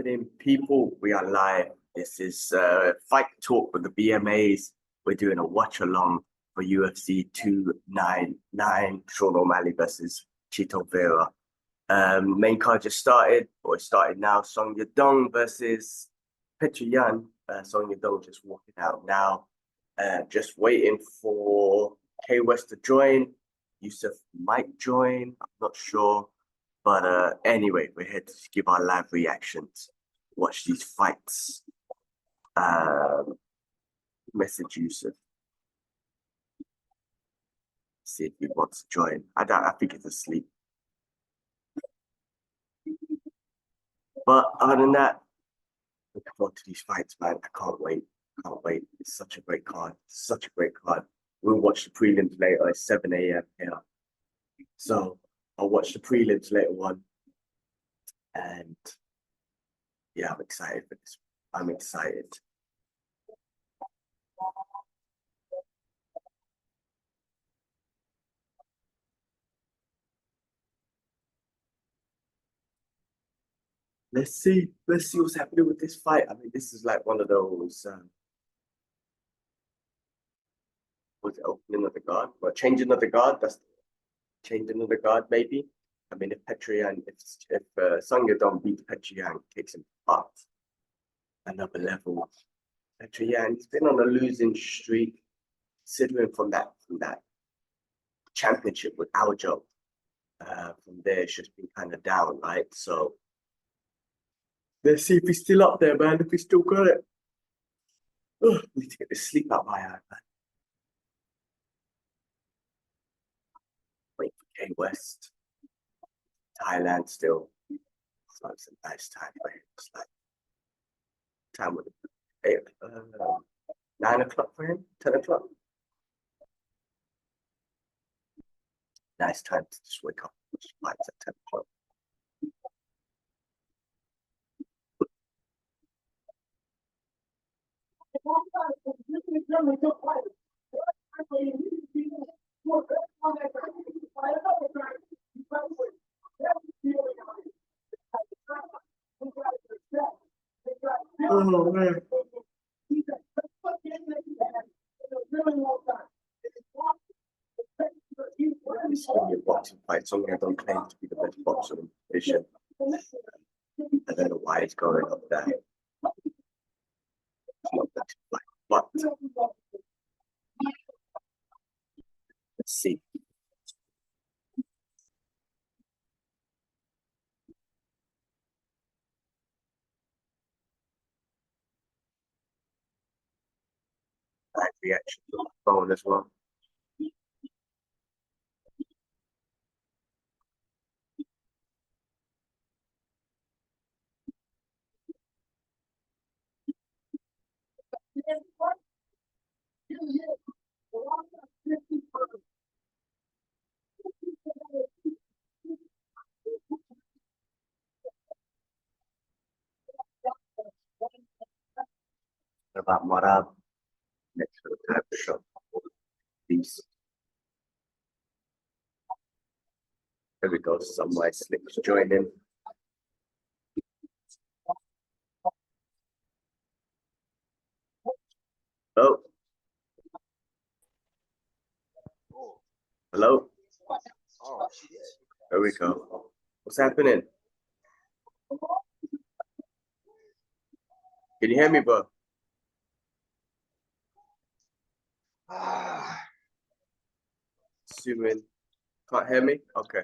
happening, people? We are live. This is Fight Talk with the BMAs. We're doing a watch along for UFC 299, Malley versus Vera. Main card just started, or it started now. Yadong versus Petr. Yadong just walking out now. Just waiting for K West to join. Yusuf might join, I'm not sure. But anyway, we're here to give our live reactions, watch these fights. Message Yusuf. See if he wants to join. I think he's asleep. But other than that, looking forward to these fights, man. I can't wait. Can't wait. It's such a great card. Such a great card. We'll watch the prelims later. It's 7 a.m. here. So I'll watch the prelims later on. And yeah, I'm excited for this. I'm excited. Let's see what's happening with this fight. I mean, this is like one of those was it opening of the guard? Well, changing of the guard, that's changing of the guard, maybe. I mean, if Petr, if Yadong beats Petr, takes him up another level. Petr, he's been on a losing streak, considering from that championship with Aljo. From there, it's just been kind of down, right? So let's see if he's still up there, man. If he's still got it. Oh, I need to get the sleep out my eye, man. Wait for K West. Thailand still. So it's a nice time for him. It's like time with 9 o'clock for him, 10 o'clock. Nice time to just wake up. Lights at 10 o'clock. Oh man. It's only a boxing fight. Something I don't claim to be the best boxer in the division. I don't know why it's going up there. It's not that fight, but let's see. Live reaction to my phone as well. About Marab next to the type of shot. Peace. There we go. Somewhere slips joining. Oh. Hello. There we go. What's happening? Can you hear me, bro? Assuming can't hear me? Okay.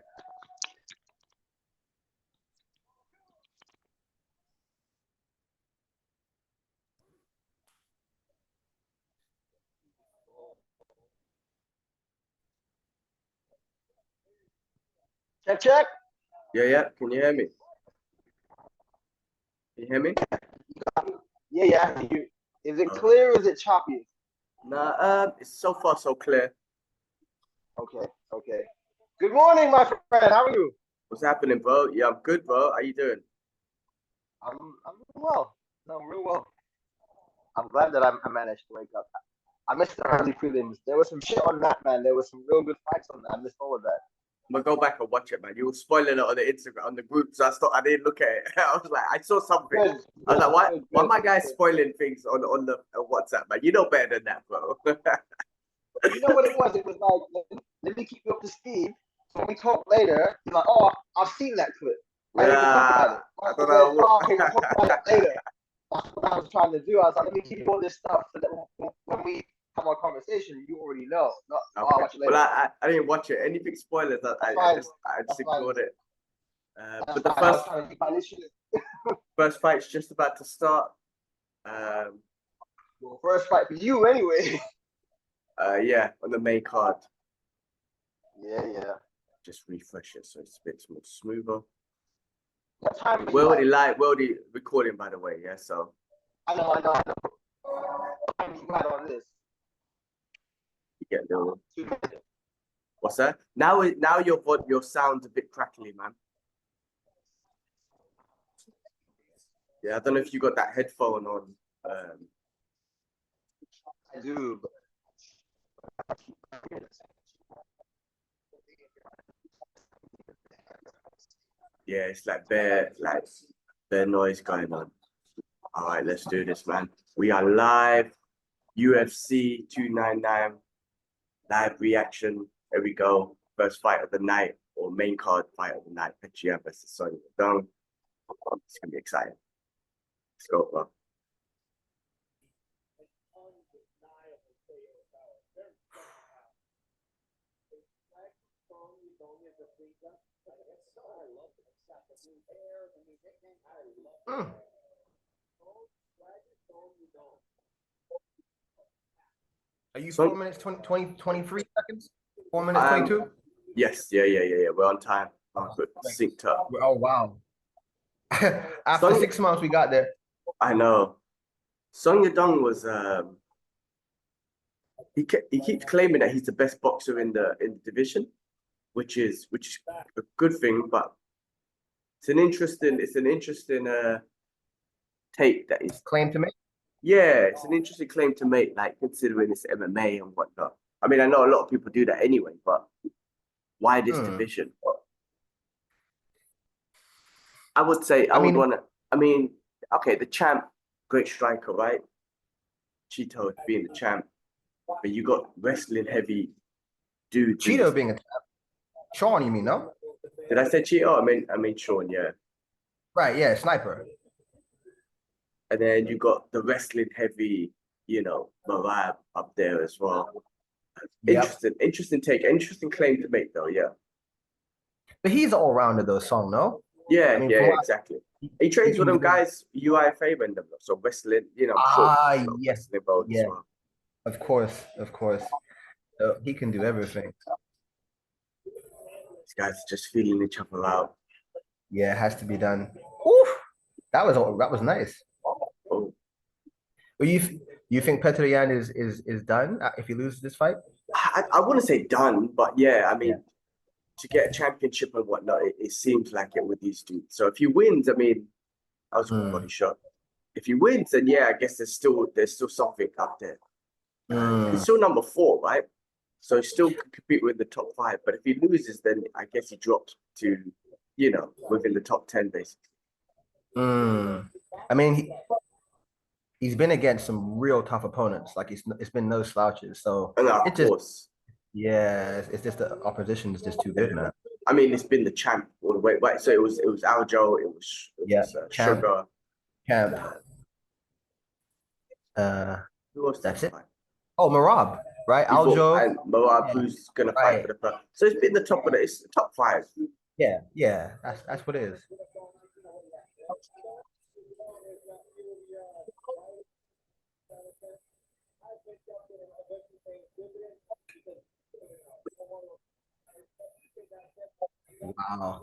Check. Yeah. Can you hear me? Can you hear me? Yeah. Is it clear or is it choppy? Nah, it's so far so clear. Okay. Good morning, my friend. How are you? What's happening, bro? Yeah, I'm good, bro. How you doing? I'm well. No, real well. I'm glad that I managed to wake up. I missed the early prelims. There was some shit on that, man. There was some real good fights on that. I missed all of that. gonna go back and watch it, man. You were spoiling it on the Instagram, on the group, so I didn't look at it. I was like, I saw something. Good, I was like, why? good, Why good. my guy spoiling things on the WhatsApp, man? You know better than that, bro. You know what it was? It was like, let me keep you up to speed. So when we talk later, you're like, oh, I've seen that clip. I didn't even talk about it. I don't know. Oh, okay, we'll talk about it later. That's what I was trying to do. I was like, let me keep you all this stuff so that when we have our conversation, you already know. Not, Okay. I'll watch it later. Well, I didn't watch it. Anything spoilers, I just ignored it. But the first fight's just about to start. Well, first fight for you anyway. Yeah, on the main card. Yeah. Just refresh it so it's a bit more smoother. What time? We're already recording, by the way. Yeah, so. I know. What time you had on this? You get a little. What's that? Now your sound's a bit crackly, man. Yeah, I don't know if you got that headphone on. I do. Yeah, it's like bare noise going on. All right, let's do this, man. We are live. UFC 299 live reaction. Here we go. First fight of the night, or main card fight of the night. Petr versus Yadong. It's gonna be exciting. Let's go, bro. Are you 4 minutes, 20, 23 seconds? 4 minutes, 22? Yes, yeah. We're on time. Good. Synced up. Oh, wow. After 6 months, we got there. I know. Song Yadong was he keeps claiming that he's the best boxer in the division, which is a good thing, but it's an interesting take that is claim to make. Yeah, it's an interesting claim to make, like considering it's MMA and whatnot. I mean, I know a lot of people do that anyway, but why this division? I would say okay, the champ, great striker, right? Cheeto being the champ, but you got wrestling heavy dude. Cheeto being a champ. Sean, you mean, no? Did I say Cheeto? I mean Sean, yeah. Right, yeah, sniper. And then you got the wrestling heavy, Mariah up there as well. Yep. Interesting take, interesting claim to make though, yeah. But he's all rounder though, Song, no? Yeah, exactly. He trains with them guys, UIFA and them, so wrestling, yes, wrestling both as well. Of course. So he can do everything. These guys are just feeling each other out. Yeah, it has to be done. Oof, that was nice. Oh. Well, you think Petr is done if he loses this fight? I wouldn't say done, but yeah, I mean, to get a championship and whatnot, it seems like it with these dudes. So if he wins, I mean, I was a good body shot. If he wins, then yeah, I guess there's still something up there. He's still number 4, right? So he still can compete with the top 5. But if he loses, then I guess he drops to, within the top 10, basically. I mean, he's been against some real tough opponents. Like it's been no slouches. So of course. Yeah, it's just the opposition is just too good, man. I mean, it's been the champ all the way. Right, so it was Aljo, it was champ, Sugar, champ. Who else? That's it. Oh, Marab, right? Aljo and Marab, who's gonna fight for the first. So it's been the top of it's the top 5. Yeah. That's what it is. Wow.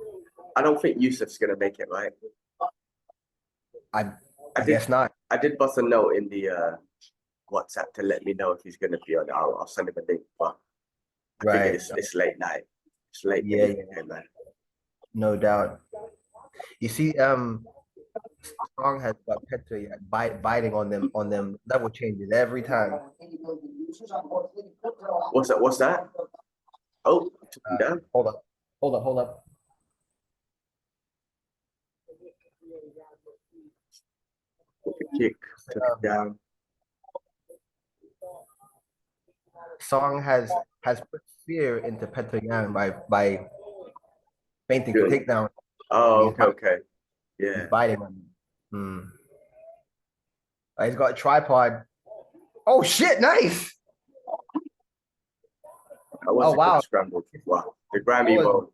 I don't think Yusuf's gonna make it, right? I guess not. I did bust a note in the WhatsApp to let me know if he's gonna be on. I'll send him a link, but I think it's late night. It's late. Yeah, man. No doubt. You see, Strong has got Petr biting on them level changes every time. What's that? Oh, down. Hold Hold up. Kick, took it down. Song has put fear into Petr by feinting for Good. takedown. Oh, He's okay. Yeah. He's biting on him. He's got a tripod. Oh shit! Nice. That was a wow. good scramble. Wow. The Grammy roll.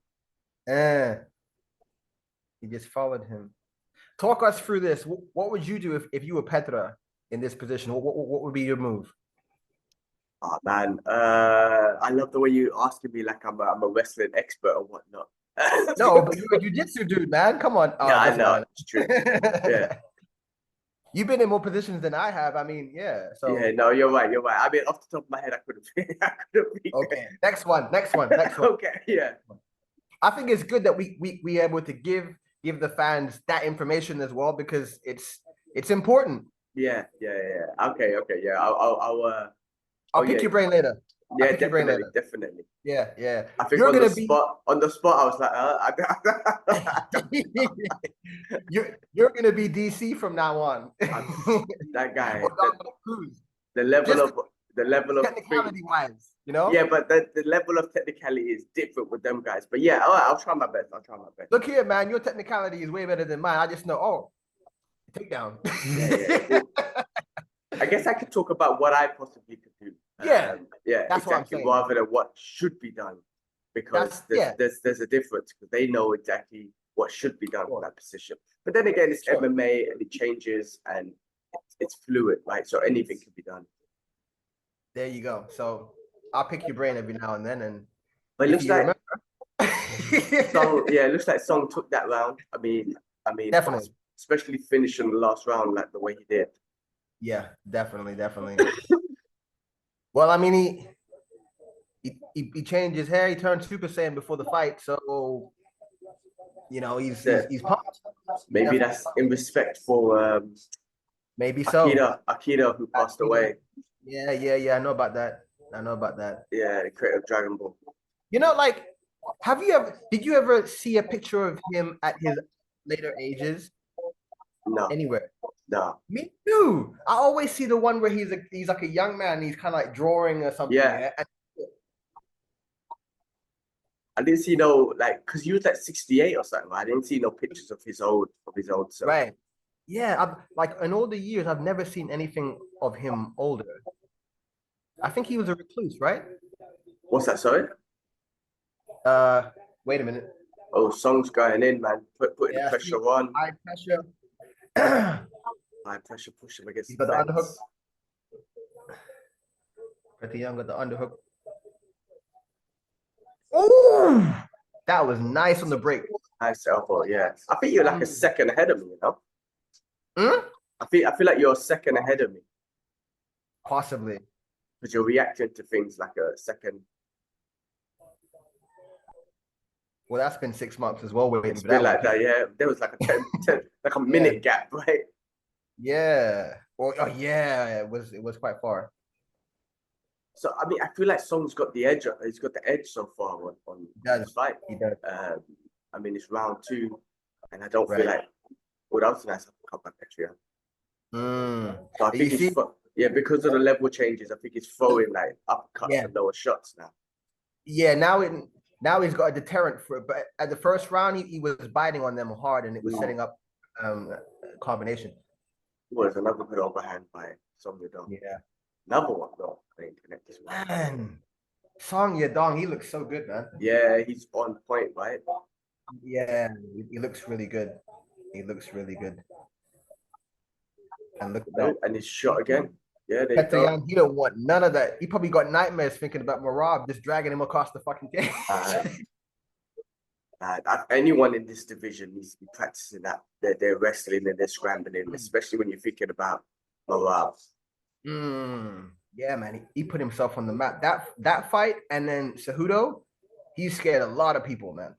He just followed him. Talk us through this. What would you do if you were Petr in this position? What would be your move? Oh man, I love the way you asking me like I'm a wrestling expert or whatnot. No, but you're a jiu-jitsu dude, man. Come on. Yeah, I know. It's true. Yeah. You've been in more positions than I have. I mean, yeah. So yeah, no, you're right. You're right. I mean, off the top of my head, I couldn't. Okay. Next one. Okay. Yeah. I think it's good that we able to give the fans that information as well because it's important. Yeah. Okay. Yeah. I'll pick your brain later. Yeah, definitely. Yeah. I think You're on gonna the spot, I was like, you're gonna be DC from now on. that guy. The Just level of technicality wise, you know. Yeah, but the level of technicality is different with them guys. But yeah, all right, I'll try my best. Look here, man. Your technicality is way better than mine. I just know. Oh, takedown. Yeah. I guess I could talk about what I possibly could do. Yeah, that's exactly, what I'm saying. Rather than what should be done, because there's a difference because they know exactly what should be done in that position. But then again, it's MMA and it changes and it's fluid, right? So anything can be done. There you go. So I'll pick your brain every now and then, and but it looks like Song, it looks like Song took that round. I mean, definitely, especially finishing the last round like the way he did. Yeah, definitely. Well, I mean, he changed his hair. He turned Super Saiyan before the fight, so you know he's pumped. Maybe that's in respect for maybe so. Akira, who passed away. Yeah. I know about that. Yeah, the creator of Dragon Ball. You know, like, did you ever see a picture of him at his later ages? No. Anywhere? No. Me too. I always see the one where he's like a young man. And he's kind of like drawing or something. Yeah. I didn't see because he was like 68 or something. I didn't see no pictures of his old self. Right. Yeah. In all the years, I've never seen anything of him older. I think he was a recluse, right? What's that? Sorry. Wait a minute. Oh, Song's going in, man. Putting the pressure on. High pressure. High pressure, push him against the underhook. Pretty Young got the underhook. Oh, that was nice on the break. Nice elbow, yeah. I think you're like a second ahead of me, you know? Hmm? I feel like you're a second ahead of me. Possibly. Because you're reacting to things like a second. Well, that's been 6 months as well. It's been like that, yeah. There was like a minute gap, right? Yeah. Well, yeah, it was quite far. So I mean, I feel like Song's got the edge. He's got the edge so far on this fight. He does. I mean, it's round 2, and I don't feel like. Well, that was nice. Come back actually. So I think because of the level changes, I think he's throwing like uppercuts and lower shots now. Yeah, now he's got a deterrent for it. But at the first round, he was biting on them hard, and it was setting up combination. Well, there's another good overhand by Song Yadong. Yeah. Another one, though. I didn't connect this one. Man, Song Yadong, he looks so good, man. Yeah, he's on point, right? Yeah, he looks really good. And look at that. And his shot again. Yeah, Petr, he don't want none of that. He probably got nightmares thinking about Marab just dragging him across the fucking cage. Anyone in this division needs to be practicing that. They're wrestling and they're scrambling, especially when you're thinking about Marab. Yeah, man. He put himself on the map. That fight and then Cejudo, he scared a lot of people, man.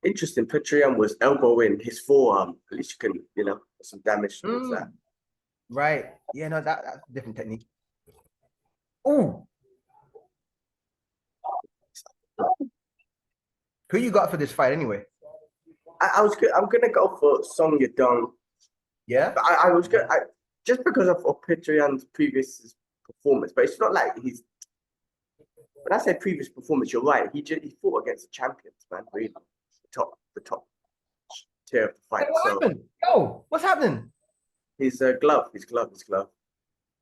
Interesting. Petr was elbowing his forearm. At least you can, some damage towards that. Right. Yeah, no, that's a different technique. Ooh. Who you got for this fight anyway? I'm gonna go for Song Yadong. Yeah. But I was good. Just because of Petr previous performance, but it's not like he's. When I say previous performance, you're right. He fought against the champions, man. Really, the top tier of the fight. What happened? Oh, what's happening? His glove.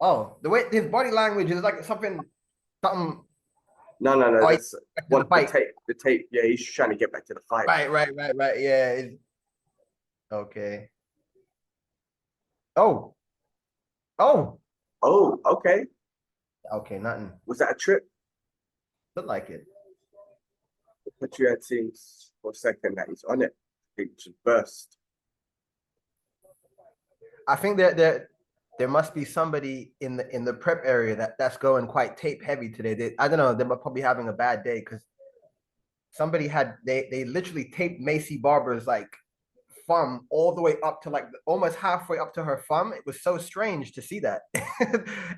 Oh, the way his body language is like something. No. Oh, That's what the tape. Yeah, he's trying to get back to the fight. Right. Yeah. Okay. Oh. Okay. Okay, nothing. Was that a trip? Looked like it. Petr seems for a second that he's on it. It should burst. I think that there must be somebody in the prep area that's going quite tape heavy today. I don't know. They're probably having a bad day because somebody they literally taped Macy Barber's like thumb all the way up to like almost halfway up to her thumb. It was so strange to see that.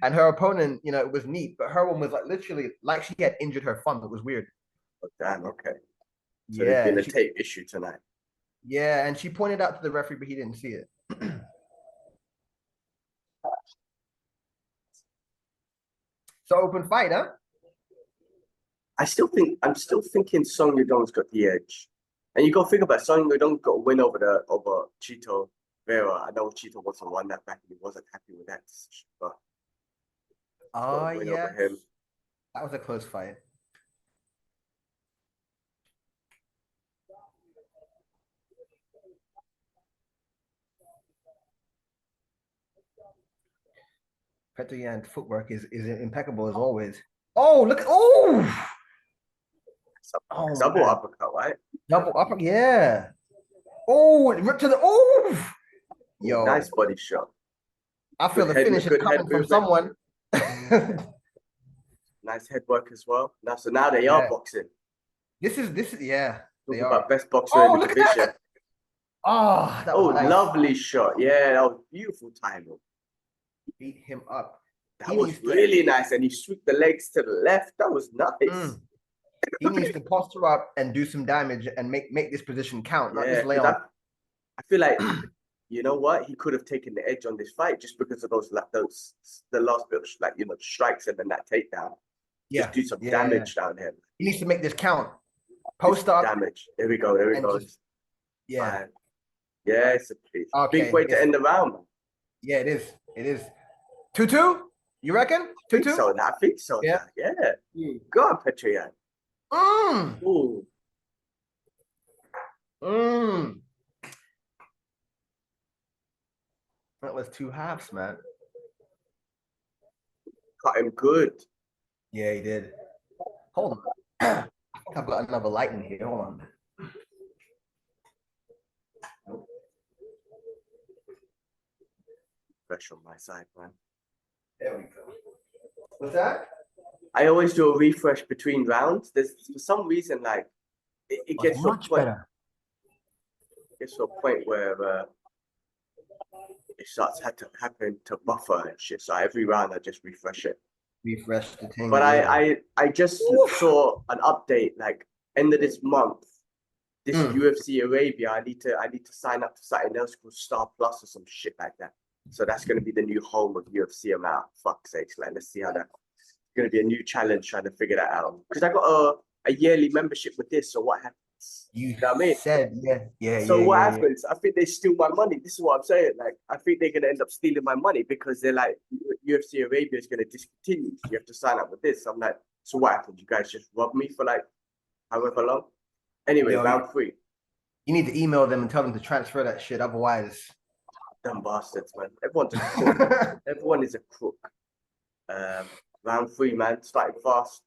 And her opponent, it was neat, but her one was like literally like she had injured her thumb. It was weird. Oh, damn. Okay. So yeah, there's been a tape issue tonight. Yeah, and she pointed out to the referee, but he didn't see it. So open fight, huh? I'm still thinking Song Yadong's got the edge. And you got to think about Song Yadong got a win over Chito Vera. I know Chito wasn't won that back and he wasn't happy with that decision, but yeah. That was a close fight. Petr footwork is impeccable as always. Oh, look! Double uppercut, right? Double uppercut, yeah. Oh, ripped to the yo, nice body shot. I feel the finish is coming from someone. Nice head work as well. Now they are boxing. This is yeah. Talking about best boxer in the division. That was nice. Lovely shot. Yeah, that was beautiful timing. Beat him up. That was really nice. And he swooped the legs to the left. That was nice. He needs to posture up and do some damage and make this position count, not just lay on. I feel like, you know what? He could have taken the edge on this fight just because of the last bit of strikes and then that takedown. Yeah. Just do some damage down here. He needs to make this count. Post up. Damage. There we go. Yeah. Yeah, it's a big way to end the round, man. Yeah, it is. 2-2? You reckon? 2-2? I think so. Yeah. Go on, Petr. That was 2 halves, man. Cut him good. Yeah, he did. Hold on. I think I've got another light in here. Hold on. Fresh on my side, man. There we go. What's that? I always do a refresh between rounds. There's for some reason like it gets to a point. Better. It gets to a point where it starts to happen to buffer and shit. So every round I just refresh it. Refresh the thing. But I just saw an update like end of this month. This UFC Arabia, I need to sign up to something else called Star Plus or some shit like that. So that's going to be the new home of UFC. I'm out. Fuck's sakes, like let's see how that. It's going to be a new challenge trying to figure that out. Because I got a yearly membership with this. So what happens? You know what I mean? Said yeah. So what happens? I think they steal my money. This is what I'm saying. Like I think they're going to end up stealing my money because they're like UFC Arabia is going to discontinue. You have to sign up with this. I'm like, so what happens? You guys just rob me for like however long? Anyway, round 3. You need to email them and tell them to transfer that shit. Otherwise. Dumb bastards, man. Everyone's a crook. Everyone is a crook. Round 3, man. Starting fast.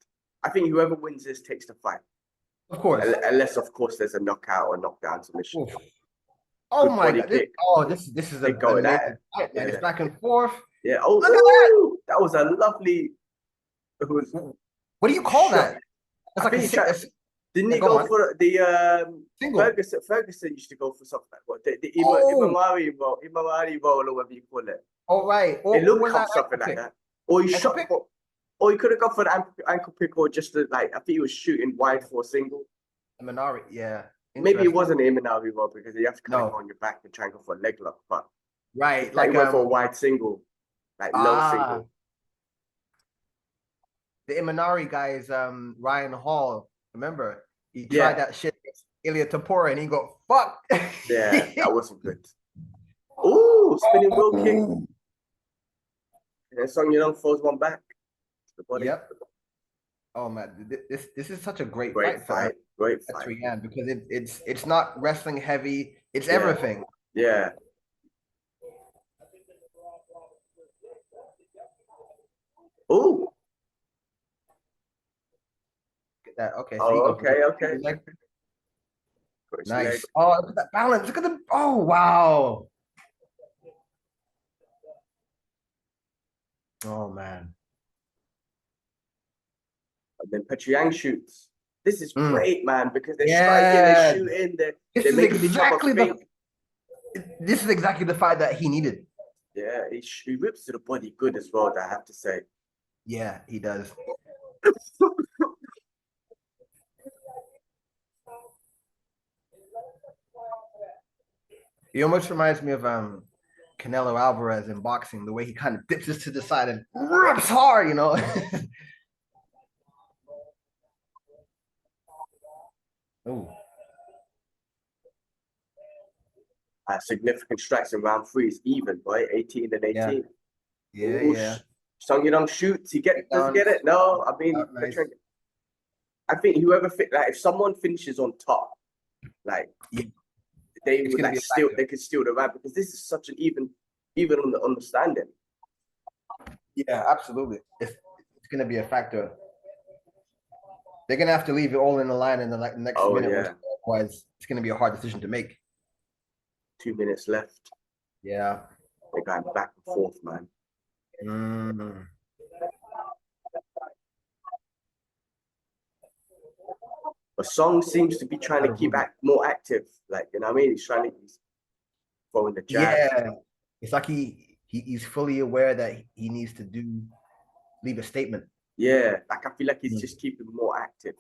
I think whoever wins this takes the fight. Of course. Unless, of course, there's a knockout or knockdown submission. Oof. Oh my god. This is a going at it. Yeah. It's back and forth. Yeah. Oh, look at that. That was a lovely. What do you call that? It's like didn't he go for the Ferguson used to go for something like what the Imamari roll or whatever you call it. Oh right. It looked like something like that. Or he shot or he could have gone for the ankle pick or just I think he was shooting wide for a single. Minari, yeah. Maybe it Interesting. wasn't an Imanari roll because you have to kind of No. go on your back and try and go for a leg lock. But Right, like like he went for a wide single, like low single. the Imanari guys, Ryan Hall. Remember, he Yeah. tried that shit against Ilya Tapora, and he go fuck. Yeah, that wasn't good. Ooh, spinning wheel kick. And then Song Yadong throws one back to the body. Yep. Oh man, this is such a great Great fight fight. Great for fight. Yan, because it's not wrestling heavy. It's Yeah. everything. Yeah. Ooh. That okay. So Oh, okay. leg. First Nice. leg. Oh, look at that balance. Look at the. Oh wow. Oh man. And then Petr shoots. This is Mm. great, man, because they're Yeah. striking, they're shooting, they're This is making each other exactly think. this is exactly the fight that he needed. Yeah, he whips to the body good as well, I have to say. Yeah, he does. He almost reminds me of Canelo Alvarez in boxing, the way he kind of dips this to the side and rips hard, you know. Ooh. Significant strikes in round 3 is even, boy. 18 and 18. Yeah, Ooh, yeah. Song Yadong shoots. He doesn't get it. No, I mean, Nice. I think whoever like if someone finishes on top, like they would like steal. They could steal the round because this is such an even on the understanding. Yeah, absolutely. It's gonna be a factor. They're gonna have to leave it all in the line in the next minute. Yeah. Otherwise, it's gonna be a hard decision to make. 2 minutes left. Yeah. They're going back and forth, man. Mm. But Song seems to be trying to keep more active. Like, you know what I mean? He's throwing the jab. Yeah. It's like he's fully aware that he needs to leave a statement. Yeah. Like I feel like he's just keeping more active.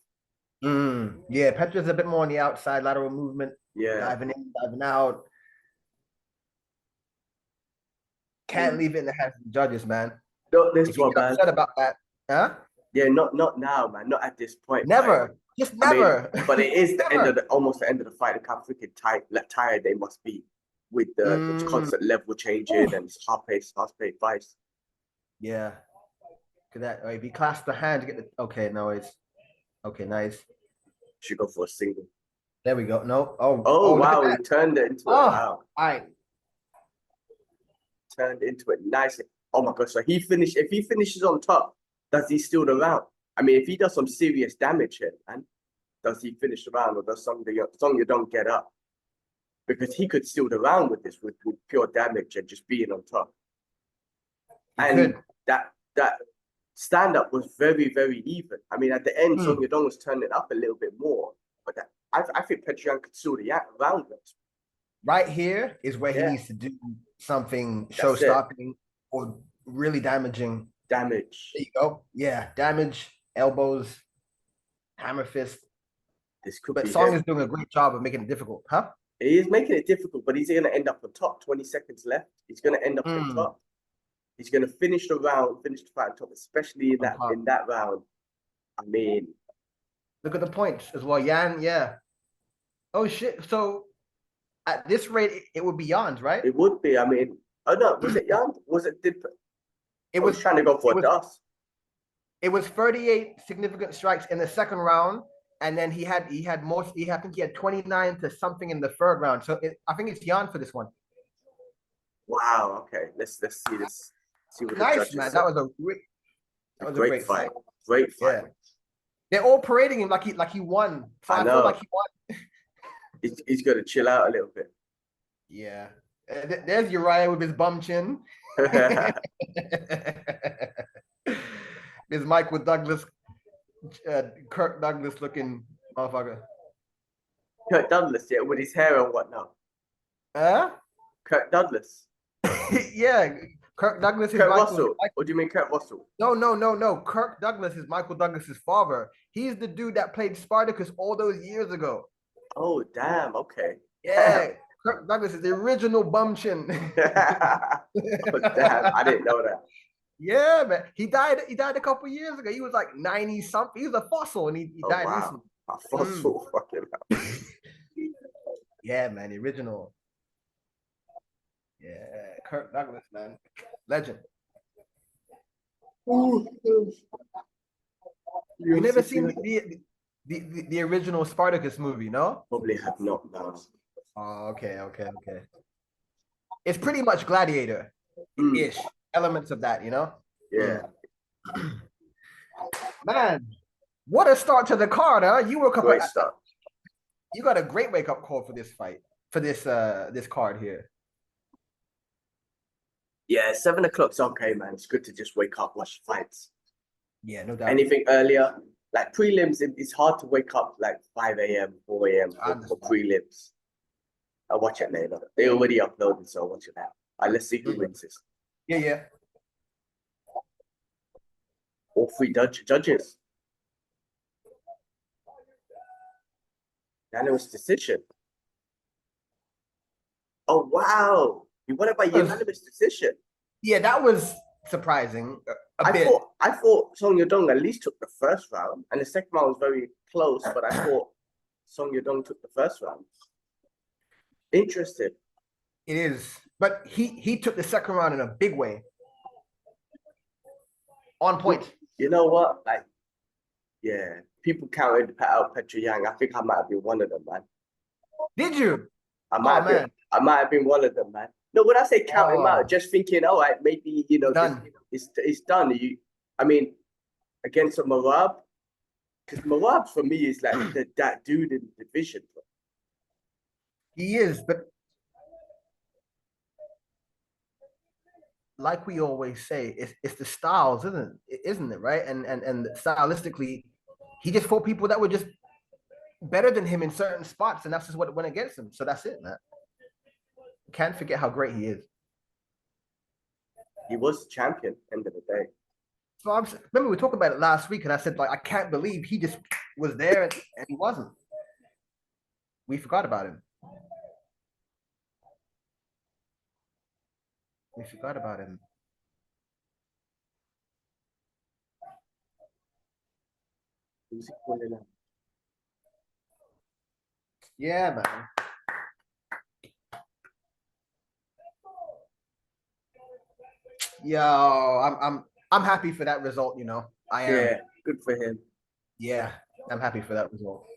Yeah, Petr's a bit more on the outside, lateral movement. Yeah. Diving in, diving out. Can't leave it in the hands of the judges, man. Not this one, man. Upset about that, huh? Yeah, not now, man. Not at this point. Never. Just never. I mean, but it is the end of almost the end of the fight. Look how freaking tired they must be with the constant level changing and fast-paced fights. Yeah. Could that if he clasps the hand to get the okay, nice. Should go for a single. There we go. No. Oh wow, he turned it into it. Wow. All right. Turned into it nicely. Oh my gosh. So if he finishes on top, does he steal the round? I mean, if he does some serious damage here, man, does he finish the round or does Song Yadong get up? Because he could steal the round with this, with pure damage and just being on top. That stand-up was very, very even. I mean, at the end, Song Yadong was turning it up a little bit more. But I think Petr could steal the round. Right here is where he needs to do something show-stopping or really damaging. Damage. There you go. Yeah, damage, elbows, hammer fist. This could but be Song is doing a great job of making it difficult, huh? He is making it difficult, but he's going to end up on top. 20 seconds left. He's going to end up on top. He's going to finish the fight on top, especially in that round. I mean, look at the points as well. Yan, yeah. Oh shit! So at this rate, it would be Yan's, right? It would be. I mean, oh no, was it Yan? It was trying to go for a dust. It was 38 significant strikes in the second round, and then he had most. I think he had 29 to something in the third round. So I think it's Yan for this one. Wow. Okay. Let's see this. See what nice, the judges man. say. That was a great fight. Great fight. Yeah. They're all parading him like he won. So I feel like he won. He's got to chill out a little bit. Yeah. There's Uriah with his bum chin. There's Michael Douglas, Kirk Douglas looking motherfucker. Kirk Douglas, yeah, with his hair and whatnot. Huh? Kirk Douglas. Yeah. Kirk Douglas is Kurt Michael. Russell. What do you mean, Kurt Russell? No. Kirk Douglas is Michael Douglas's father. He's the dude that played Spartacus all those years ago. Oh, damn. Okay. Yeah, Kirk Douglas is the original bum chin. Oh, damn. I didn't know that. Yeah, man. He died a couple years ago. He was like 90 something. He was a fossil and he died recently. A fossil. Fucking hell. Yeah, man. The original. Yeah, Kirk Douglas, man. Legend. You never seen the original Spartacus movie, no? Probably have not, no. Oh, okay. It's pretty much Gladiator-ish. Elements of that, you know? Yeah. Man, what a start to the card, huh? You woke up. Great start. You got a great wake-up call for this fight, for this card here. Yeah, 7 o'clock's okay, man. It's good to just wake up, watch fights. Yeah, no doubt. Anything earlier, like prelims, it's hard to wake up like 5 a.m., 4 a.m. for prelims. I'll watch it later. They already uploaded, so I'll watch it now. Let's see who wins this. Yeah. All 3 judges. Unanimous decision. Oh, wow. You won it by unanimous decision. Yeah, that was surprising. I thought Song Yadong at least took the first round, and the second round was very close, but I thought Song Yadong took the first round. Interesting. It is. But he took the second round in a big way. On point. You know what? Like, yeah, people counted out Petr Yang. I think I might have been one of them, man. Did you? I might have been one of them, man. No, when I say count him out, just thinking, all right, maybe it's done. I mean, against a Marab, because Marab for me is like that dude in the division. He is, but like we always say, it's the styles, isn't it? Right? And stylistically, he just fought people that were just better than him in certain spots, and that's just what went against him. So that's it, man. Can't forget how great he is. He was champion end of the day. So remember we talked about it last week, and I said like I can't believe he just was there and he wasn't. We forgot about him. Who's he calling out? Yeah, man. Yo, I'm happy for that result, you know. I am. Yeah, good for him. Yeah, I'm happy for that result.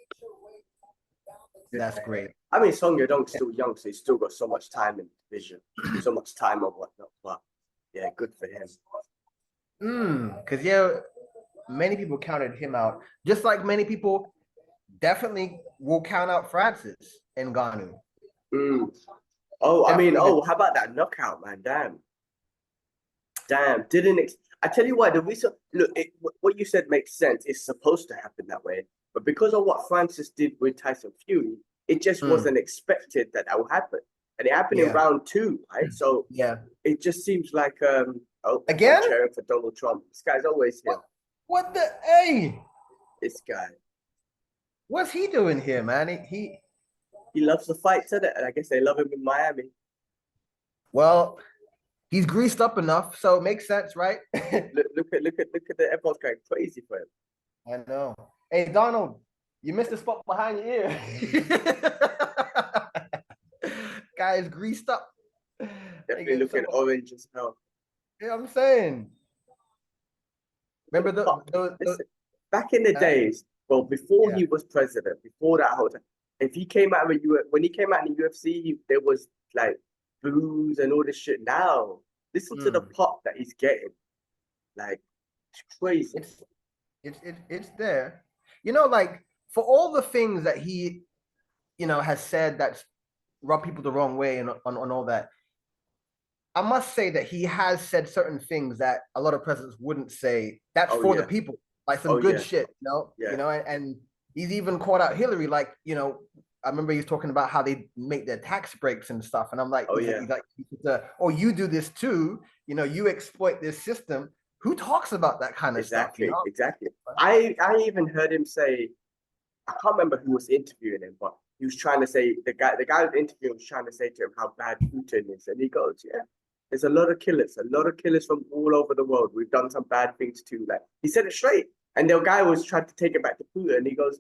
That's great. I mean, Song Yadong's still young, so he's still got so much time in the division, so much time and whatnot. But yeah, good for him. Because many people counted him out, just like many people definitely will count out Francis Ngannou. Oh, I mean, how about that knockout, man? Damn. I tell you what, the reason, look, what you said makes sense. It's supposed to happen that way. But because of what Francis did with Tyson Fury, it just wasn't expected that would happen. And it happened in round 2, right? So it just seems like, again? Cheering for Donald Trump. This guy's always here. What the, hey? This guy. What's he doing here, man? He loves the fights, and I guess they love him in Miami. Well, he's greased up enough, so it makes sense, right? look at the everyone's going crazy for him. I know. Hey, Donald, you missed a spot behind your ear. Guy is greased up. Definitely looking orange as hell. Yeah, I'm saying. Remember back in the days, well, before he was president, before that whole time, if he came out when he came out in the UFC, there was like booze and all this shit. Now, listen to the pop that he's getting. Like, it's crazy. It's there. You know, like, for all the things that he, has said that's rubbed people the wrong way and on all that, I must say that he has said certain things that a lot of presidents wouldn't say. That's for the people, like some good shit, and he's even called out Hillary, like, I remember he's talking about how they make their tax breaks and stuff, and I'm like, you do this too, you exploit this system. Who talks about that kind of stuff? Exactly. I even heard him say, I can't remember who was interviewing him, but he was trying to say the guy who interviewed was trying to say to him how bad Putin is, and he goes, "Yeah, there's a lot of killers from all over the world. We've done some bad things too." Like he said it straight, and the guy was trying to take it back to Putin, and he goes,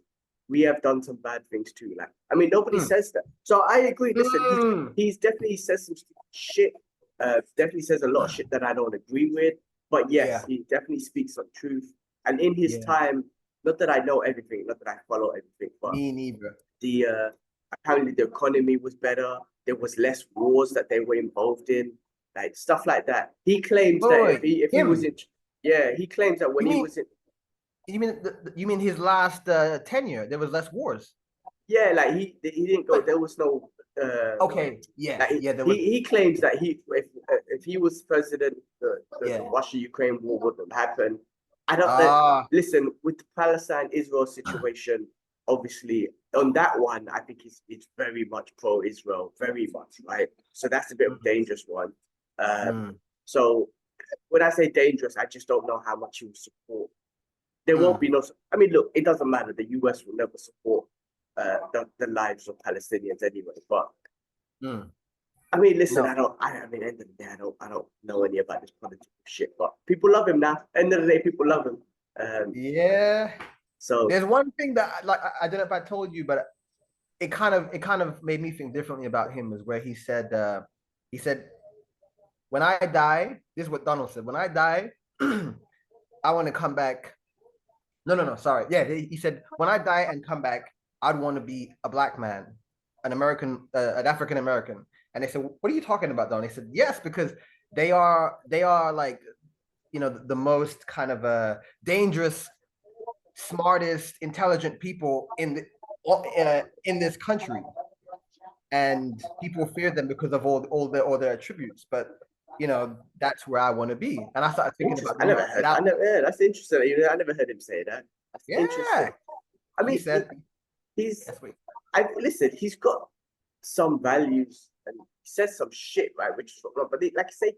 "We have done some bad things too." Like, I mean, nobody says that, so I agree. Listen, he's definitely says some shit. Definitely says a lot of shit that I don't agree with, but yes, he definitely speaks some truth. And in his time, not that I know everything, not that I follow everything, but me neither. The apparently the economy was better. There was less wars that they were involved in, like stuff like that. He claims that if he was in, he claims that when he was in. You mean his last tenure? There was less wars. Yeah, like he didn't go. There was no. He claims that if he was president, the Russia-Ukraine war wouldn't happen. I don't listen with the Palestine-Israel situation. Obviously, on that one, I think it's very much pro-Israel, very much, right? So that's a bit of a dangerous one. So when I say dangerous, I just don't know how much he will support. There won't be no. I mean, look, it doesn't matter. The US will never support the lives of Palestinians anyway. But I mean, listen, I mean, end of the day, I don't know any about this political shit. But people love him now. End of the day, people love him. So there's one thing that I don't know if I told you, but it kind of made me think differently about him, is where he said when I die, this is what Donald said, when I die, I want to come back. No, sorry. Yeah, he said, when I die and come back, I'd want to be a black man, an American, an African American. And they said, what are you talking about, Don? He said, yes, because they are like, the most kind of dangerous, smartest, intelligent people in this country, and people fear them because of all their attributes. But that's where I want to be. And I started thinking about. That's interesting. I never heard him say that. That's interesting. I mean, listen. He's got some values, and he says some shit, right? Which is wrong. But like I say,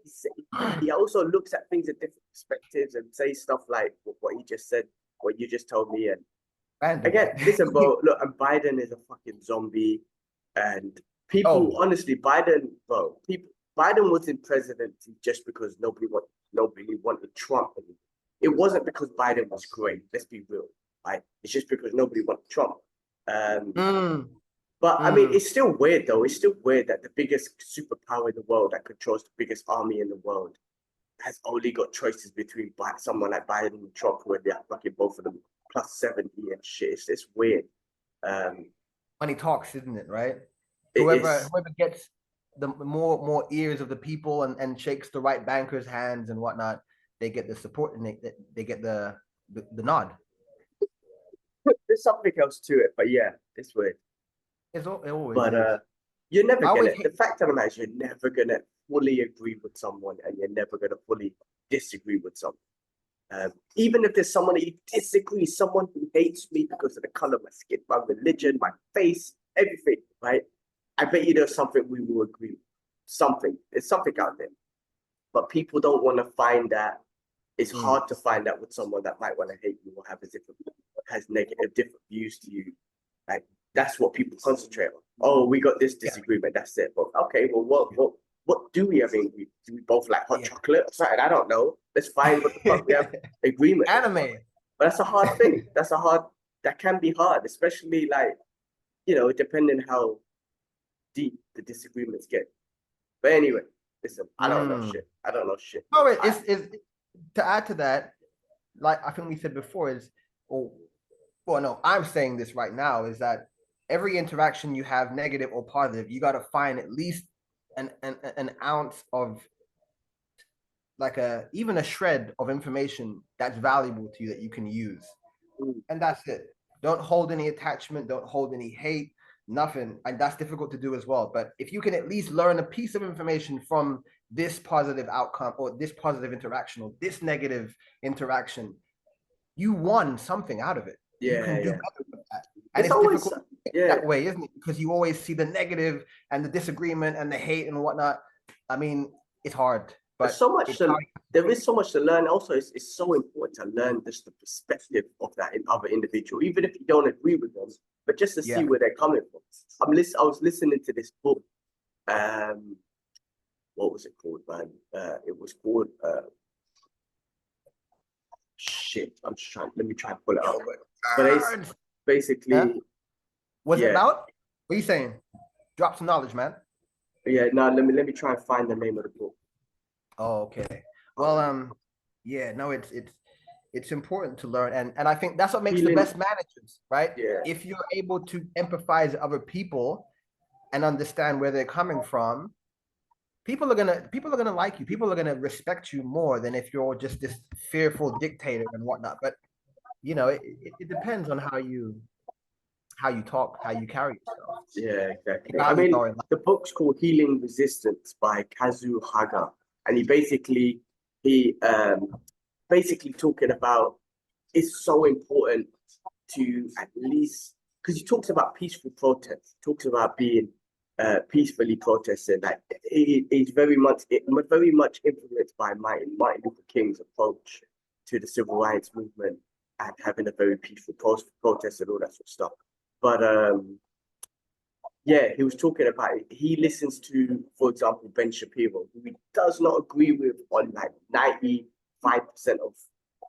he also looks at things at different perspectives and says stuff like what he just said, what you just told me. And again, listen, bro. Look, and Biden is a fucking zombie, and people honestly, Biden was in presidency just because nobody wanted Trump. It wasn't because Biden was great. Let's be real, right? It's just because nobody wanted Trump. But I mean, it's still weird though. It's still weird that the biggest superpower in the world that controls the biggest army in the world has only got choices between someone like Biden and Trump, where they're fucking both of them plus 70 and shit. It's weird. Money talks, isn't it? Right? Whoever gets the more ears of the people and shakes the right bankers' hands and whatnot, they get the support and they get the nod. There's something else to it, but yeah, it's weird. It always but is. You're never gonna. The fact of the matter is, you're never gonna fully agree with someone, and you're never gonna fully disagree with someone. Even if there's someone that you disagree, someone who hates me because of the color of my skin, my religion, my face, everything, right? I bet you there's something we will agree with. There's something out there. But people don't want to find that. It's hard to find that with someone that might want to hate you or have different views to you. Like, that's what people concentrate on. Oh, we got this disagreement. That's it. But okay, well, what do we have in agreement? Do we both like hot chocolate or something? I don't know. Let's find what the fuck we have agreement. Anime. But that's a hard thing. That can be hard, especially like, depending how deep the disagreements get. But anyway, listen, I don't know shit. Oh, it's to add to that, like I think we said before, I'm saying this right now, is that every interaction you have, negative or positive, you got to find at least an ounce of, like even a shred of information that's valuable to you that you can use. And that's it. Don't hold any attachment, don't hold any hate, nothing. And that's difficult to do as well. But if you can at least learn a piece of information from this positive outcome or this positive interaction or this negative interaction, you won something out of it. You can do better with that. And it's difficult that way, isn't it? Because you always see the negative and the disagreement and the hate and whatnot. I mean, it's hard. There's so much it's to, how there is so much to learn. Also, it's so important to learn just the perspective of that other individual, even if you don't agree with them, but just to see where they're coming from. I was listening to this book. What was it called, man? It was called shit. I'm just trying. Let me try and pull it up. But it's basically. What's it about? What are you saying? Drop some knowledge, man. Yeah, no, let me try and find the name of the book. Oh, okay. Well, yeah, no, it's important to learn, and I think that's what makes the best managers, right? Yeah. If you're able to empathize with other people and understand where they're coming from, people are gonna like you. People are gonna respect you more than if you're just this fearful dictator and whatnot. But you know, it depends on how you talk, how you carry yourself. Yeah, exactly. I mean, the book's called Healing Resistance by Kazu Haga, and he basically talking about it's so important to at least, because he talks about peaceful protest, talks about being peacefully protesting. Like it's very much influenced by Martin Luther King's approach to the civil rights movement and having a very peaceful protest and all that sort of stuff. But yeah, he was talking about it. He listens to, for example, Ben Shapiro, who he does not agree with on like 95%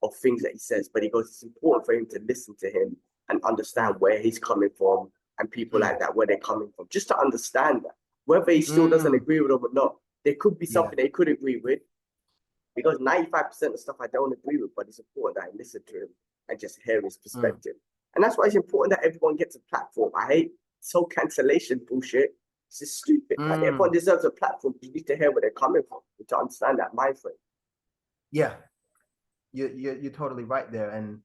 of things that he says, but he goes, it's important for him to listen to him and understand where he's coming from and people like that, where they're coming from, just to understand that. Whether he still doesn't agree with them or not, there could be something they could agree with, because 95% of stuff I don't agree with, but it's important that I listen to him and just hear his perspective. And that's why it's important that everyone gets a platform. I hate so cancellation bullshit. It's just stupid. Like, everyone deserves a platform. You need to hear where they're coming from to understand that mind frame. Yeah, you're totally right there, and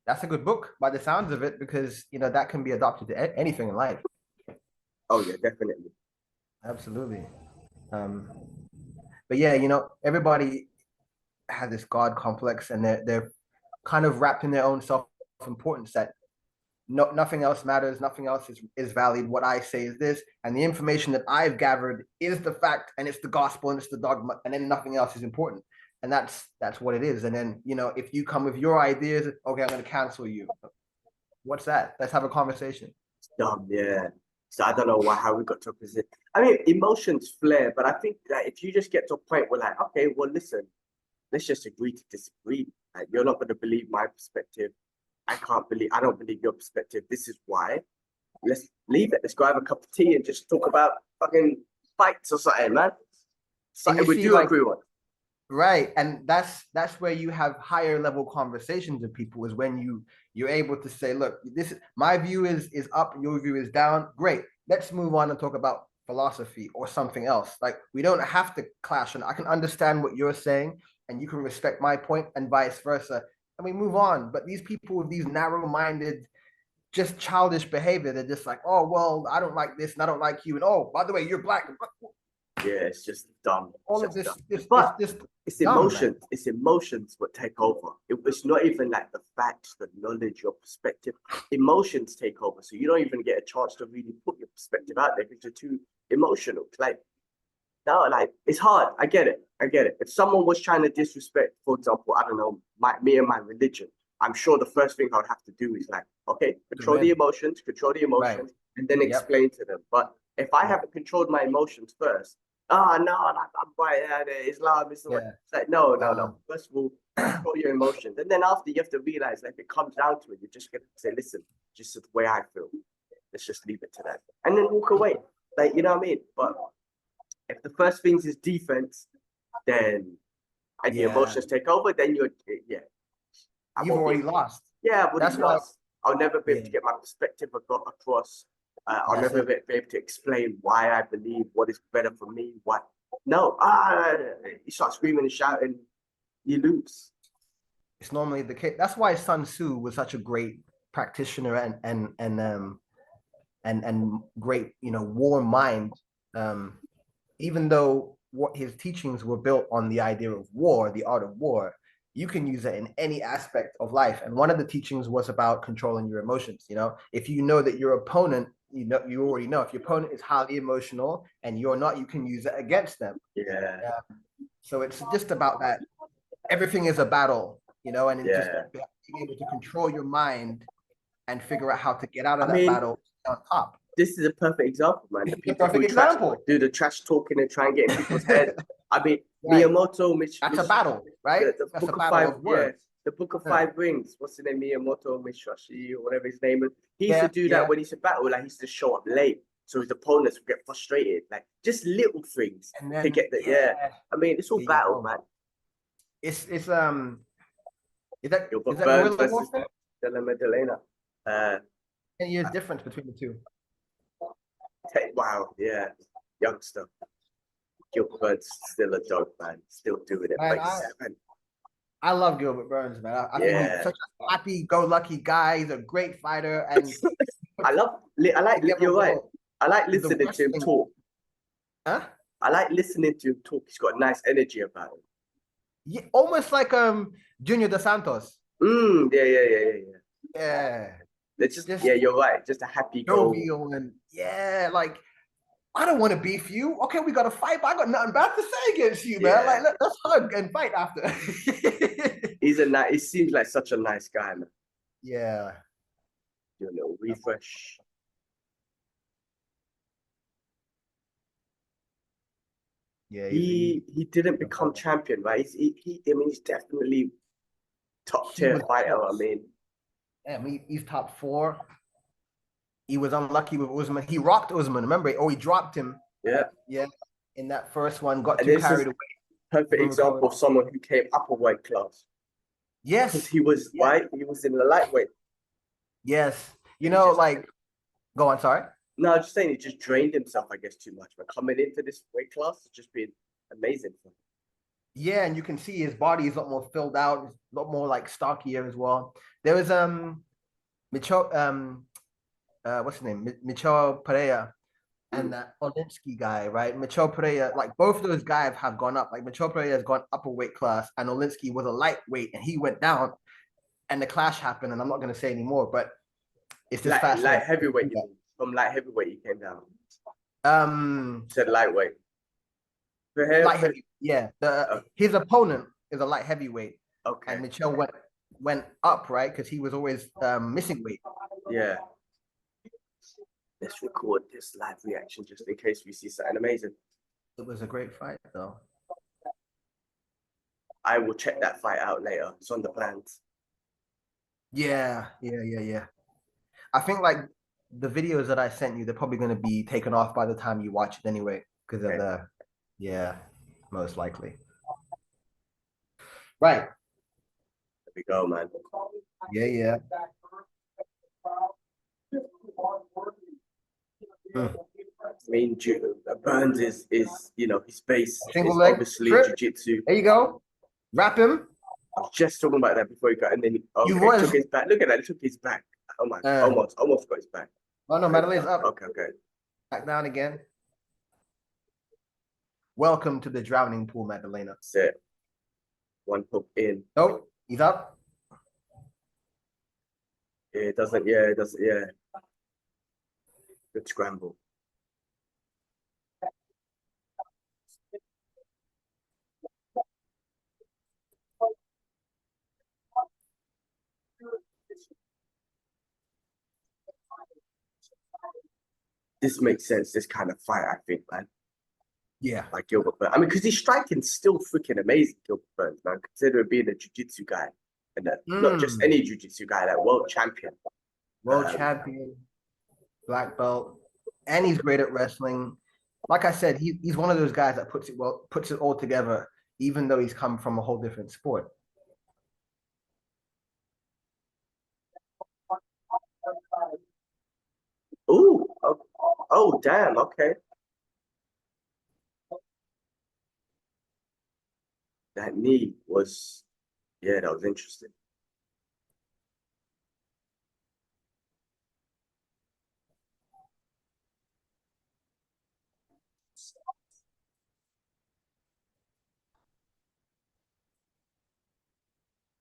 that's a good book by the sounds of it, because you know that can be adopted to anything in life. Oh yeah, definitely. Absolutely. But yeah, you know, everybody has this God complex, and they're kind of wrapped in their own self-importance that nothing else matters, nothing else is valid. What I say is this, and the information that I've gathered is the fact, and it's the gospel, and it's the dogma, and then nothing else is important. And that's what it is. And then, you know, if you come with your ideas, okay, I'm going to cancel you. What's that? Let's have a conversation. It's dumb, yeah. So I don't know how we got to a position. I mean, emotions flare, but I think that if you just get to a point where like, okay, well, listen, let's just agree to disagree. Like, you're not going to believe my perspective. I don't believe your perspective. This is why. Let's leave it. Let's go have a cup of tea and just talk about fucking fights or something, man. Something we do agree on. Right. And that's where you have higher level conversations with people, is when you're able to say, look, this my view is up, your view is down. Great. Let's move on and talk about philosophy or something else. Like, we don't have to clash, and I can understand what you're saying and you can respect my point, and vice versa. And we move on. But these people with these narrow-minded, just childish behavior, they're just like, oh, well, I don't like this and I don't like you. And oh, by the way, you're black. Yeah, it's just dumb. All of this, it's emotions. It's emotions what take over. It's not even like the facts, the knowledge, your perspective. Emotions take over, so you don't even get a chance to really put your perspective out there because you're too emotional. Like, no, like, it's hard. I get it. If someone was trying to disrespect, for example, I don't know, me and my religion, I'm sure the first thing I would have to do is like, okay, control the emotions, right, and then explain to them. But if I haven't controlled my emotions first, no, I'm right, Islam is like, no. First of all, control your emotions. And then after, you have to realize, like, it comes down to it. You're just going to say, listen, just the way I feel. Let's just leave it to that. And then walk away. Like, you know what I mean? But if the first things is defense, then the emotions take over, then you've already lost. Yeah, I've lost. I'll never be able to get my perspective across. I'll never be able to explain why I believe what is better for me. You start screaming and shouting, you lose. It's normally the case. That's why Sun Tzu was such a great practitioner and great, you know, war mind. Even though what his teachings were built on the idea of war, the art of war, you can use it in any aspect of life. And one of the teachings was about controlling your emotions. You know, if you know that your opponent, you already know if your opponent is highly emotional and you're not, you can use it against them. Yeah. So it's just about that. Everything is a battle, you know, and just Yeah. being able to control your mind and figure out how to get out of I that mean, battle on top. this is a perfect example, man. The This is a people who perfect example. do the trash talking and try and get in people's head. I mean, Right. Miyamoto, That's a battle, right? the That's Book a of battle Five, of words. the Book of Yeah. Five Rings. What's his name? Miyamoto Mishashi or whatever his name is. He used to do that when he used to battle. Like he used to show up late, so his opponents would get frustrated. Like just little things And then, to get the I mean, it's all battle, man. It's is that Gilbert Gorilla versus Warfare? Della Maddalena. 10 years difference between the two. Wow, yeah, youngster. Gilbert's still a dog, man. Still doing it. Man, 7. I love Gilbert Burns, man. I think he's such a happy-go-lucky guy. He's a great fighter, and I like. You're right. I like listening to him talk. Huh? I like listening to him talk. He's got a nice energy about him. Yeah, almost like Junior Dos Santos. Yeah. It's just yeah, you're right. Just a happy go. And like I don't want to beef you. Okay, we got to fight, but I got nothing bad to say against you, man. Like let's hug and fight after. He seems like such a nice guy, man. Yeah. Do a little refresh. Yeah, he didn't become champion, right? He's definitely top tier fighter. I mean, he's top 4. He was unlucky with Usman. He rocked Usman. Remember? He dropped him. Yeah. In that first one, got too carried away. Perfect example of someone who came up a weight class. Yes, because he was right. He was in the lightweight. Yes, go on. Sorry. No, I'm just saying he just drained himself, I guess, too much. But coming into this weight class, it's just been amazing for him. Yeah, and you can see his body is a lot more filled out, a lot more like stockier as well. There was Micho what's his name? Micho Pereira and that Olinsky guy, right? Micho Pereira, like both of those guys have gone up. Like Micho Pereira has gone up a weight class, and Olinsky was a lightweight, and he went down, and the clash happened. And I'm not going to say anymore, but it's just light heavyweight. From light heavyweight, he came down. Said lightweight. Light heavy, yeah. His opponent is a light heavyweight. Okay. And Michel went up, right? Because he was always missing weight. Yeah. Let's record this live reaction just in case we see something amazing. It was a great fight, though. I will check that fight out later. It's on the plans. Yeah. I think like the videos that I sent you, they're probably going to be taken off by the time you watch it anyway, because of most likely. Right. There we go, man. Yeah. I mean, Burns is his base is obviously jiu-jitsu. There you go. Wrap him. I was just talking about that before he got, and then he took his back. Look at that, he took his back. Oh my, almost got his back. Oh no, Maddalena's up. Okay. Back down again. Welcome to the drowning pool, Maddalena. That's it. One hook in. Nope, he's up. It doesn't. Good scramble. This makes sense, this kind of fight, I think, man. Yeah. Like Gilbert Burns. I mean, because his striking's still freaking amazing, Gilbert Burns, man. Considering being a jiu-jitsu guy. And not just any jiu-jitsu guy, like world champion. World champion, black belt. And he's great at wrestling. Like I said, he's one of those guys that puts it all together, even though he's come from a whole different sport. Ooh, oh, damn, okay. That knee was, that was interesting.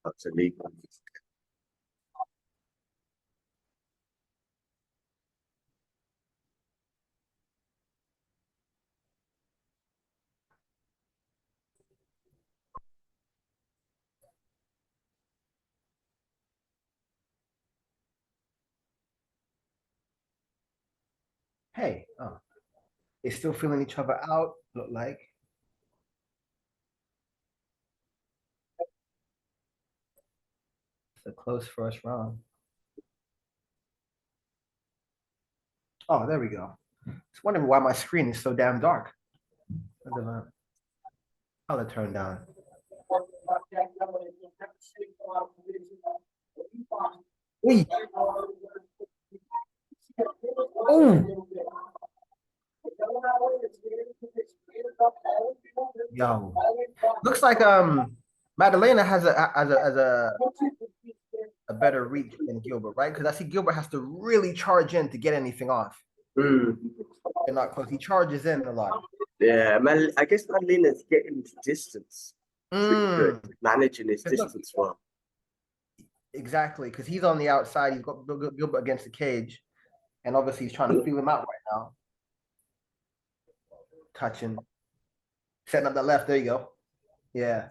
That's illegal. Hey, oh, they're still feeling each other out, look like. It's a close first round. Oh, there we go. Just wondering why my screen is so damn dark. Color turned down. Ooh. Ooh. Yo, looks like Maddalena has a better reach than Gilbert, right? Because I see Gilbert has to really charge in to get anything off. Mm. They're not close. He charges in a lot. Yeah, man. I guess Maddalena's getting his distance. Pretty good, managing his distance well. Exactly, because he's on the outside. He's got Gilbert against the cage, and obviously he's trying to feel him out right now. Touching, setting up that left. There you go. Yeah,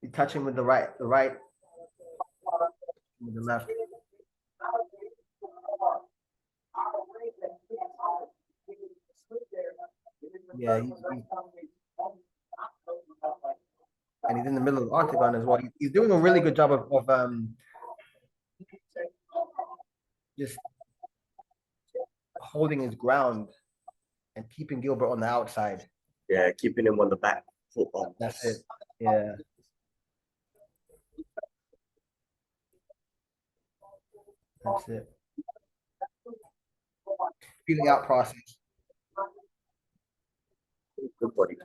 you touch him with the right, with the left. Yeah, and he's in the middle of the octagon as well. He's doing a really good job of just holding his ground and keeping Gilbert on the outside. Yeah, keeping him on the back foot. That's it. Yeah. That's it. Feeling out process. Good body.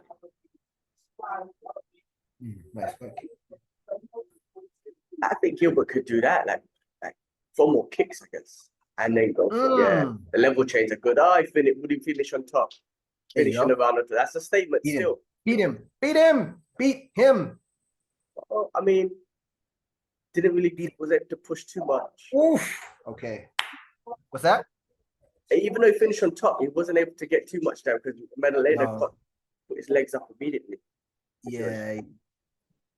Nice. I think Gilbert could do that, like 4 more kicks, I guess, and then go for the level change are good. Oh, would he finish on top? Finishing around onto that's a statement. Beat still. Beat him. Oh, I mean, didn't really was able to push too much. Oof. Okay. What's that? Even though he finished on top, he wasn't able to get too much down because Maddalena put his legs up immediately. Yeah,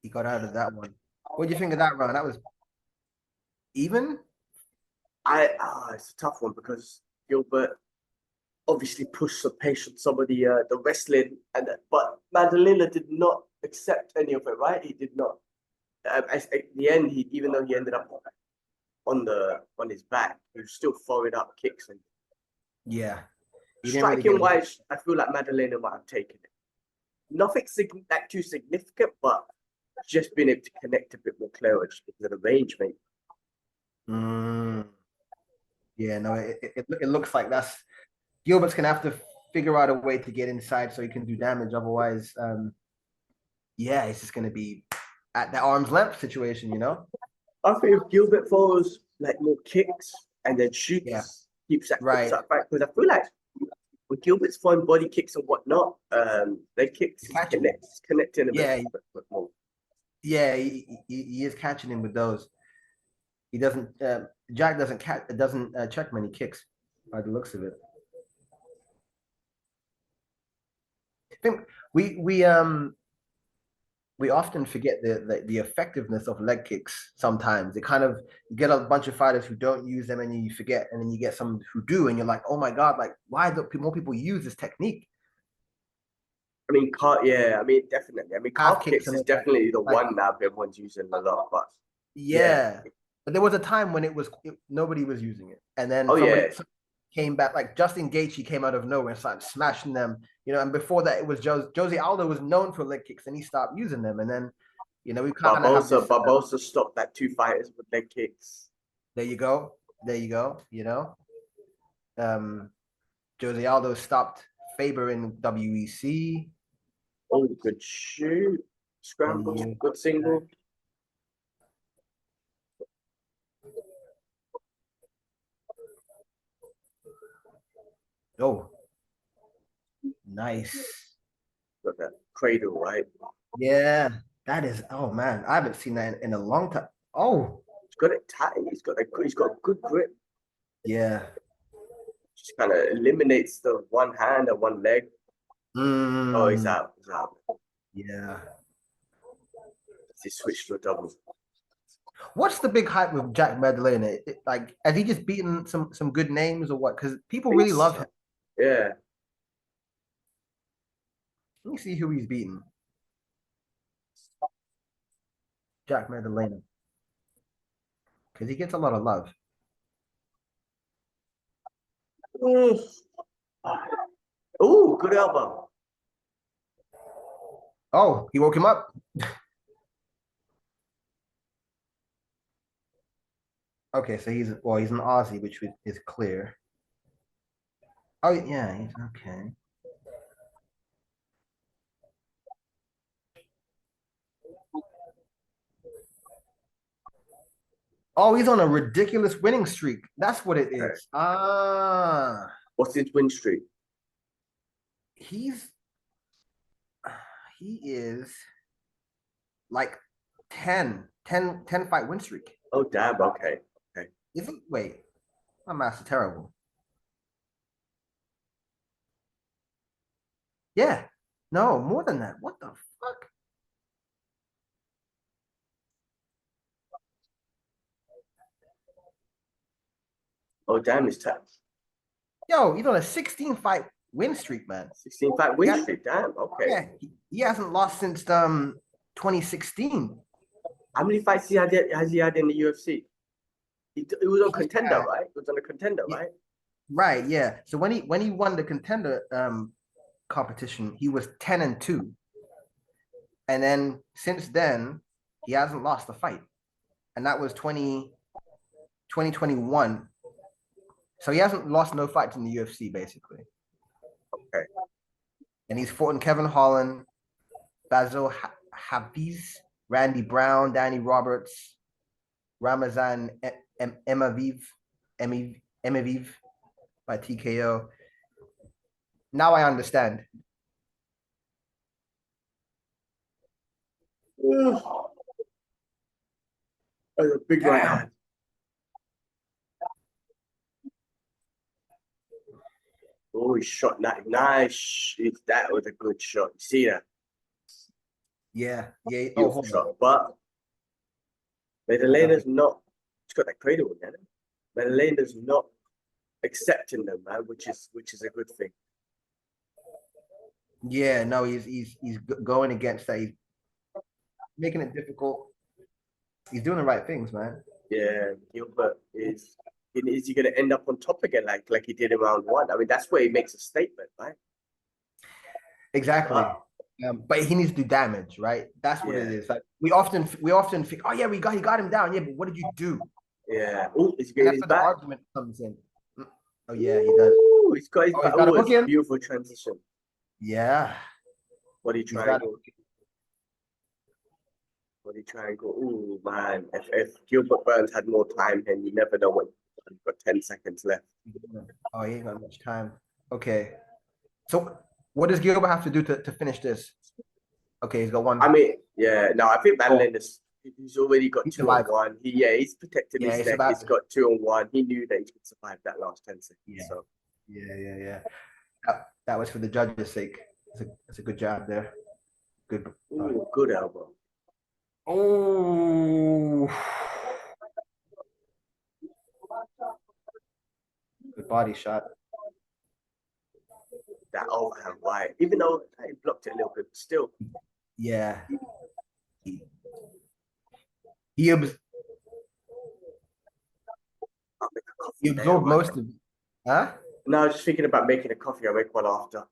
he got out of that one. What do you think of that round? That was even? It's a tough one because Gilbert obviously pushed some patience, some of the wrestling, but Maddalena did not accept any of it, right? He did not. At the end, even though he ended up on his back, he was still throwing up kicks and striking wise. I feel like Maddalena might have taken it. Nothing too significant, but just being able to connect a bit more clearer just because of the range, mate. Yeah, no, it looks like Gilbert's gonna have to figure out a way to get inside so he can do damage. Otherwise, it's just gonna be at the arm's length situation, you know. I think if Gilbert throws like more kicks and then shoots, keeps that right, because I feel like when Gilbert's throwing body kicks and whatnot, they kicks connecting a bit more. Yeah, he is catching him with those. He doesn't. Jack doesn't check many kicks by the looks of it. I think we often forget the effectiveness of leg kicks. Sometimes you get a bunch of fighters who don't use them, and you forget, and then you get some who do, and you're like, oh my god, like why don't more people use this technique? I mean, definitely. I mean, calf kicks is definitely the one now everyone's using a lot, but but there was a time when nobody was using it, and then somebody came back, like Justin Gaethje came out of nowhere and started smashing them, and before that it was Jose Aldo was known for leg kicks, and he stopped using them, and then we kind of Barbosa stopped that 2 fighters with leg kicks. There you go. Jose Aldo stopped Faber in WEC. Oh, good shoot. Scramble, good single. Oh, nice. Got that cradle, right? Yeah, that is. Oh man, I haven't seen that in a long time. Oh, he's got it tight. He's got good grip. Yeah, just kind of eliminates the one hand and one leg. Oh, he's out. Yeah. He switched to a double. What's the big hype with Jack Maddalena? Like, has he just beaten some good names or what? Because people really love him. Yeah. Let me see who he's beaten. Jack Maddalena. Because he gets a lot of love. Oh, good elbow. Oh, he woke him up. Okay, so he's an Aussie, which is clear. Oh yeah, he's okay. Oh, he's on a ridiculous winning streak. That's what it is. Ah, what's his win streak? He is like 10 fight win streak. Oh damn, okay. Isn't wait, my math's terrible. Yeah, no, more than that. What the fuck? Oh damn, it's tough. Yo, he's on a 16 fight win streak, man. 16 fight win streak, damn, okay. Yeah, he hasn't lost since 2016. How many fights has he had in the UFC? He was on Contender, right? He was on a Contender, right? Right, yeah. So when he won the Contender competition, he was 10-2. And then since then, he hasn't lost a fight. And that was 2021. So he hasn't lost no fights in the UFC, basically. Okay. And he's fought in Kevin Holland, Basil Hafiz, Randy Brown, Danny Roberts, Ramazan Emaviv by TKO. Now I understand. Oh, a big right hand. Oh, he shot that nice. That was a good shot. You see that? Yeah. Beautiful shot. But Maddalena's not. She's got that cradle again. Maddalena's not accepting them, man, which is a good thing. Yeah, no, he's going against that. He's making it difficult. He's doing the right things, man. Yeah, Gilbert is he going to end up on top again like he did in round one? I mean, that's where he makes a statement, right? Exactly. But he needs to do damage, right? That's what it is. Like we often think, oh yeah, he got him down. Yeah, but what did you do? Yeah. Oh, is he getting his back? The argument comes in. Oh yeah, he does. Ooh, he's got his back. Oh, it's a beautiful transition. Yeah. What are you trying to? What are you trying to go? Oh man, if Gilbert Burns had more time, then you never know when. You've got 10 seconds left. Oh, he ain't got much time. Okay. So what does Gilbert have to do to finish this? Okay, he's got one. I mean, yeah, no, I think Maddalena's he's already got 2-1. He's protected his neck. He's got 2-1. He knew that he could survive that last 10 seconds. Yeah. So Yeah. That was for the judges' sake. It's a good job there. Good. Ooh, good elbow. Oh. Good body shot. That overhand right. Even though he blocked it a little bit, but still. Yeah. He absorbed most of it. Huh? No, I was just thinking about making a coffee. I'll make one after.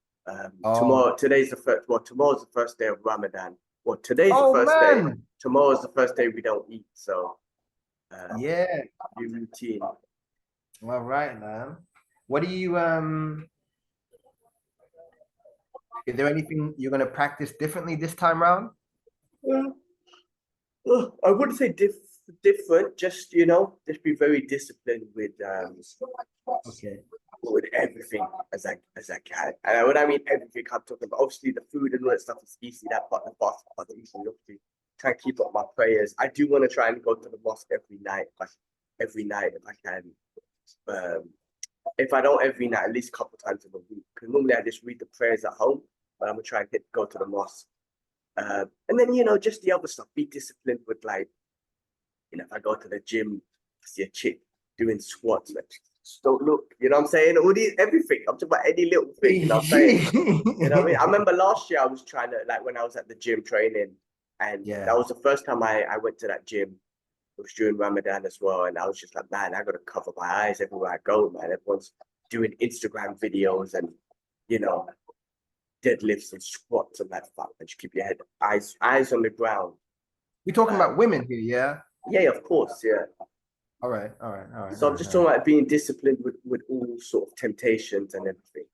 Tomorrow's the first day of Ramadan. Well, today's the first day. Tomorrow's the first day we don't eat. So new routine. All right, man. What do you is there anything you're gonna practice differently this time around? I wouldn't say different, just just be very disciplined with with everything as I can. And when I mean everything, I'm talking about obviously the food and all that stuff is easy, that part, the fast part is easy. Obviously, try and keep up my prayers. I do want to try and go to the mosque every night if I can. If I don't every night, at least a couple times in a week. Because normally I just read the prayers at home, but I'm gonna try and go to the mosque. And then just the other stuff. Be disciplined with like You know, if I go to the gym, I see a chick doing squats, like, just don't look. You know what I'm saying? All these, everything. I'm talking about any little thing. You know what I'm saying? You know what I mean? I remember last year I was trying to, like, when I was at the gym training, and Yeah. that was the first time I went to that gym. It was during Ramadan as well, and I was just like, man, I got to cover my eyes everywhere I go, man. Everyone's doing Instagram videos and, you know, deadlifts and squats and that fuck. And just keep your head, eyes on the ground. We're talking about women here, yeah? Yeah, of course, yeah. All right. So I'm just talking about being disciplined with all sort of temptations and everything.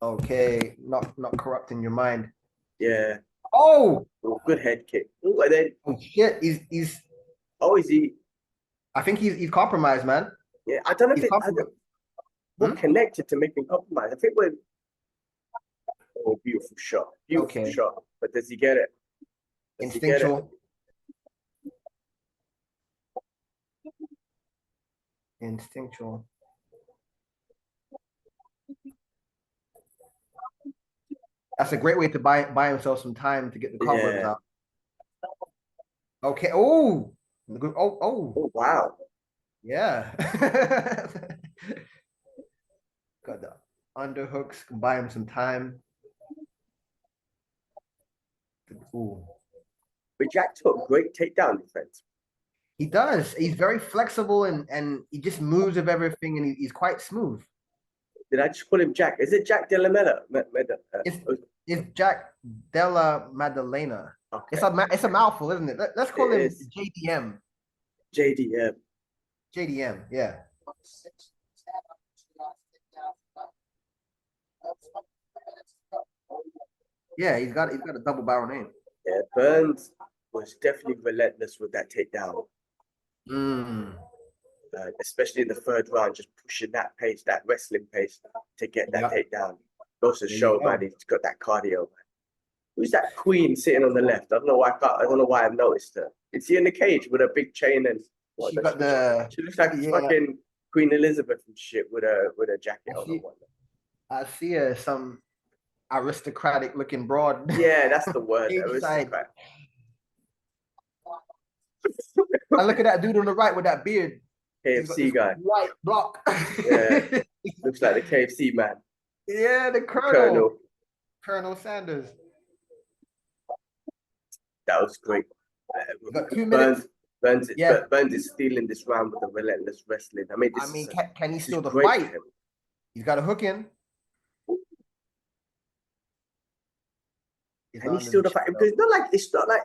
Okay, not corrupting your mind. Yeah. Oh, Good head kick. Oh, and then shit, he's. Oh, is he? I think he's compromised, man. Yeah, I don't know if we're connected to making compromise. I think we're. Oh, beautiful shot, shot. But does he get it? Instinctual. Instinctual. That's a great way to buy himself some time to get the cobwebs out. Okay. Oh. Oh, wow. Yeah. Got the underhooks. Buy him some time. Ooh. But Jack took great takedown defense. He does. He's very flexible and he just moves with everything, and he's quite smooth. Did I just call him Jack? Is it Jack Della? It's Jack Della Maddalena. Okay. It's a mouthful, isn't it? Let's call him JDM. JDM, yeah. Yeah, he's got a double barrel name. Yeah, Burns was definitely relentless with that takedown. Especially in the third round, just pushing that pace, that wrestling pace to get that takedown. Goes to show, man, he's got that cardio, man. Who's that queen sitting on the left? I don't know why I've noticed her. Is she in the cage with a big chain and she looks like fucking Queen Elizabeth and shit with a jacket on. I see her some aristocratic looking broad. Yeah, that's the word. Aristocrat. I look at that dude on the right with that beard. KFC guy. White block. Yeah. Looks like the KFC man. Yeah, the Colonel. Colonel Sanders. That was great. Got 2 minutes. Burns is stealing this round with the relentless wrestling. Can he steal the fight? He's got a hook in. Can he steal the fight? Because it's not like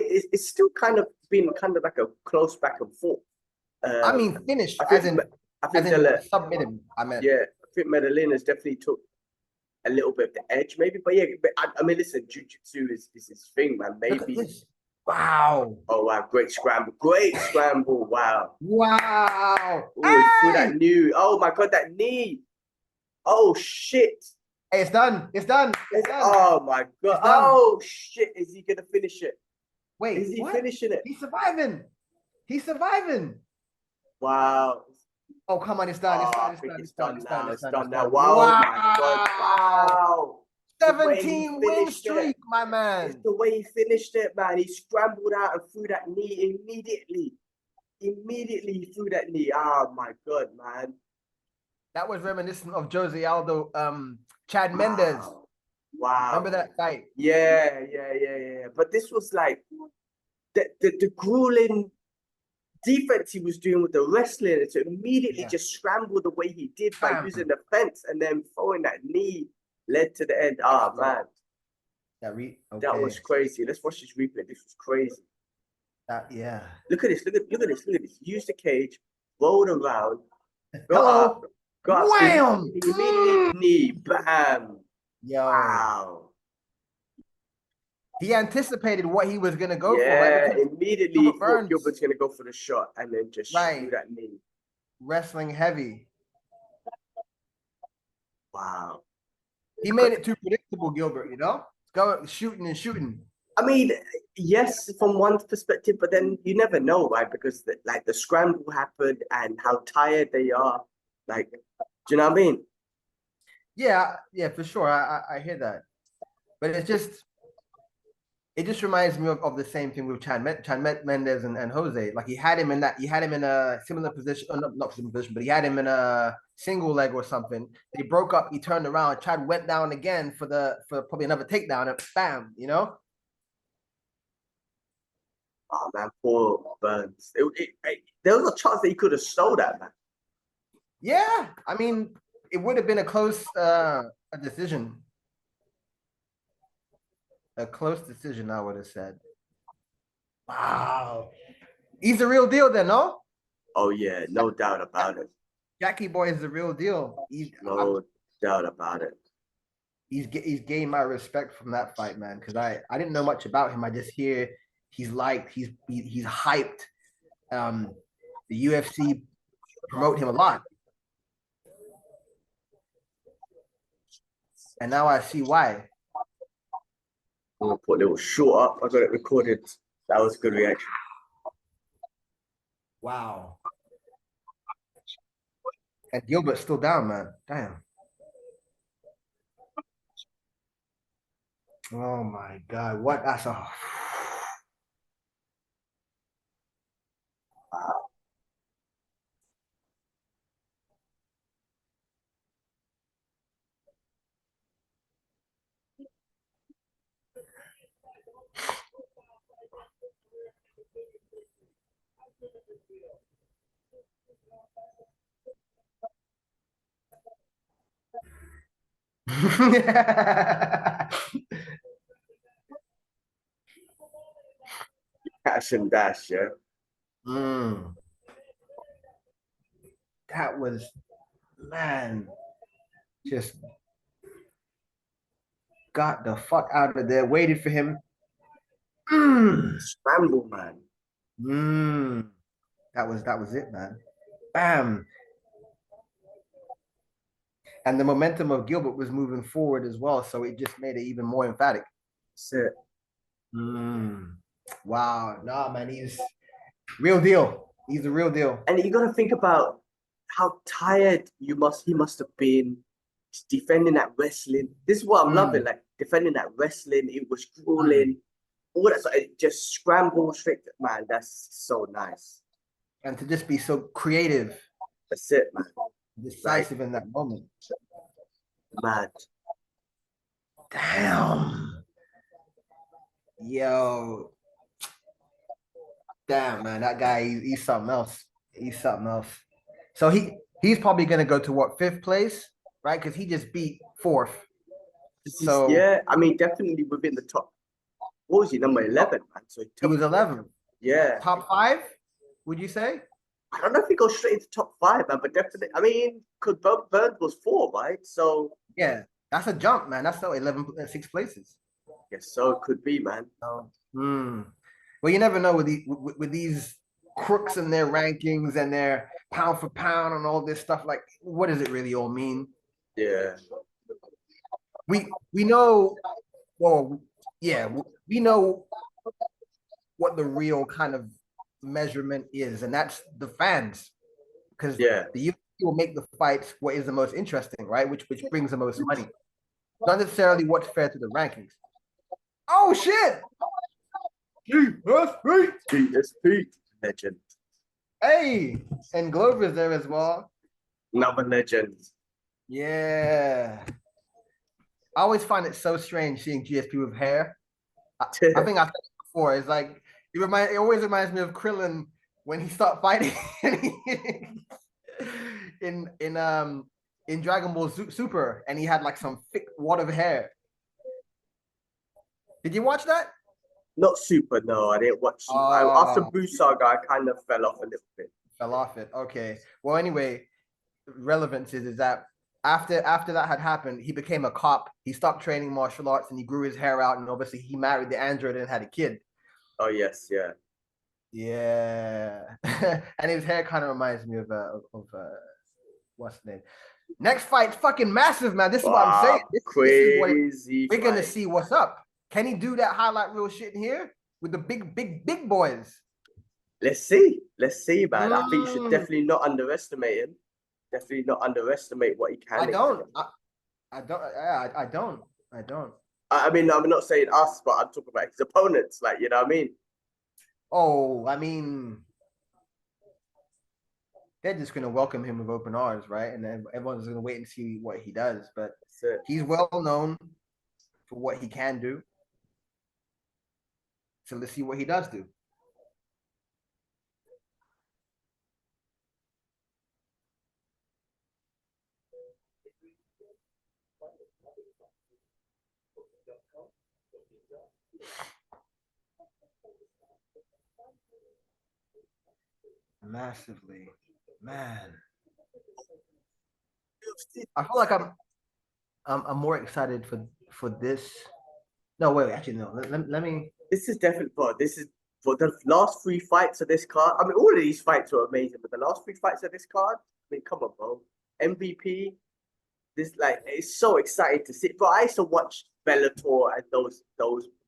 it's still kind of been kind of like a close back and forth. Finished. I think Della submit him. I think Maddalena's definitely took a little bit of the edge, maybe. But yeah, listen, jiu-jitsu is his thing, man. Maybe. Wow. Oh wow, great scramble. Wow. Wow. Oh, through that knee. Oh my god, that knee. Oh shit. Hey, it's done. Oh my god. Oh shit. Is he gonna finish it? Wait, is he finishing it? He's surviving. Wow. Oh, come on, it's done. It's done now. Wow. Oh my god. Wow. 17 win streak, my man. It's the way he finished it, man. He scrambled out and threw that knee immediately. Immediately he threw that knee. Oh my god, man. That was reminiscent of Jose Aldo, Chad Mendes. Wow. Remember that fight? Yeah. But this was like the grueling defense he was doing with the wrestling. To immediately just scramble the way he did by using the fence and then throwing that knee led to the end. Man. That was crazy. Let's watch this replay. This was crazy. Look at this. Use the cage, rolled around, got wham! Immediate knee, bam. Yo. Wow. He anticipated what he was gonna go for. Right? Immediately he thought Gilbert's gonna go for the shot and then just shoot that knee. Wrestling heavy. Wow. He made it too predictable, Gilbert, Go shooting. Yes, from one perspective, but then you never know, right? Because the scramble happened and how tired they are. Do you know what I mean? Yeah, for sure. I hear that. But it it just reminds me of the same thing with Chan Mendes and Jose. Like he had him in a similar position, not similar position, but he had him in a single leg or something. They broke up. He turned around. Chad went down again for probably another takedown, and bam, you know. Oh man, poor Burns. There was a chance that he could have stole that, man. Yeah, I mean, it would have been a close decision. A close decision, I would have said. Wow. He's the real deal then, no? Oh, yeah, no doubt about it. Jackie Boy is the real deal. No doubt about it. He's gained my respect from that fight, man, because I didn't know much about him. I just hear he's liked, he's hyped. The UFC promote him a lot. And now I see why. I'm gonna put a little short up. I got it recorded. That was a good reaction. Wow. And Gilbert's still down, man. Damn. Oh my God. What? That's a. Wow. Cash and dash, yeah. That was, man, just got the fuck out of there, waited for him. Scramble, man. That was it, man. Bam. And the momentum of Gilbert was moving forward as well, so it just made it even more emphatic. That's it. Wow. Nah, man, he's real deal. He's the real deal. And you got to think about how tired he must have been defending that wrestling. This is what I'm loving, like defending that wrestling. It was grueling. All that, so it just scrambled straight. Man, that's so nice. And to just be so creative. That's it, man. Decisive in that moment. Mad. Damn. Yo. Damn, man. That guy, he's something else. He's something else. So he's probably gonna go to what, 5th place, right? Because he just beat 4th. So yeah, I mean, definitely within the top. What was he, number 11, man? So he was 11. Yeah. Top 5, would you say? I don't know if he goes straight into top 5, man, but definitely. I mean, because Burns was 4, right? So yeah, that's a jump, man. That's still 6 places. Yes, so it could be, man. Well, you never know with these crooks and their rankings and their pound for pound and all this stuff. Like, what does it really all mean? Yeah. We know. Well, yeah, we know what the real kind of measurement is, and that's the fans, because the UFC will make the fights what is the most interesting, right? Which brings the most money, not necessarily what's fair to the rankings. Oh shit! GSP legend. Hey, and Glover's there as well. Another legend. Yeah. I always find it so strange seeing GSP with hair. I think I've said it before. It's like it always reminds me of Krillin when he started fighting in Dragon Ball Super, and he had like some thick wad of hair. Did you watch that? Not Super, no, I didn't watch Super. After Boo Saga, I kind of fell off a little bit. Fell off it. Okay. Well, anyway, relevance is that after that had happened, he became a cop. He stopped training martial arts and he grew his hair out, and obviously he married the android and had a kid. Oh yes, yeah. Yeah. And his hair kind of reminds me of what's the name? Next fight's fucking massive, man. This is what I'm saying. This is we're gonna see what's up. Can he do that highlight reel shit in here with the big boys? Let's see, man. I think you should definitely not underestimate him. Definitely not underestimate what he can. I don't. I mean, I'm not saying us, but I'm talking about his opponents. Like, you know what I mean? Oh, I mean, they're just going to welcome him with open arms, right? And then everyone's going to wait and see what he does. But he's well known for what he can do. So let's see what he does do. Massively, man. I feel like I'm more excited for this. No, wait, actually, no. Let me. This is definitely, bro. This is for the last 3 fights of this card. I mean, all of these fights are amazing, but the last 3 fights of this card, I mean, come on, bro. MVP. This like it's so exciting to see. But I used to watch Bellator and those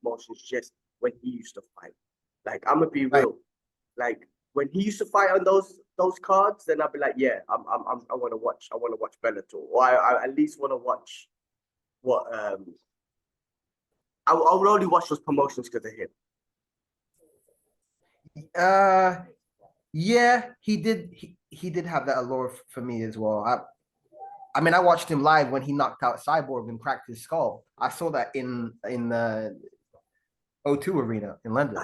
promotions just when he used to fight. Like, I'm gonna be real. Like, when he used to fight on those cards, then I'd be like, yeah, I want to watch. I want to watch Bellator, or I at least want to watch what I would only watch those promotions because of him. Yeah, he did. He did have that allure for me as well. I mean, I watched him live when he knocked out Cyborg and cracked his skull. I saw that in the O2 Arena in London.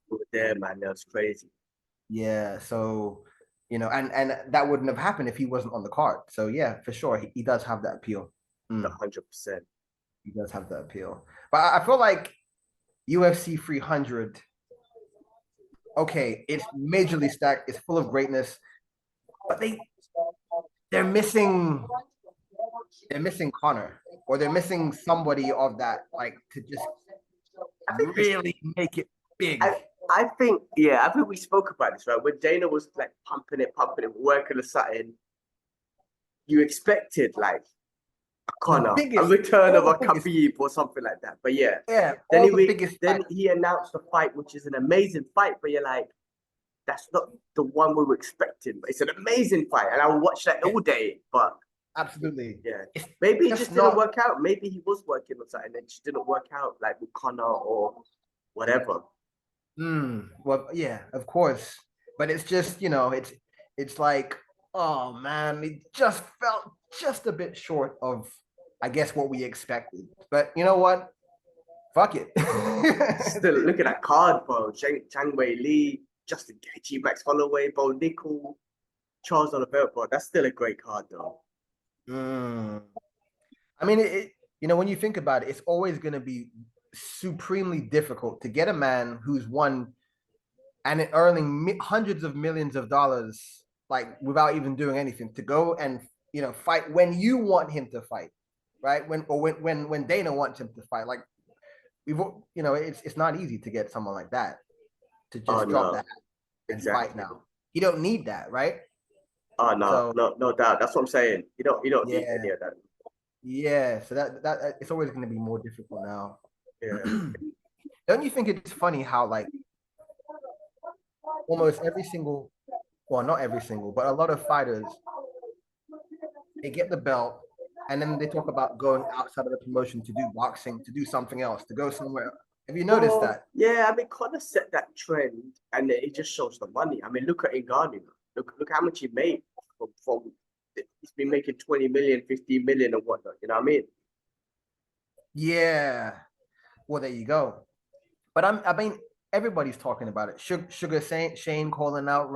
Over there, man, that's crazy. Yeah, so and that wouldn't have happened if he wasn't on the card. So yeah, for sure, he does have that appeal. 100%. He does have that appeal. But I feel like UFC 300. Okay, it's majorly stacked. It's full of greatness, but they're missing Connor, or they're missing somebody of that, like, to just really make it big. I think we spoke about this, right? When Dana was like pumping it, working or something, you expected like a Connor, a return of a Khabib or something like that. But yeah. Then he announced a fight, which is an amazing fight, but you're like, that's not the one we were expecting. But it's an amazing fight, and I will watch that all day. But absolutely, yeah, maybe it just didn't work out. Maybe he was working on something and it just didn't work out, like with Connor or whatever. Well, yeah, of course, but it's just it's like, oh man, it just felt just a bit short of, I guess, what we expected. But you know what? Fuck it. Still, look at that card, bro. Chang Wei Li, Justin Gaethje, Max Holloway, Bo Nickel, Charles Oliveira, bro. That's still a great card, though. I mean, when you think about it, it's always going to be supremely difficult to get a man who's won and earning hundreds of millions of dollars, like, without even doing anything, to go and fight when you want him to fight, right? When Dana wants him to fight, like, it's not easy to get someone like that to just drop that and fight now. You don't need that, right? Oh no, no doubt. That's what I'm saying. You don't need any of that. Yeah, so that it's always going to be more difficult now. Yeah. Don't you think it's funny how, like, almost every single, well, not every single, but a lot of fighters, they get the belt and then they talk about going outside of the promotion to do boxing, to do something else, to go somewhere. Have you noticed that? Yeah, I mean, Connor set that trend, and it just shows the money. I mean, look at Ngannou. Look how much he made from he's been making 20 million, 15 million and whatnot. You know what I mean? Yeah. Well, there you go. But I mean, everybody's talking about it. Sugar Shane calling out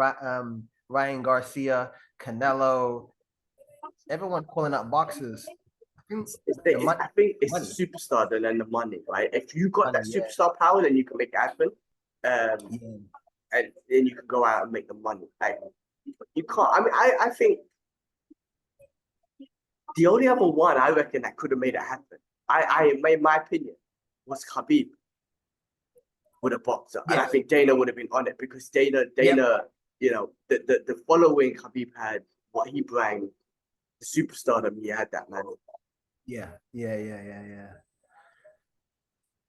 Ryan Garcia, Canelo, everyone calling out boxers. I think it's the superstar and then the money, right? If you got that superstar power, then you can make it happen. And then you can go out and make the money. Like, you can't. I mean, I think the only other one I reckon that could have made it happen, in my opinion, was Khabib with a boxer. And I think Dana would have been on it because Dana, the following Khabib had, what he brought, the superstardom, he had that, man. Yeah.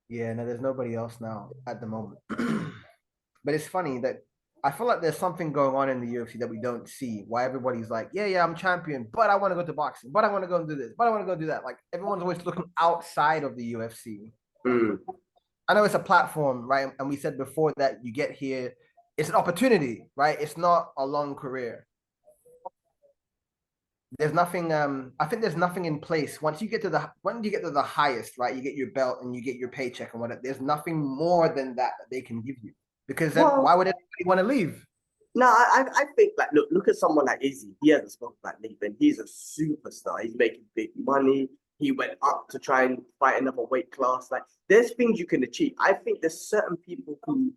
Yeah, no, there's nobody else now at the moment. But it's funny that I feel like there's something going on in the UFC that we don't see. Why everybody's like, yeah, I'm champion, but I want to go to boxing, but I want to go and do this, but I want to go do that. Like, everyone's always looking outside of the UFC. Mm. I know it's a platform, right? And we said before that you get here, it's an opportunity, right? It's not a long career. There's nothing. I think there's nothing in place once you get to the highest, right? You get your belt and you get your paycheck and whatever. There's nothing more than that they can give you because then Well, why would anybody want to leave? no, I think like look at someone like Izzy. He hasn't spoken about leaving. He's a superstar. He's making big money. He went up to try and fight another weight class. Like there's things you can achieve. I think there's certain people who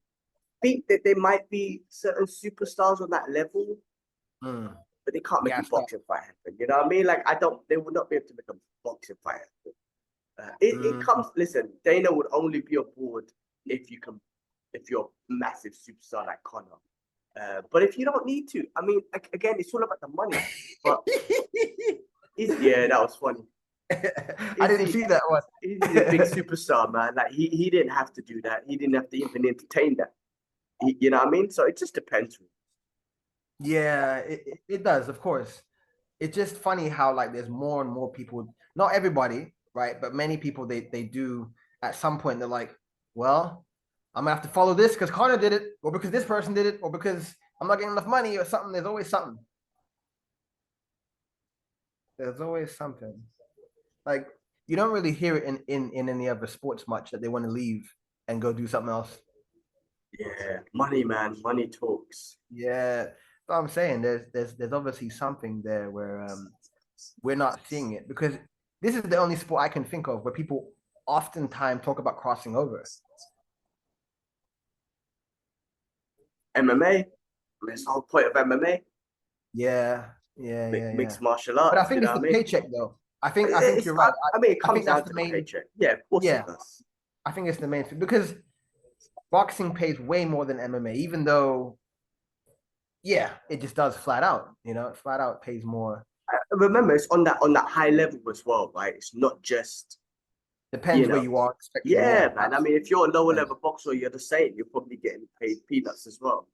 think that they might be certain superstars on that level, but they can't make a boxing fight happen. You know what I mean? Like they would not be able to make a boxing fight happen. It comes. Listen, Dana would only be aboard if you're a massive superstar like Conor. But if you don't need to, I mean, again, it's all about the money. But yeah, that was funny. I didn't see that one. He's a big superstar, man. Like he didn't have to do that. He didn't have to even entertain that. You know what I mean? So it just depends. Yeah, it does, of course. It's just funny how like there's more and more people, not everybody, right? But many people they do at some point they're like, well, I'm gonna have to follow this because Connor did it, or because this person did it, or because I'm not getting enough money or something. There's always something. There's always something. Like you don't really hear it in any other sports much that they want to leave and go do something else. Yeah, money, man. Money talks. Yeah. So I'm saying there's obviously something there where we're not seeing it because this is the only sport I can think of where people oftentimes talk about crossing over. MMA. That's the whole point of MMA. Yeah. Mixed martial arts. But I think it's the paycheck though. I think you're right. I mean, it comes down to the paycheck. Yeah, of course it does. I think it's the main thing because boxing pays way more than MMA, even though, yeah, it just does flat out. You know, flat out pays more. Remember, it's on that high level as well, right? It's not just depends where you are. Yeah, man. I mean, if you're a lower level boxer, you're the same. You're probably getting paid peanuts as well.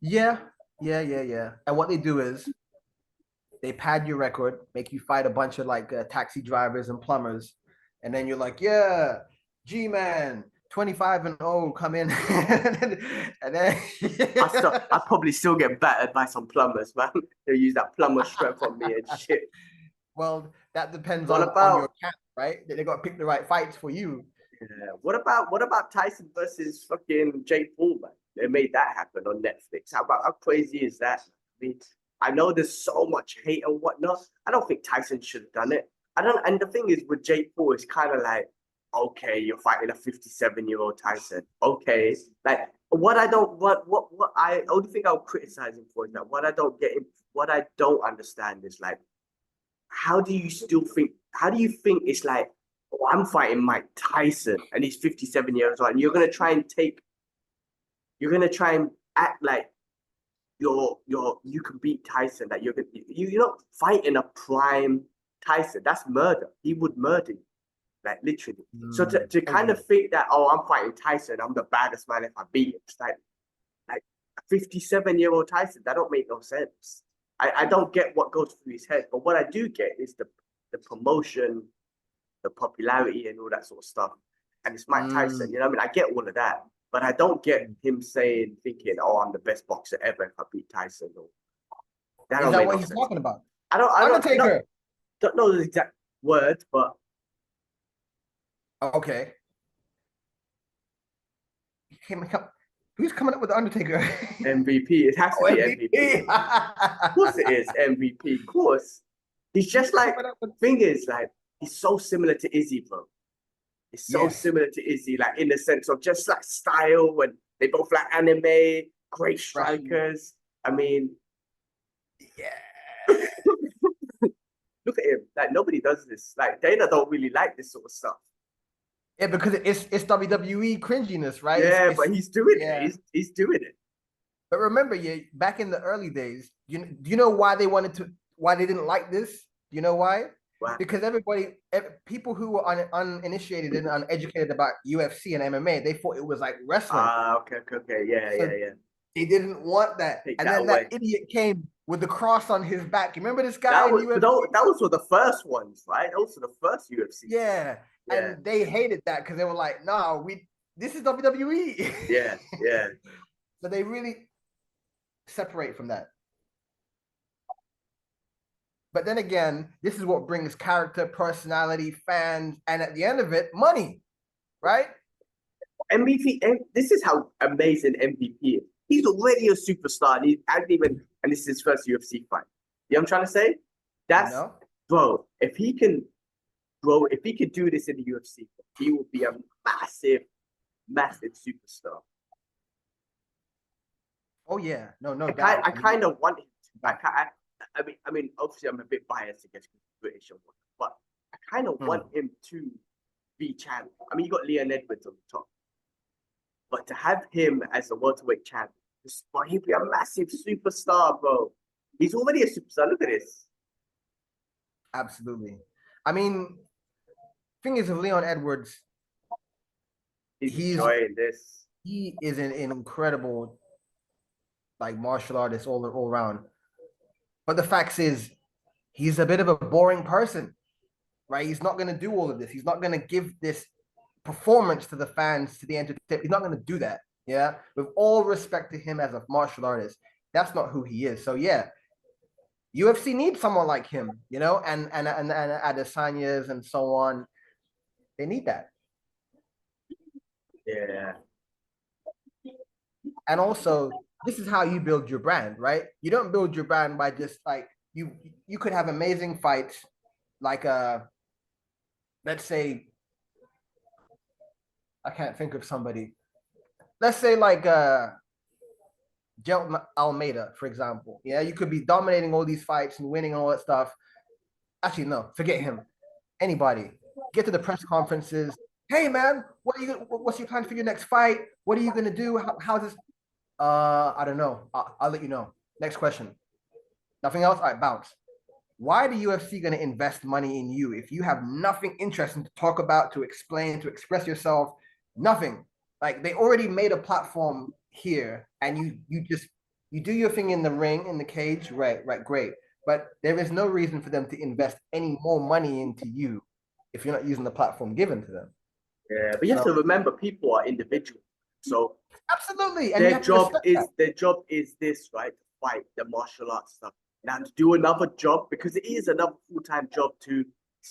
Yeah. And what they do is they pad your record, make you fight a bunch of like taxi drivers and plumbers, and then you're like, yeah, G-man, 25-0, come in, and then I probably still get battered by some plumbers, man. They use that plumber strength on me and shit. Well, that depends on your camp, right? They got to pick the right fights for you. Yeah. What about Tyson versus fucking Jake Paul, man? They made that happen on Netflix. How crazy is that? I mean, I know there's so much hate and whatnot. I don't think Tyson should have done it. And the thing is with Jake Paul, it's kind of like, okay, you're fighting a 57-year-old Tyson. Okay, like only thing I'll criticize him for is that what I don't understand is like, how do you think it's like, oh, I'm fighting Mike Tyson and he's 57 years old and you're gonna try and act like you can beat Tyson, that you're not fighting a prime Tyson. That's murder. He would murder you, like literally. So to kind of think that, oh, I'm fighting Tyson, I'm the baddest man if I beat him, it's like 57-year-old Tyson, that don't make no sense. I don't get what goes through his head, but what I do get is the promotion, the popularity, and all that sort of stuff. And it's Mike Tyson, you know what I mean? I get all of that. But I don't get him thinking, "Oh, I'm the best boxer ever if I beat Tyson." Is that what he's talking about? I don't know the exact words, but okay. Who's coming up with the Undertaker? MVP. It has to be MVP. Of course, it is MVP. Of course, he's just like. Thing is, like, he's so similar to Izzy, bro. It's so similar to Izzy, like in the sense of just like style, and they both like anime, great strikers. I mean, yeah. Look at him. Like nobody does this. Like Dana don't really like this sort of stuff. Yeah, because it's WWE cringiness, right? Yeah, but he's doing it. He's doing it. But remember, back in the early days, do you know why they didn't like this? Do you know why? Wow. Because people who were uninitiated and uneducated about UFC and MMA, they thought it was like wrestling. Okay. Yeah. They didn't want that. And then that idiot came with the cross on his back. You remember this guy in UFC? That was for the first ones, right? That was for the first UFC. Yeah. And they hated that because they were like, "No, this is WWE." Yeah. So they really separate from that. But then again, this is what brings character, personality, fans, and at the end of it, money, right? MVP, this is how amazing MVP is. He's already a superstar, and this is his first UFC fight. You know what I'm trying to say? That's bro. If he can do this in the UFC, he will be a massive superstar. Oh yeah, no doubt. I kind of want him to. I mean, obviously, I'm a bit biased against British, but I kind of want him to be champ. I mean, you got Leon Edwards on the top, but to have him as a welterweight champ, he'd be a massive superstar, bro. He's already a superstar. Look at this. Absolutely. I mean, thing is, with Leon Edwards, he's enjoying this. He is an incredible, like, martial artist all around. But the fact is, he's a bit of a boring person, right? He's not going to do all of this. He's not going to give this performance to the fans, to the entertainment. He's not going to do that. Yeah. With all respect to him as a martial artist, that's not who he is. So yeah, UFC needs someone like him, you know, and Adesanya's and so on. They need that. Yeah. And also, this is how you build your brand, right? You don't build your brand by just like you could have amazing fights, like let's say, I can't think of somebody. Let's say like Gilbert Almeida, for example. Yeah, you could be dominating all these fights and winning all that stuff. Actually, no, forget him. Anybody. Get to the press conferences. Hey man, what's your plan for your next fight? What are you gonna do? How's this? I don't know. I'll let you know. Next question. Nothing else? All right, bounce. Why are the UFC going to invest money in you if you have nothing interesting to talk about, to explain, to express yourself? Nothing. Like, they already made a platform here, and you do your thing in the ring, in the cage, right, great. But there is no reason for them to invest any more money into you if you're not using the platform given to them. Yeah, but you have to remember, people are individual. So absolutely, and their job is this, right? To fight the martial arts stuff. Now to do another job, because it is another full-time job to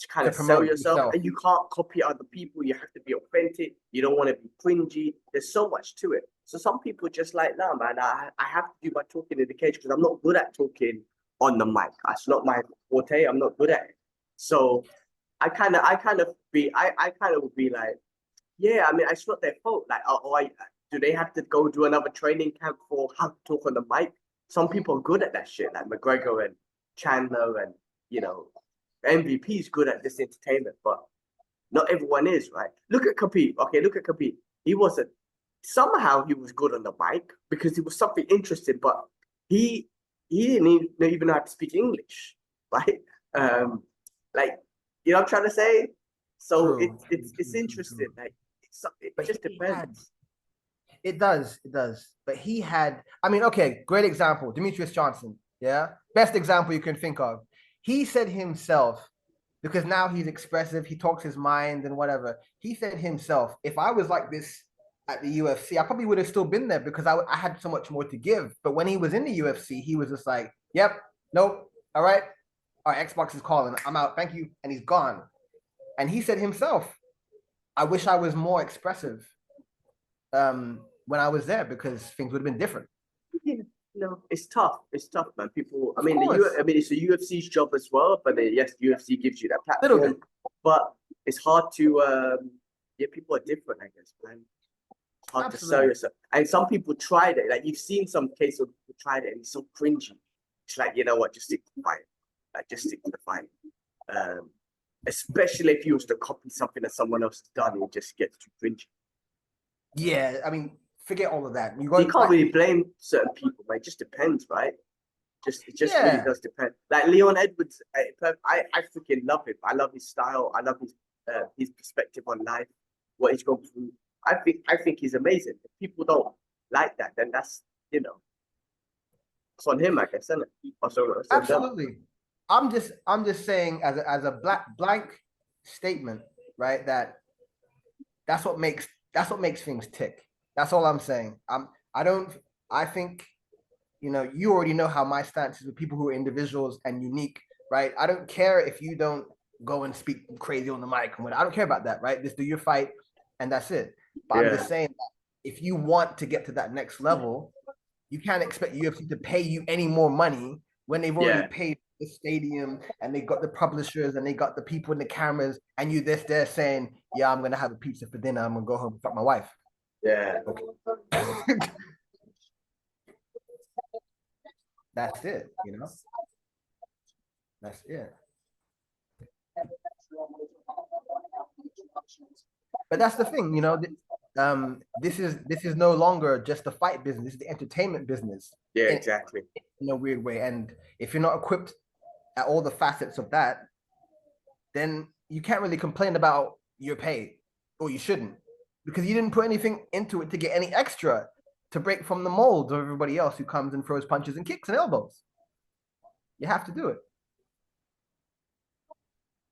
kind of sell yourself, and you can't copy other people. You have to be authentic. You don't want to be cringy. There's so much to it. So some people are just like, nah, man, I have to do my talking in the cage because I'm not good at talking on the mic. That's not my forte. I'm not good at it. So I kind of would be like, yeah, I mean, it's not their fault. Like, do they have to go do another training camp for how to talk on the mic? Some people are good at that shit, like McGregor and Chandler, and MVP is good at this entertainment, but not everyone is, right? Look at Khabib. Okay, look at Khabib. Somehow he was good on the mic because it was something interesting, but he didn't even know how to speak English, right? Like, you know what I'm trying to say? So it's interesting. Like, it just depends. It does. But he had, I mean, okay, great example. Demetrius Johnson. Yeah. Best example you can think of. He said himself, because now he's expressive, he talks his mind and whatever. He said himself, if I was like this at the UFC, I probably would have still been there because I had so much more to give. But when he was in the UFC, he was just like, yep, nope, all right, Xbox is calling, I'm out, thank you. And he's gone. And he said himself, I wish I was more expressive when I was there because things would have been different. Yeah, it's tough. It's tough, man. People, I mean, it's the UFC's job as well, but yes, UFC gives you that platform. But it's hard to, people are different, I guess, man. It's hard to sell yourself. And some people tried it. Like, you've seen some cases of people tried it and it's so cringy. It's like, you know what, just stick to the fight. Like, just stick to the fight. Especially if you was to copy something that someone else has done, it just gets too cringy. Yeah, I mean, forget all of that. You can't really blame certain people, but it just depends, right? It just really does depend. Like Leon Edwards, I freaking love him. I love his style. I love his perspective on life, what he's gone through. I think he's amazing. If people don't like that, then that's It's on him, I guess, isn't it? Also, Absolutely. I'm just saying as a blank statement, right? That's what makes things tick. That's all I'm saying. I think, you already know how my stance is with people who are individuals and unique, right? I don't care if you don't go and speak crazy on the mic and what. I don't care about that, right? Just do your fight and that's it. But I'm just saying that if you want to get to that next level, you can't expect UFC to pay you any more money when they've already paid the stadium and they got the publishers and they got the people in the cameras, and you just there saying, yeah, I'm gonna have a pizza for dinner, I'm gonna go home and fuck my wife. Yeah. Okay. That's it, That's it. But that's the thing, this is no longer just the fight business, this is the entertainment business. Yeah, exactly. In a weird way. And if you're not equipped at all the facets of that, then you can't really complain about your pay, or you shouldn't, because you didn't put anything into it to get any extra to break from the mold of everybody else who comes and throws punches and kicks and elbows. You have to do it.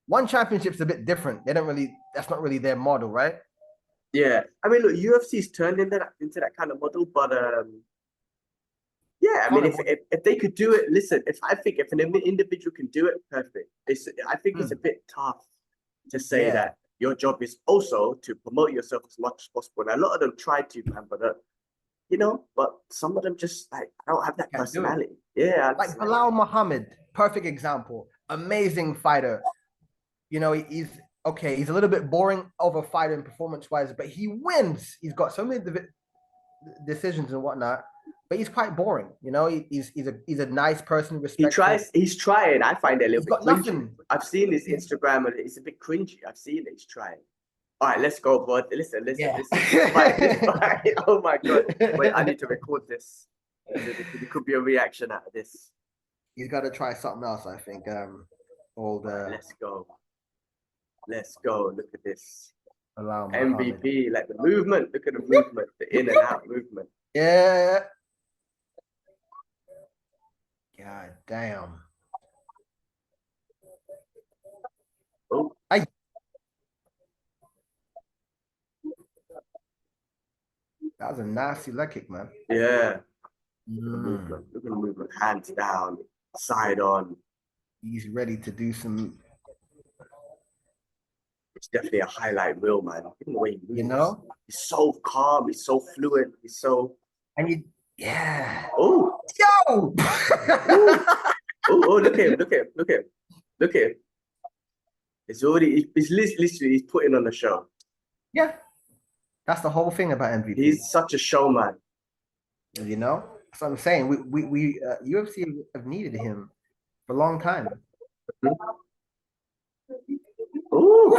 One championship's a bit different. That's not really their model, right? Yeah. I mean, look, UFC's turned into that kind of model, but yeah, I mean, if they could do it, listen, if an individual can do it, perfect. I think it's a bit tough to say that your job is also to promote yourself as much as possible. And a lot of them try to, man, but but some of them just I don't have that personality. Yeah, like Bilal Muhammad, perfect example. Amazing fighter. He's okay. He's a little bit boring of a fighter in performance-wise, but he wins. He's got so many decisions and whatnot. But he's quite boring, he's a nice person, respectful. He's trying. I find it a little bit cringy. Nothing. I've seen his Instagram and it's a bit cringy. I've seen it. He's trying. All right, let's go, bud. Listen. This fight. Oh my God. Wait, I need to record this. There could be a reaction out of this. He's got to try something else, I think. Let's go. Look at this. MVP, like the movement. Look at the movement, the in and out movement. Yeah. God damn. Oh. That was a nasty leg kick, man. Yeah. Look at the movement. Hands down, side on. He's ready to do some. It's definitely a highlight reel, man. The way he moves. He's so calm. He's so fluent. He's so. And yeah. Oh. Yo. Oh, look at him. It's literally he's putting on a show. Yeah. That's the whole thing about MVP. He's such a showman. That's what I'm saying. We UFC have needed him for a long time. Ooh,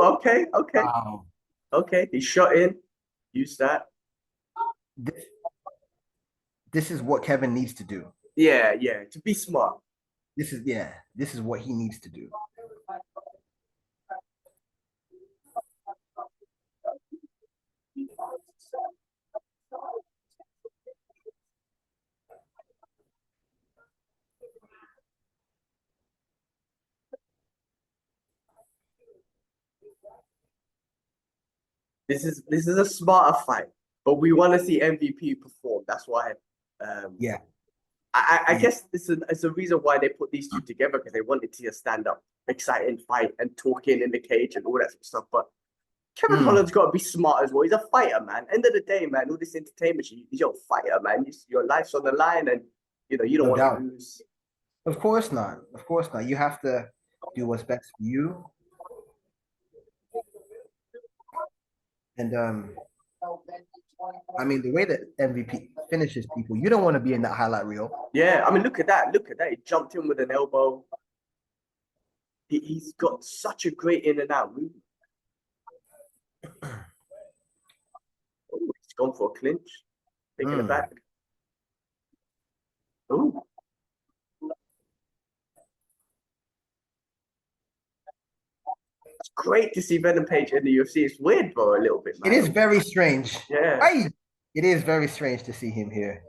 okay. Wow. Okay, he shot in. Use that. This is what Kevin needs to do. Yeah, to be smart. This is what he needs to do. This is a smarter fight, but we want to see MVP perform. That's why. I guess it's a reason why they put these two together, because they wanted to see a stand-up, exciting fight and talking in the cage and all that sort of stuff. But Kevin Holland's got to be smart as well. He's a fighter, man. End of the day, man, all this entertainment, you're a fighter, man. Your life's on the line, and you don't want to lose. Of course not. You have to do what's best for you. And I mean, the way that MVP finishes people, you don't want to be in that highlight reel. Yeah, I mean, look at that. He jumped in with an elbow. He's got such a great in and out movement. Oh, he's gone for a clinch. Taking it back. Oh. It's great to see Venom Page in the UFC. It's weird, bro, a little bit, man. It is very strange. Yeah. It is very strange to see him here.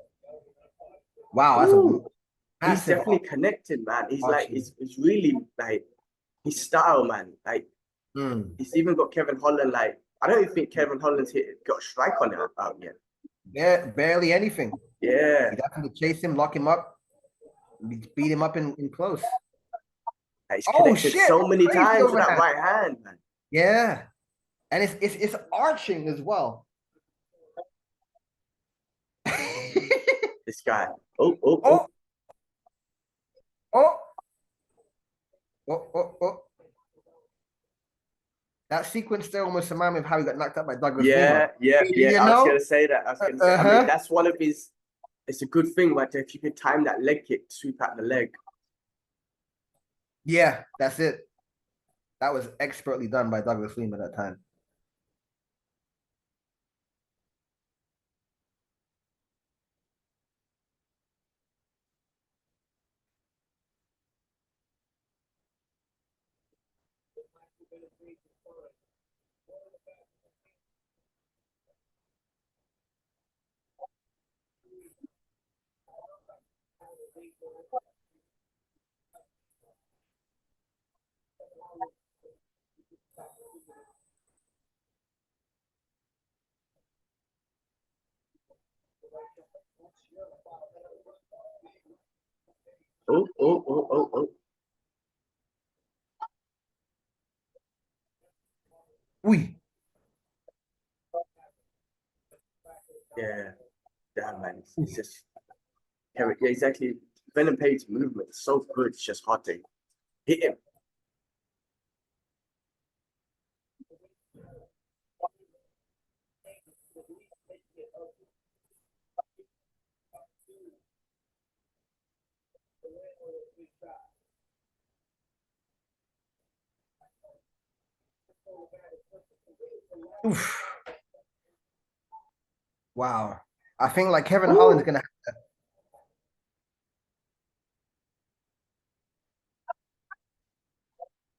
Wow, that's a Ooh, he's massive definitely connected, man. He's like, arching. it's really like his style, man. Like Mm. he's even got Kevin Holland. Like I don't even think Kevin Holland's got a strike on it yet. Barely anything. Yeah, He definitely chase him, lock him up, beat him up in close. like, he's Oh connected shit! so many Crazy times with that overhand. right hand, man. Yeah, and it's arching as well. This guy. Oh, oh, Oh, oh. oh, oh, oh, oh. That sequence there almost reminded me of how he got knocked out by Douglas Lima. Yeah. You I was know? gonna say that. I was gonna say. I mean, Uh-huh. that's one of his. It's a good thing, but if you can time that leg kick, sweep out the leg. Yeah, that's it. That was expertly done by Douglas Lima that time. Oh. Oui. Yeah, damn man. It's just yeah, exactly. Venom Page's movement is so good. It's just hard to hit him. Oof. Wow. I think like Kevin Holland's gonna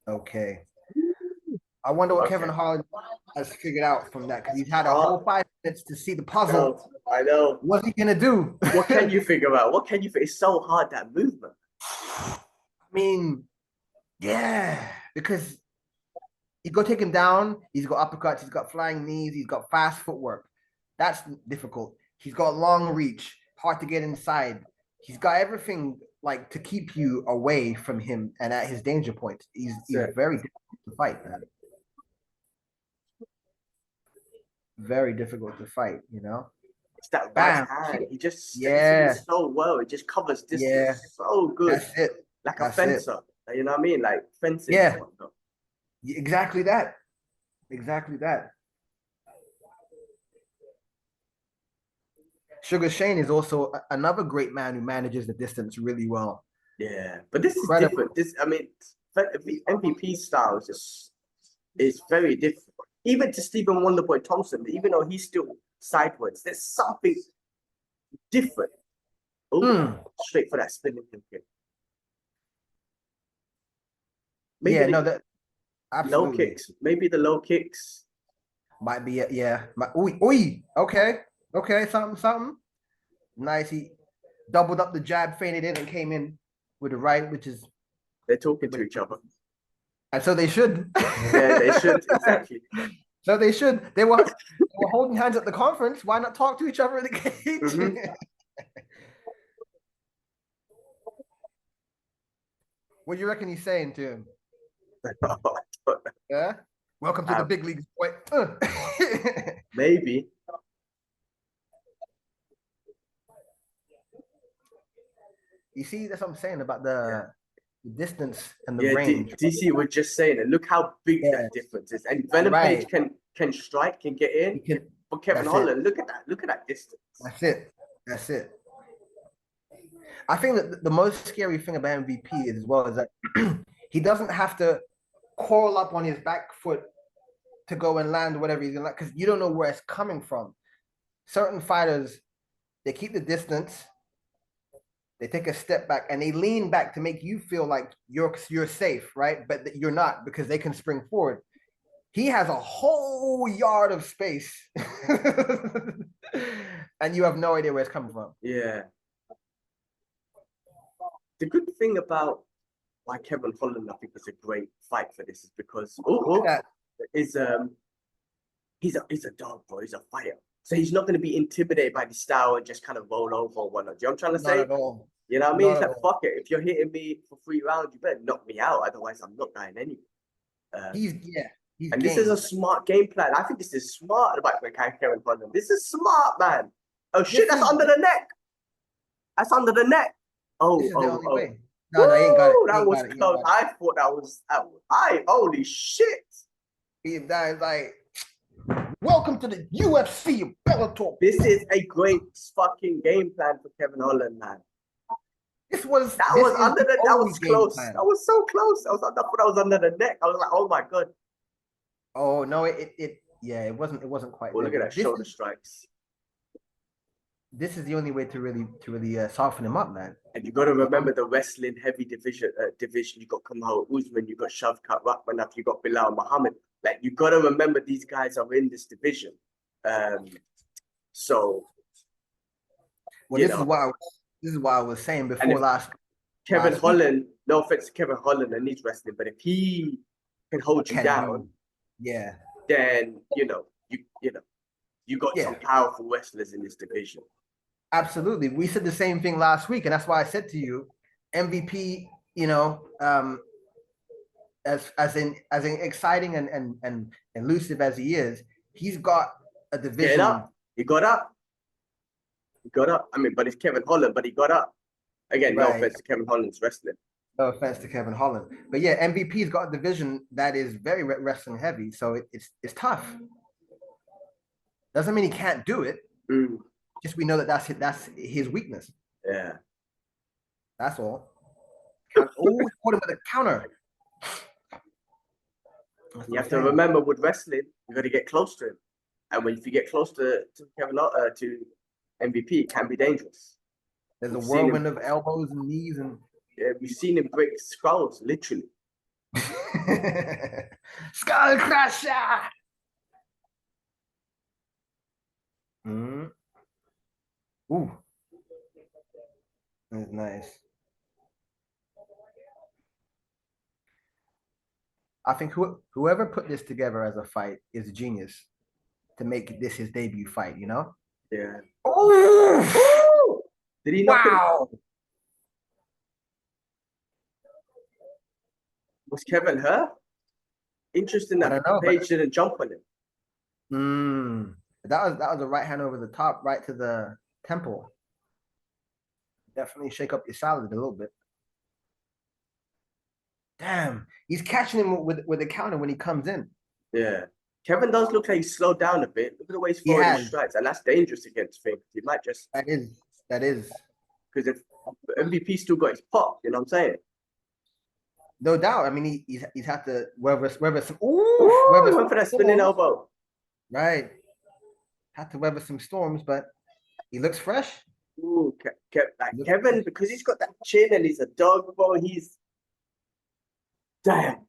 okay. I wonder what Kevin Okay. Holland has figured out from that because he's had a Uh, whole 5 minutes to see the puzzle. no, I know. What's he gonna do? What can you figure out? What can you? It's so hard that movement. I mean, yeah, because you go take him down. He's got uppercuts. He's got flying knees. He's got fast footwork. That's difficult. He's got long reach. Hard to get inside. He's got everything like to keep you away from him and at his danger points. He's So, very difficult to fight, man. Very difficult to fight. You know. it's that right Bam. hand. He just steps in Yeah. so well. It just covers Yeah. distance so good, That's it. like a That's it. fencer. You know what I mean? Like fencing and Yeah. whatnot. Exactly that. Exactly that. Sugar Shane is also another great man who manages the distance really well. Yeah, but this is Incredible. different. This, I mean, the MVP style is just is very different. Even to Stephen Wonderboy Thompson, even though he's still sideways, there's something different. Oh, straight for that spinning kick. Maybe Yeah, the no, that low absolutely kicks. Maybe the low kicks. might be yeah. Oi, okay, something. Nice. He doubled up the jab, feinted in, and came in with the right, which is They're talking to each other. and so they should. Yeah, they should exactly. So they should. They were holding hands at the conference. Why not talk to each other in the cage? Mhm. What do you reckon he's saying to him? Yeah. Welcome to the big leagues, boy. Maybe. You see, that's what I'm saying about the distance and the Yeah, range. DC was just saying it. Look how big that difference is. And Venom Right. Page can strike, can get in. He can, But Kevin that's Holland, look at that. Look at that distance. That's it. That's it. I think that the most scary thing about MVP as well is that he doesn't have to coil up on his back foot to go and land whatever he's gonna, because you don't know where it's coming from. Certain fighters, they keep the distance, they take a step back, and they lean back to make you feel like you're safe, right? But you're not because they can spring forward. He has a whole yard of space, and you have no idea where it's coming from. Yeah. the good thing about why Kevin Holland, I think, is a great fight for this is because he's a dog, bro. He's a fighter. So he's not going to be intimidated by the style and just kind of roll over or whatnot. Do you know what I'm trying to say? Not at all. You know what I mean? Not It's at like, all. fuck it. If you're hitting me for 3 rounds, you better knock me out. Otherwise, I'm not dying anyway. He's and game. this is a smart game plan. I think this is smart about Kevin Holland. This is smart, man. Oh, shit, that's under the neck. That's under the neck. Oh, this is the only way. No, he ain't got it. That was close. I thought that was. Holy shit. That is like, welcome to the UFC of Bellator. This is a great fucking game plan for Kevin Holland, man. That was close. Plan. That was so close. I thought I was under the neck. I was like, oh my god. Oh no, it wasn't quite. Oh, look at that shoulder strikes. This is the only way to really soften him up, man. And you got to remember the wrestling heavy division. You got Kamau Usman, you got Shavkat Rakhmonov, you got Bilal Muhammad. Like, you got to remember these guys are in this division. So, this is what I was saying before last. Kevin Holland, no offense to Kevin Holland and his wrestling, but if he can hold you down, then you got some powerful wrestlers in this division. Absolutely, we said the same thing last week, and that's why I said to you, MVP. As in exciting and elusive as he is, he's got a division. He got up. I mean, but it's Kevin Holland, but he got up. Again, no offense to Kevin Holland's wrestling. No offense to Kevin Holland, but yeah, MVP's got a division that is very wrestling heavy, so it's tough. Doesn't mean he can't do it. Just we know that's his weakness. Yeah, that's all. He caught him with a counter. You have to remember with wrestling, you got to get close to him, and if you get close to MVP, it can be dangerous. There's a whirlwind of elbows and knees, and we've seen him break skulls, literally. Skull crusher. Ooh, that's nice. I think whoever put this together as a fight is a genius to make this his debut fight, you know? Yeah. Oh! Did he knock him? Was Kevin hurt? Interesting that Page didn't jump on him. That was a right hand over the top, right to the temple. Definitely shake up your salad a little bit. Damn, he's catching him with the counter when he comes in. Yeah. Kevin does look like he's slowed down a bit. Look at the way he's throwing his strikes, and that's dangerous against things. He might just... That is. Because if MVP still got his pop, you know what I'm saying? No doubt. I mean, he's had to weather some... went for that spinning elbow. Right. Had to weather some storms, but he looks fresh. Ooh, Kevin, because he's got that chin and he's a dog, bro, he's... Damn.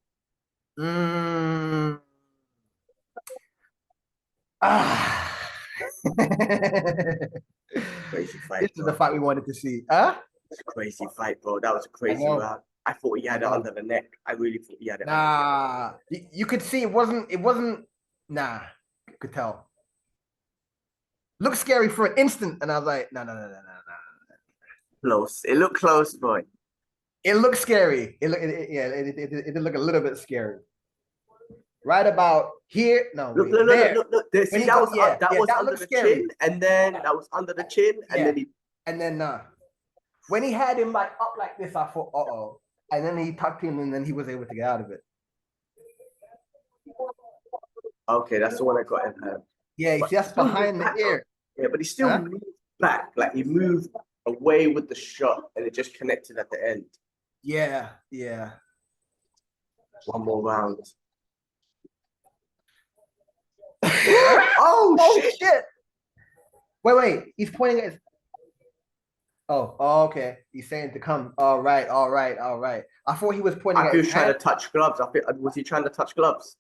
Crazy fight. This is the fight we wanted to see. Huh? It's a crazy fight, bro. That was a crazy round. I thought he had it under the neck. I really thought he had it under the neck. You could see it wasn't you could tell. Looked scary for an instant, and I was like, no. Close. It looked close, boy. It looked scary. It did look a little bit scary. Right about here. No, look. See, that was under the chin, and then that was under the chin, and then when he had him like up like this, I thought, and then he tucked him, and then he was able to get out of it. Okay, that's the one I got in hand. Yeah, you see, that's behind the ear. Yeah, but he still moved back, like he moved away with the shot, and it just connected at the end. Yeah. One more round. Oh shit! Wait. He's pointing at his... Oh, okay. He's saying to come. All right. I thought he was pointing at his... he was trying to touch gloves. Was he trying to touch gloves?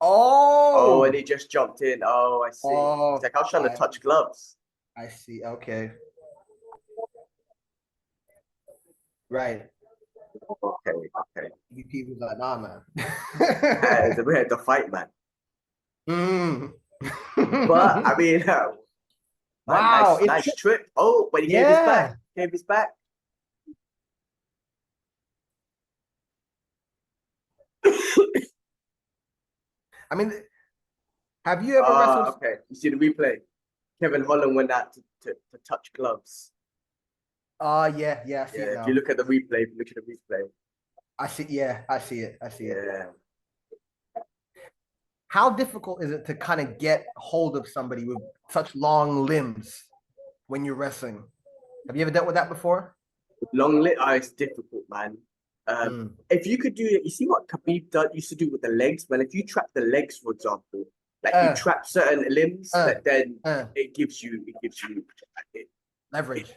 Oh, and he just jumped in. Oh, I see. It's like I was trying to touch gloves. I see. Okay. Right. Okay, okay. UP was like, nah, man. We had to fight, man. Mm. But I mean, man, Wow. nice trick. Oh, but he gave his Yeah. back. Gave his back. I mean, have you ever wrestled? Okay. You see the replay. Kevin Holland went out to touch gloves. Yeah, I see it Yeah, now. if you look at the replay, I see, yeah, I see it. Yeah. How difficult is it to kind of get hold of somebody with such long limbs when you're wrestling? Have you ever dealt with that before? Long lit it's difficult, man. If you could do it, you see what Khabib used to do with the legs, man. If you trap the legs, for example, like you trap certain limbs, then it gives you leverage.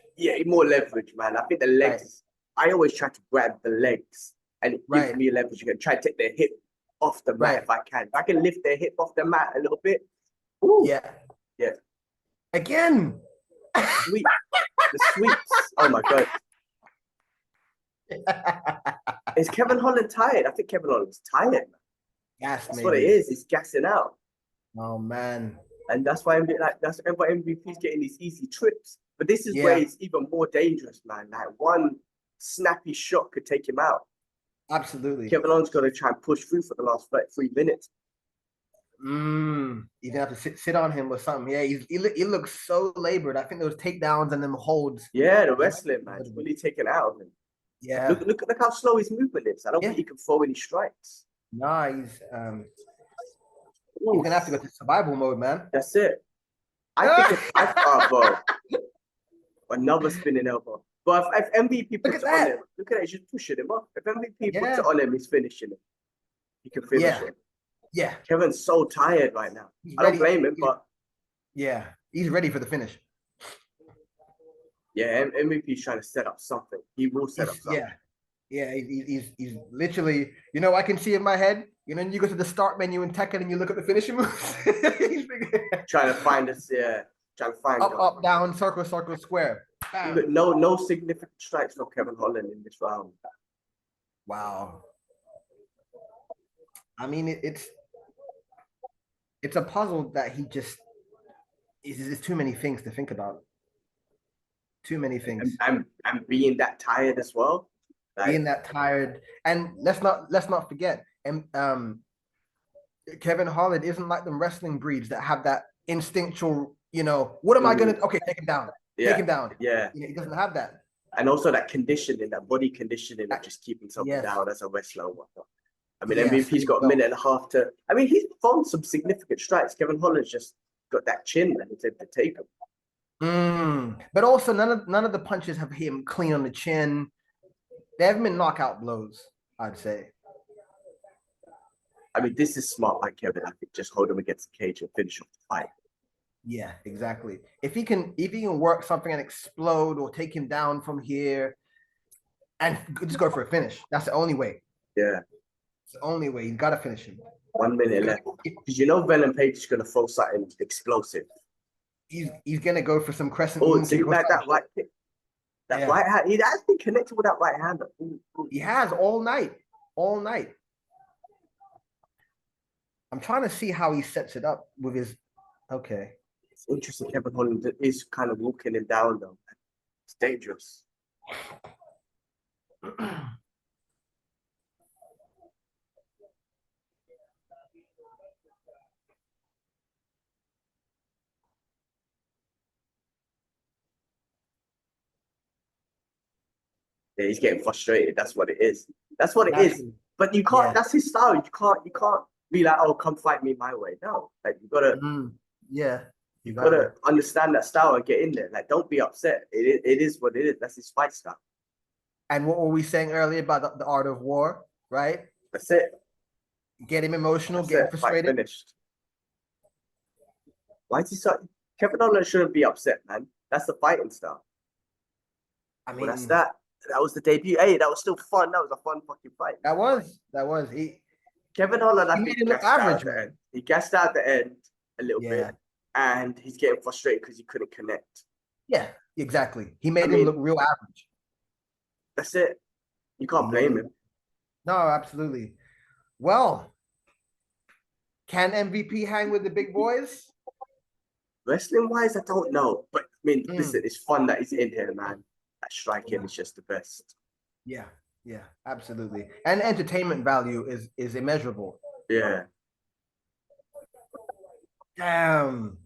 More leverage, man. I think the legs. Right. I always try to grab the legs, and it gives me leverage. You can try to take their hip off the mat if I can. If I can lift their hip off the mat a little bit. Ooh. Yeah. Again. Sweet. The sweeps. Oh my god. Is Kevin Holland tired? I think Kevin Holland's tired, man. That's maybe what it is. He's gassing out. Oh man. And that's why that's why MVP's getting these easy trips. But this is where it's even more dangerous, man. Like one snappy shot could take him out. Absolutely. Kevin Holland's got to try and push through for the last 3 minutes. You're gonna have to sit on him or something. Yeah, he looks so labored. I think those takedowns and them holds. Yeah, the wrestling, man, is really taken out of him. Yeah. Look how slow his movement is. I don't think he can throw any strikes. Nah, he's gonna have to go to survival mode, man. That's it. I think bro. Another spinning elbow. But if MVP puts it on him, look at that, he's just pushing him up. If MVP puts it on him, he's finishing it. He can finish it. Yeah. Kevin's so tired right now. I don't blame him, but he's ready for the finish. Yeah, MVP's trying to set up something. He will set up something. Yeah, he's literally, I can see in my head, you go to the start menu in Tekken and you look at the finishing moves. Trying to find us, trying to find up, down, circle, square. No significant strikes from Kevin Holland in this round. Wow. I mean, it's a puzzle that he just is too many things to think about. Too many things. And being that tired as well. Being that tired. And let's not forget, Kevin Holland isn't like them wrestling breeds that have that instinctual, what am I gonna take him down. Take him down. Yeah. He doesn't have that. And also that conditioning, that body conditioning that just keep himself down as a wrestler and whatnot. I mean, MVP's got a minute and a half to. I mean, he's performed some significant strikes. Kevin Holland's just got that chin that he's able to take him. But also, none of the punches have hit him clean on the chin. They haven't been knockout blows, I'd say. I mean, this is smart by Kevin. I think just hold him against the cage and finish off the fight. Yeah, exactly. If he can work something and explode or take him down from here, and just go for a finish. That's the only way. Yeah. It's the only way. You gotta finish him. 1 minute left. Because Venom Page is gonna throw something explosive. He's gonna go for some crescent. Oh, see that right kick. That right hand. He has been connected with that right hand. He has all night. All night. I'm trying to see how he sets it up with his. Okay. It's interesting. Kevin Holland is kind of walking him down though. It's dangerous. Yeah, he's getting frustrated. That's what it is. That's what it is. But you can't. That's his style. You can't be like, oh, come fight me my way. No, like you gotta. You gotta understand that style and get in there. Like, don't be upset. It is what it is. That's his fight style. And what were we saying earlier about the art of war? Right. That's it. Get him emotional. Get him frustrated. Fight finished. Why is he so? Kevin Holland shouldn't be upset, man. That's the fighting style. I mean, that's that. That was the debut. Hey, that was still fun. That was a fun fucking fight. That was. Kevin Holland, I think made him look average, man. He gassed out at the end a little bit, and he's getting frustrated because he couldn't connect. Yeah, exactly. He made him look real average. That's it. You can't blame him. No, absolutely. Well, can MVP hang with the big boys? Wrestling wise, I don't know. But I mean, listen, it's fun that he's in here, man. That striking is just the best. Yeah, absolutely. And entertainment value is immeasurable. Yeah. Damn.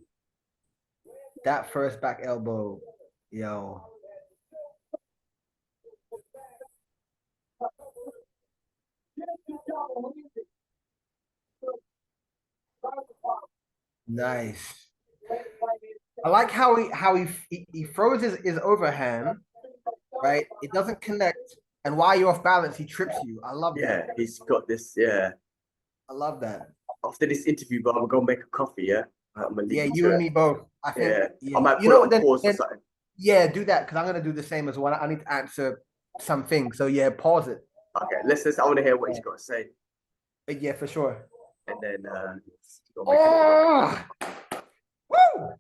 That first back elbow, yo. Nice. I like how he throws his overhand, right? It doesn't connect, and while you're off balance, he trips you. I love that. Yeah, he's got this. Yeah. I love that. After this interview, bro, I'm gonna go make a coffee. Yeah. I'm gonna leave you and me both. I think. Yeah. I might You put know it what? on pause or something. Yeah, do that because I'm gonna do the same as well. I need to answer something. So yeah, pause it. Okay, let's. I want to hear what he's got to say. Yeah, for sure. And then. Oh! Woo!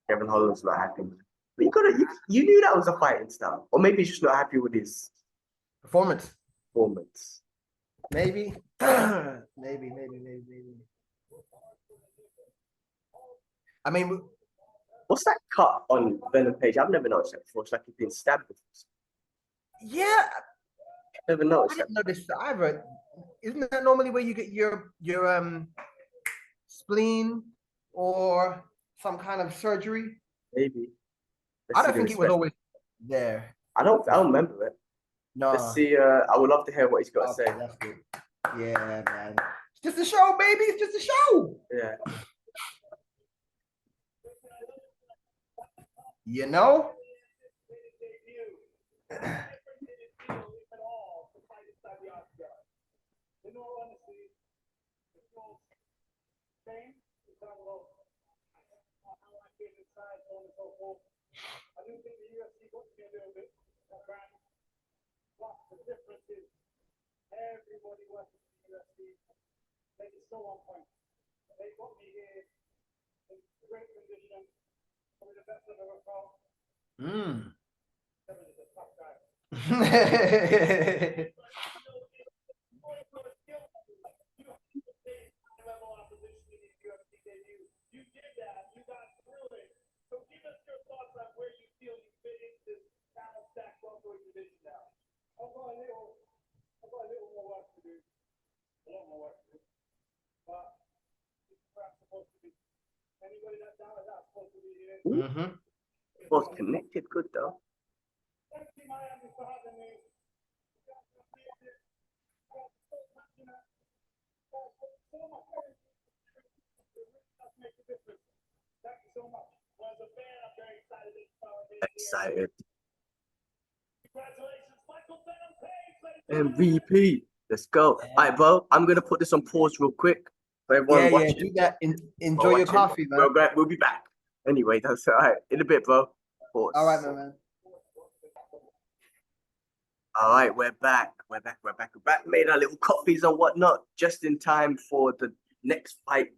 Kevin Holland's not happy. But you knew that was a fighting style. Or maybe he's just not happy with his performance. Maybe. maybe. I mean, what's that cut on Venom page? I've never noticed that before. It's like he's been stabbed with this. Yeah. Never noticed I didn't notice that either. Isn't that normally where you get your spleen or some kind of surgery? Maybe. I don't think it was always there. I don't remember it. No. Let's see. I would love to hear what he's got to say. That's good. Yeah, man. It's just a show, baby. It's just a show. Yeah. You know? I do think the UFC got to be a little bit around, but the difference is everybody working for the UFC, they are so on point. They got me here in great condition, probably the best I've ever felt. Kevin is a tough guy. You did that, you got through it. So give us your thoughts on where you feel you fit into this battle stack welterweight division now. I've got a little more work to do. A lot more work to do. But it's perhaps supposed to be. Anybody that's down is not supposed to be here. Was connected good though. Thank you, Miami, for having me. Make a difference. Thank you so much. Well, as a fan, I'm very excited. Excited. Congratulations, Michael Venom Page. MVP. Let's go. All right, bro. I'm gonna put this on pause real quick. For everyone watching. Do that. Enjoy your coffee, man. We'll be back. Anyway, that's all right. In a bit, bro. Pause. All right, man. All right, we're back. We're back. Made our little coffees and whatnot just in time for the next fight.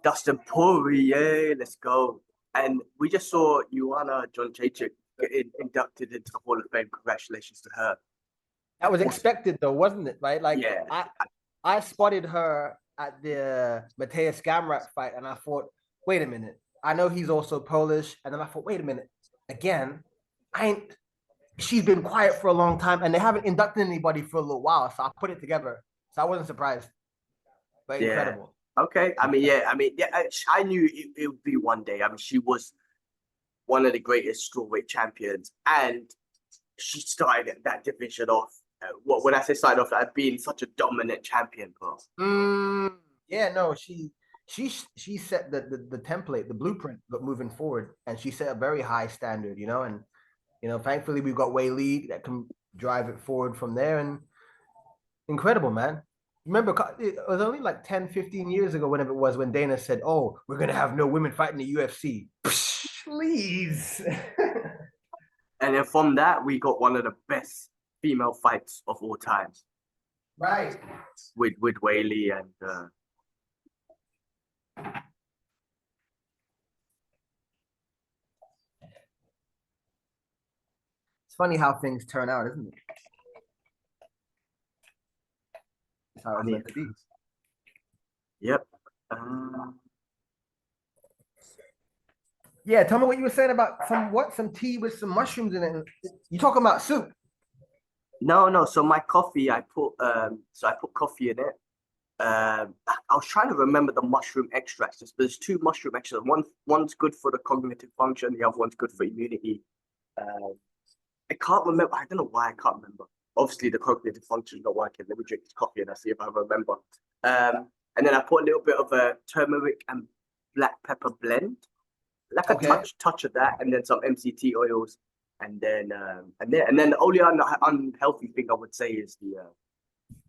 Dustin Poirier, let's go. And we just saw Joanna Jędrzejczyk get inducted into the Hall of Fame. Congratulations to her. That was expected though, wasn't it? Right? Like, yeah. I spotted her at the Mateusz Gamrot fight and I thought, wait a minute. I know he's also Polish. And then I thought, wait a minute. Again, she's been quiet for a long time and they haven't inducted anybody for a little while. So I put it together. So I wasn't surprised. But incredible. Okay. I knew it would be one day. I mean, she was one of the greatest strawweight champions, and she started that division off. When I say started off, as being such a dominant champion, bro. Yeah, no, she set the template, the blueprint, but moving forward, and she set a very high standard, and thankfully we've got Lee that can drive it forward from there, and incredible, man. Remember, it was only like 10, 15 years ago, whenever it was, when Dana said, oh, we're going to have no women fighting the UFC. Please. And then from that, we got one of the best female fights of all time. Right. With Lee and... It's funny how things turn out, isn't it? That's how it's meant to be. Yep. Yeah, tell me what you were saying about some tea with some mushrooms in it. You talking about soup? No. So my coffee, I put coffee in it. I was trying to remember the mushroom extracts. There's two mushroom extracts. One's good for the cognitive function. The other one's good for immunity. I can't remember. I don't know why I can't remember. Obviously, the cognitive function is not working. Let me drink this coffee and I see if I remember. And then I put a little bit of a turmeric and black pepper blend, like a touch of that, and then some MCT oils, and then the only unhealthy thing I would say is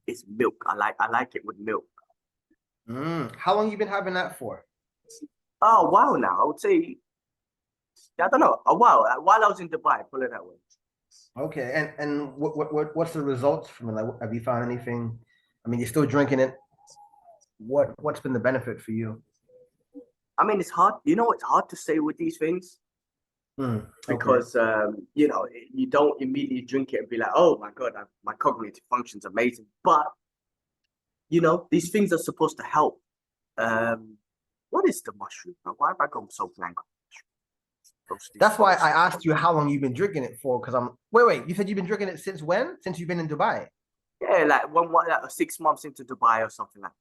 is milk. I like it with milk. How long you been having that for? Oh, wow! Now I would say, I don't know, a while. While I was in Dubai, put it that way. Okay, and what's the results from it? Like, have you found anything? I mean, you're still drinking it. What's been the benefit for you? I mean, it's hard. It's hard to say with these things because you don't immediately drink it and be like, oh my god, my cognitive function's amazing. But these things are supposed to help. What is the mushroom? Why have I gone so blank? That's why I asked you how long you've been drinking it for. Because wait. You said you've been drinking it since when? Since you've been in Dubai? Yeah, like 6 months into Dubai or something like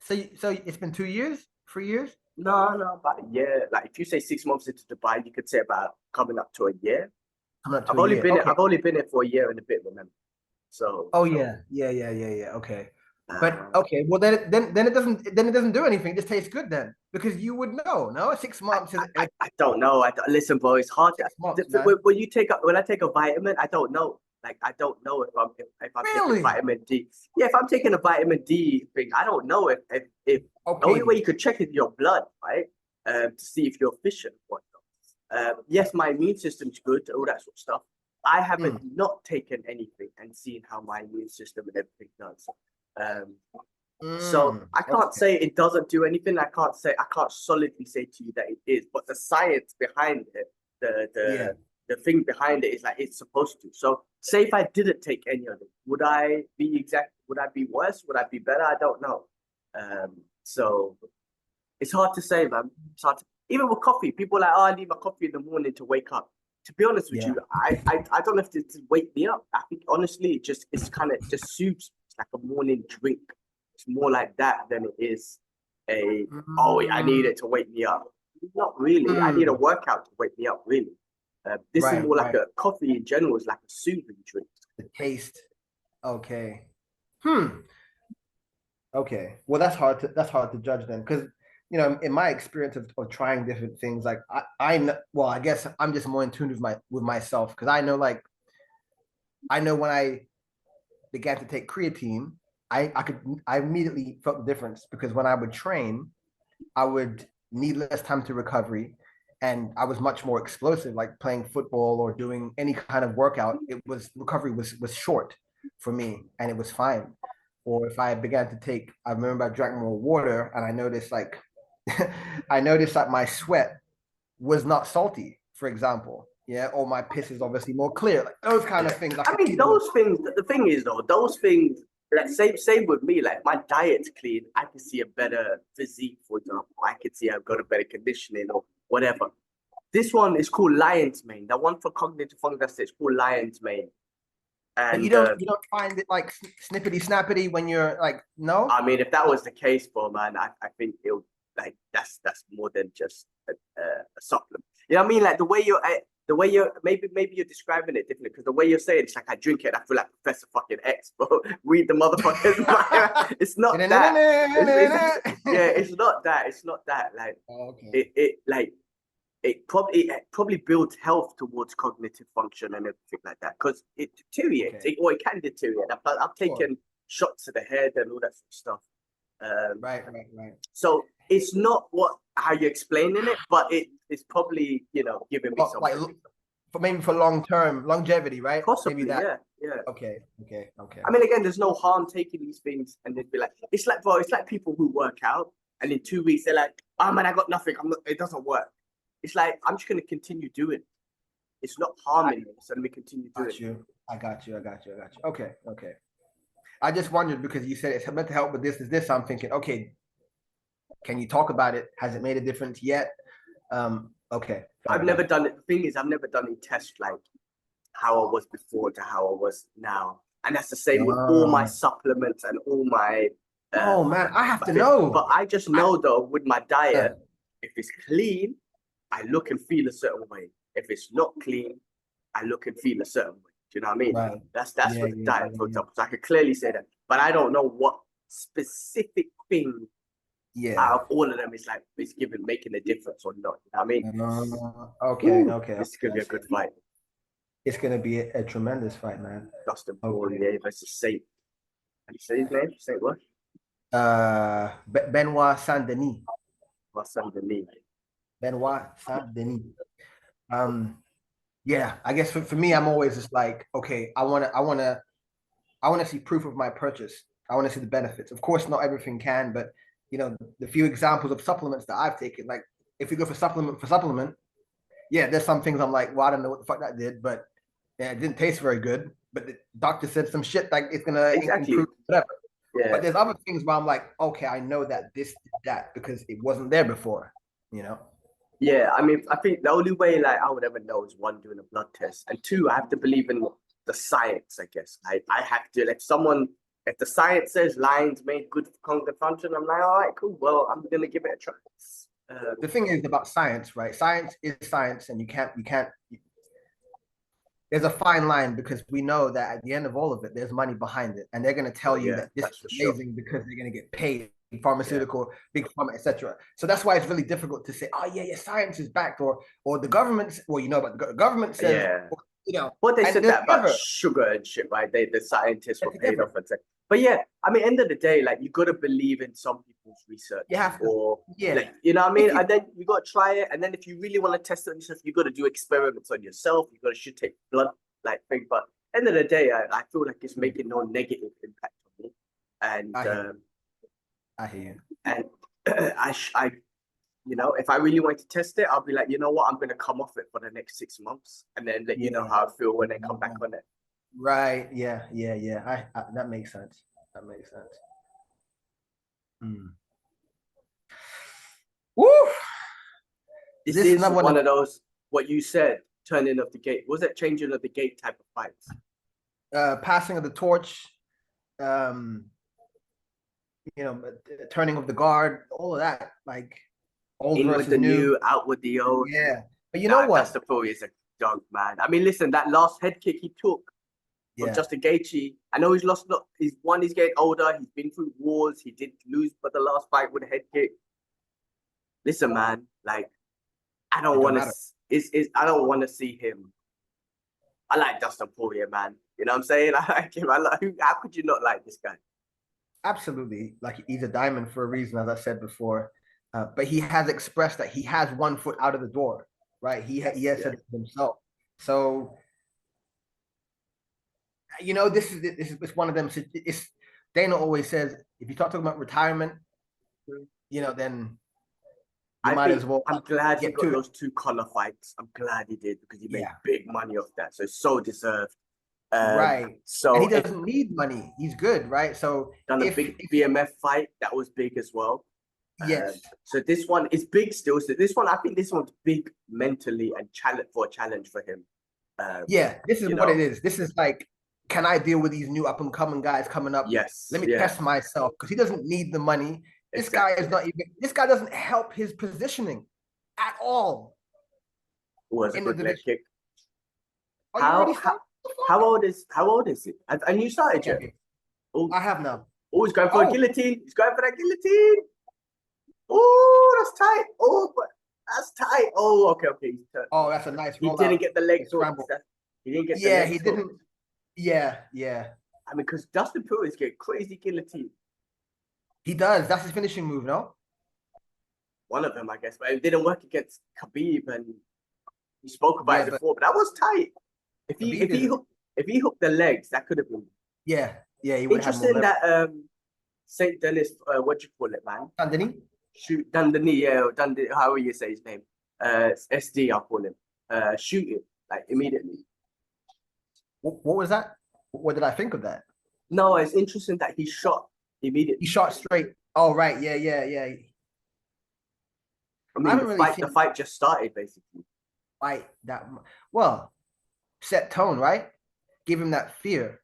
that. So it's been 2 years, 3 years? No, about a year. Like if you say 6 months into Dubai, you could say about coming up to a year. I've only been here for a year and a bit, remember? So. Oh yeah. Okay. But okay, well then it doesn't do anything. It just tastes good then, because you would know. No, 6 months. I don't know. Listen, bro, it's hard. When I take a vitamin, I don't know. Like I don't know if I'm taking vitamin D. Yeah, if I'm taking a vitamin D thing, I don't know if the only way you could check is your blood, right? To see if you're efficient or not. Yes, my immune system's good, all that sort of stuff. I haven't not taken anything and seen how my immune system and everything does. So I can't say it doesn't do anything. I can't solidly say to you that it is, but the science behind it, the thing behind it is like it's supposed to. So say if I didn't take any of it, would I be worse? Would I be better? I don't know. So it's hard to say, man. Even with coffee, people are like, oh, I need my coffee in the morning to wake up. To be honest with you, I don't know if it's to wake me up. I think honestly, it's kind of just soothes. It's like a morning drink. It's more like that than it is I need it to wake me up. Not really. I need a workout to wake me up, really. This is more like a coffee in general is like a soothing drink. The taste. Okay. Okay. Well, that's hard to judge then, because in my experience of trying different things, like I guess I'm just more in tune with myself, because I know when I began to take creatine, I immediately felt the difference, because when I would train, I would need less time to recovery, and I was much more explosive, like playing football or doing any kind of workout. Recovery was short for me, and it was fine. Or if I began to take, I remember I drank more water, and I noticed that my sweat was not salty, for example. Yeah, or my piss is obviously more clear. Like those kind of things. I mean, those things. The thing is, though, those things. Like same with me. Like my diet's clean, I can see a better physique, for example. I can see I've got a better conditioning or whatever. This one is called lion's mane. The one for cognitive function, it's called lion's mane. And you don't find it like snippety snappity when you're like, no? I mean, if that was the case, bro, man, I think it'll like that's more than just a supplement. You know what I mean? Like the way you're maybe you're describing it differently, because the way you're saying it's like I drink it, I feel like Professor fucking X, bro. Read the motherfuckers. It's not that. It's not that. It's not that. Like it probably builds health towards cognitive function and everything like that, because it deteriorates, or it can deteriorate. I've taken shots to the head and all that sort of stuff. Right. So it's not how you're explaining it, but it's probably giving me something. For long-term longevity, right? Possibly, maybe that. Yeah. Okay. I mean, again, there's no harm taking these things and they'd be like, it's like people who work out and in 2 weeks they're like, oh man, I got nothing. It doesn't work. It's like, I'm just going to continue doing it. it's not harming me. So let me continue doing it. I got you. Okay. I just wondered because you said it's meant to help with this. So I'm thinking, okay, can you talk about it? Has it made a difference yet? Okay. I've never done it. The thing is, I've never done a test like how I was before to how I was now. And that's the same with all my supplements and all my oh man, I have to know. But I just know though, with my diet, if it's clean, I look and feel a certain way. If it's not clean, I look and feel a certain way. Do you know what I mean? Right. That's for the diet, for example. So I could clearly say that. But I don't know what specific thing out of all of them is like making a difference or not. You know what I mean? Okay. This could be a good fight. It's gonna be a tremendous fight, man. Dustin Poirier versus Saint. Can you say his name? Saint what? Benoit Saint-Denis. Benoit Saint-Denis. Yeah, I guess for me, I'm always just like, okay, I wanna see proof of my purchase. I want to see the benefits. Of course, not everything can, but you know, the few examples of supplements that I've taken, like if you go for supplement, yeah, there's some things I'm like, well, I don't know what the fuck that did, but yeah, it didn't taste very good. But the doctor said some shit like it's gonna improve whatever. Yeah. But there's other things where I'm like, okay, I know that this did that because it wasn't there before, you know? Yeah, I mean, I think the only way like I would ever know is one, doing a blood test, and two, I have to believe in the science, I guess. I have to, like, if the science says lions made good cognitive function, I'm like, all right, cool, well, I'm gonna give it a try. The thing is about science, right? Science is science, and you can't. There's a fine line because we know that at the end of all of it, there's money behind it, and they're going to tell you that this is amazing because they're going to get paid, pharmaceutical, big pharma, etc. So that's why it's really difficult to say, oh yeah, science is backed, or the government. Well, you know, but the government says, you know, what they said that about sugar and shit, right? The scientists were paid off and said. But yeah, I mean, end of the day, like, you got to believe in some people's research. You have to, like, you know what I mean? And then you got to try it. And then if you really want to test it on yourself, you got to do experiments on yourself. You got to should take blood, like, thing. But end of the day, I feel like it's making no negative impact on me. And I hear you. And I, you know, if I really want to test it, I'll be like, you know what, I'm going to come off it for the next 6 months and then let you know how I feel when I come back on it. Right. Yeah. That makes sense. Woo! This is one of those, what you said, turning of the gate. Was it changing of the gate type of fights? Passing of the torch, you know, turning of the guard, all of that, like old in versus with the new, out with the old. Yeah, but you know what? That's the Poirier is a dog, man. I mean, listen, that last head kick he took from Justin Gaethje. I know he's lost. He's getting older. He's been through wars. He did lose, but the last fight with a head kick. Listen, man, like I don't want to. I don't want to see him. I like Dustin Poirier, man. You know what I'm saying? I like him. How could you not like this guy? Absolutely. Like, he's a diamond for a reason, as I said before. But he has expressed that he has 1 foot out of the door, right? He has said it himself. So, you know, this is one of them. It's Dana always says, if you talking about retirement, you know, then you might as well. I'm glad he got those 2 collar fights. I'm glad he did because he made big money off that. So it's so deserved. Right. So and he doesn't need money. He's good, right? So done a big BMF fight that was big as well. Yes. So this one is big still. So this one, I think this one's big mentally and challenge for him. This is what it is. This is like, can I deal with these new up and coming guys coming up? Yes. Let me test myself, because he doesn't need the money. This guy is not even. This guy doesn't help his positioning at all. Was a good leg kick. How old is he? And you started yet? I have now. Oh, he's going for a guillotine. He's going for that guillotine. Oh, that's tight. Oh, but that's tight. Oh, okay. He's turned. Oh, that's a nice. He didn't get the legs. He didn't get. The legs he didn't. Yeah. I mean, because Dustin Poirier is getting crazy guillotine. He does. That's his finishing move, no? One of them, I guess, but it didn't work against Khabib, and we spoke about it before. But that was tight. If he hooked the legs, that could have been. Yeah. He interesting that Saint Denis, what do you call it, man? Denis. Denis, however you say his name. SD, I'll call him. Shoot it. like immediately. What was that? What did I think of that? No, it's interesting that he shot immediately. He shot straight. Oh, right. Yeah. I mean, haven't really seen the fight just started basically. fight that well, set tone, right? Give him that fear.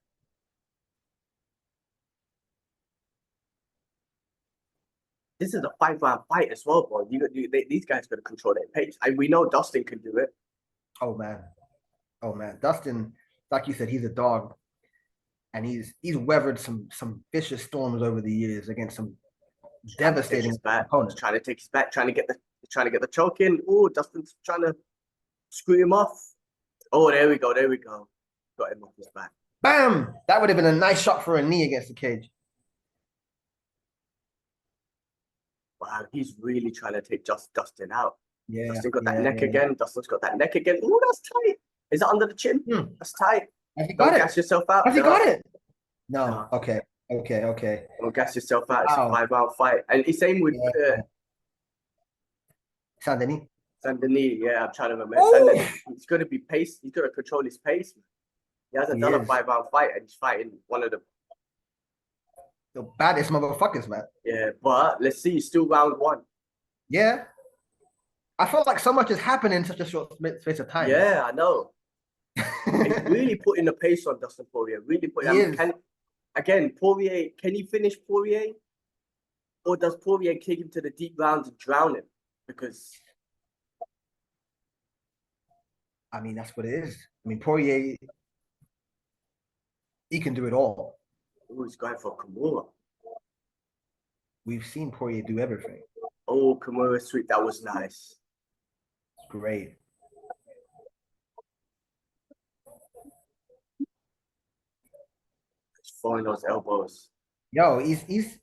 This is a 5-round fight as well, bro. These guys got to control their pace. We know Dustin can do it. Oh man, Dustin, like you said, he's a dog, and he's weathered some vicious storms over the years against some devastating opponents. Trying to take his back, trying to get the choke in. Oh, Dustin's trying to screw him off. Oh, there we go. Got him off his back. Bam! That would have been a nice shot for a knee against the cage. Wow, he's really trying to take Dustin out. Yeah, Dustin got that neck again. Dustin's got that neck again. Oh, that's tight. Is that under the chin? That's tight. Has he got Don't it? gas yourself out. Has he got it? No. Okay. Don't gas yourself out. It's a 5-round fight. And the same with Denis. Denis. Yeah, I'm trying to remember. Oh! He's got to be pace. He's got to control his pace. He hasn't done a 5-round fight, and he's fighting one of the baddest motherfuckers, man. Yeah, but let's see. Still round 1. Yeah. I felt like so much has happened in such a short space of time. Yeah, I know. He's really putting the pace on Dustin Poirier. Really putting. Again, Poirier. Can he finish Poirier, or does Poirier kick him to the deep rounds and drown him? Because I mean, that's what it is. I mean, Poirier, he can do it all. Oh, he's going for Kimura. We've seen Poirier do everything. Oh, Kimura sweep. That was nice. Great. He's throwing those elbows. Yo, he's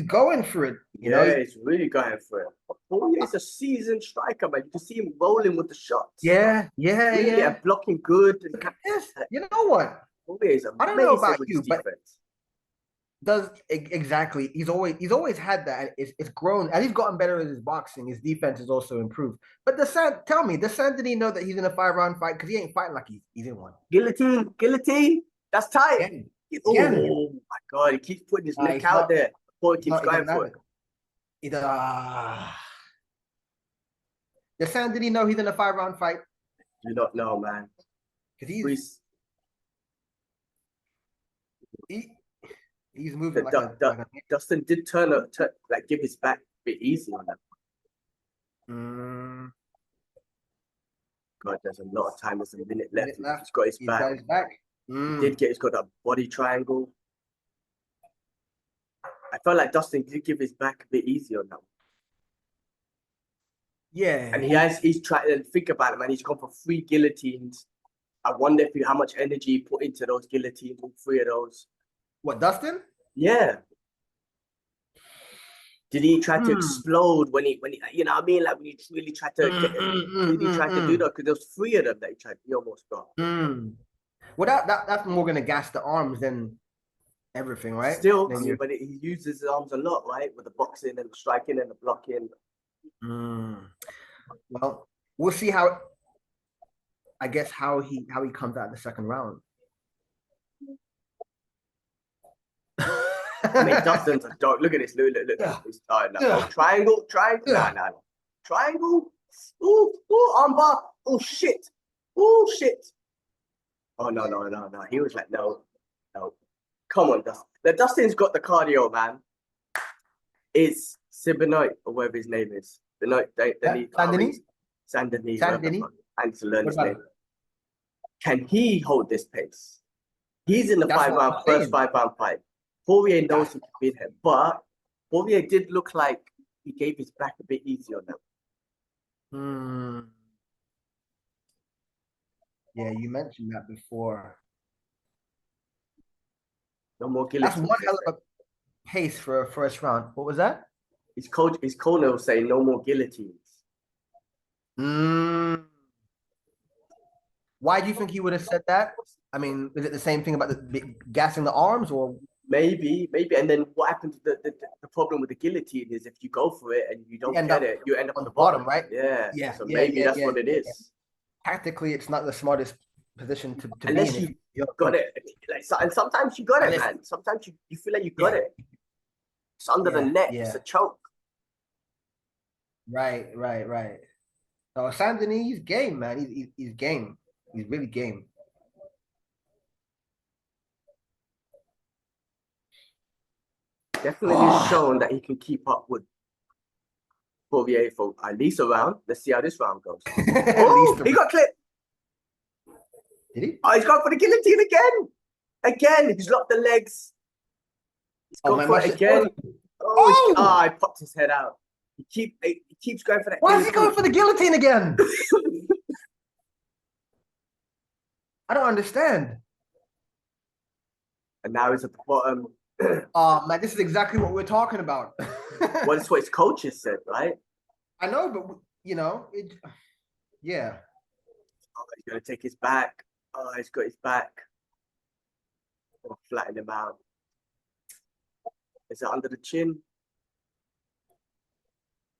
going for it. You know, he's really going for it. Poirier's a seasoned striker, man. You can see him rolling with the shots. Yeah. And blocking good. Yes. You know what? Poirier's amazing. I don't know about you, but defense. Exactly. He's always had that. It's grown, and he's gotten better at his boxing. His defense has also improved. But tell me, does Anthony know that he's in a 5-round fight? Because he ain't fighting like he's in one. Guillotine. That's tight. Oh my God, he keeps putting his neck out there. Poirier keeps going for it. Does Anthony know he's in a 5-round fight? You don't know, man. Because he's moving Dustin did give his back a bit easy on that. God, there's a lot of time. There's a minute left. He's got his back. He's got that body triangle. I felt like Dustin did give his back a bit easy on that one. Yeah. And he's trying to think about it, man. He's gone for 3 guillotines. I wonder how much energy he put into those guillotines, all 3 of those. What, Dustin? Yeah. Did he try to explode when he you know what I mean? Like when he really tried to did he try to do that? Because there was 3 of them that he almost got. Well, that's more gonna gas the arms than everything, right? Still, but he uses his arms a lot, right? With the boxing and the striking and the blocking. Well, we'll see how he comes out in the second round. I mean, Dustin's a dog. Look at this. Look. He's tired now. Oh, triangle. No. Triangle. Ooh, armbar. Oh, shit. Oh, no. He was like, no. Come on, Dustin. Now, Dustin's got the cardio, man. It's Benoit, or whatever his name is. Benoit, Denis. Denis. I need to learn his name. Can he hold this pace? He's in the first 5-round fight. Poirier knows he can beat him, but Poirier did look like he gave his back a bit easy on them. Yeah, you mentioned that before. No more guillotines. That's one hell of a pace for a first round. What was that? His corner was saying no more guillotines. Why do you think he would have said that? I mean, is it the same thing about the gassing the arms, or maybe? And then what happens? The problem with the guillotine is if you go for it and you don't get it, you end up on the bottom, right? Yeah. So maybe that's what it is. tactically, it's not the smartest position to be Unless in. you got it. Like, and sometimes you got it, Unless, man. Sometimes you feel like you got it. It's under the yeah, neck. yeah. It's a choke. Right. So Denis, he's game, man. He's game. He's really game. Definitely shown that he can keep up with Poirier for at least a round. Let's see how this round goes. Oh, he got clipped. Did he? Oh, he's gone for the guillotine again. Again, he's locked the legs. He's gone for it again. Oh, he popped his head out. He keeps going for that. Why is he going for the guillotine again? I don't understand. And now he's at the bottom. Oh man, this is exactly what we're talking about. Well, that's what his coaches said, right? I know, but yeah. Oh, he's gonna take his back. Oh, he's got his back. Oh, flatten him out. Is it under the chin?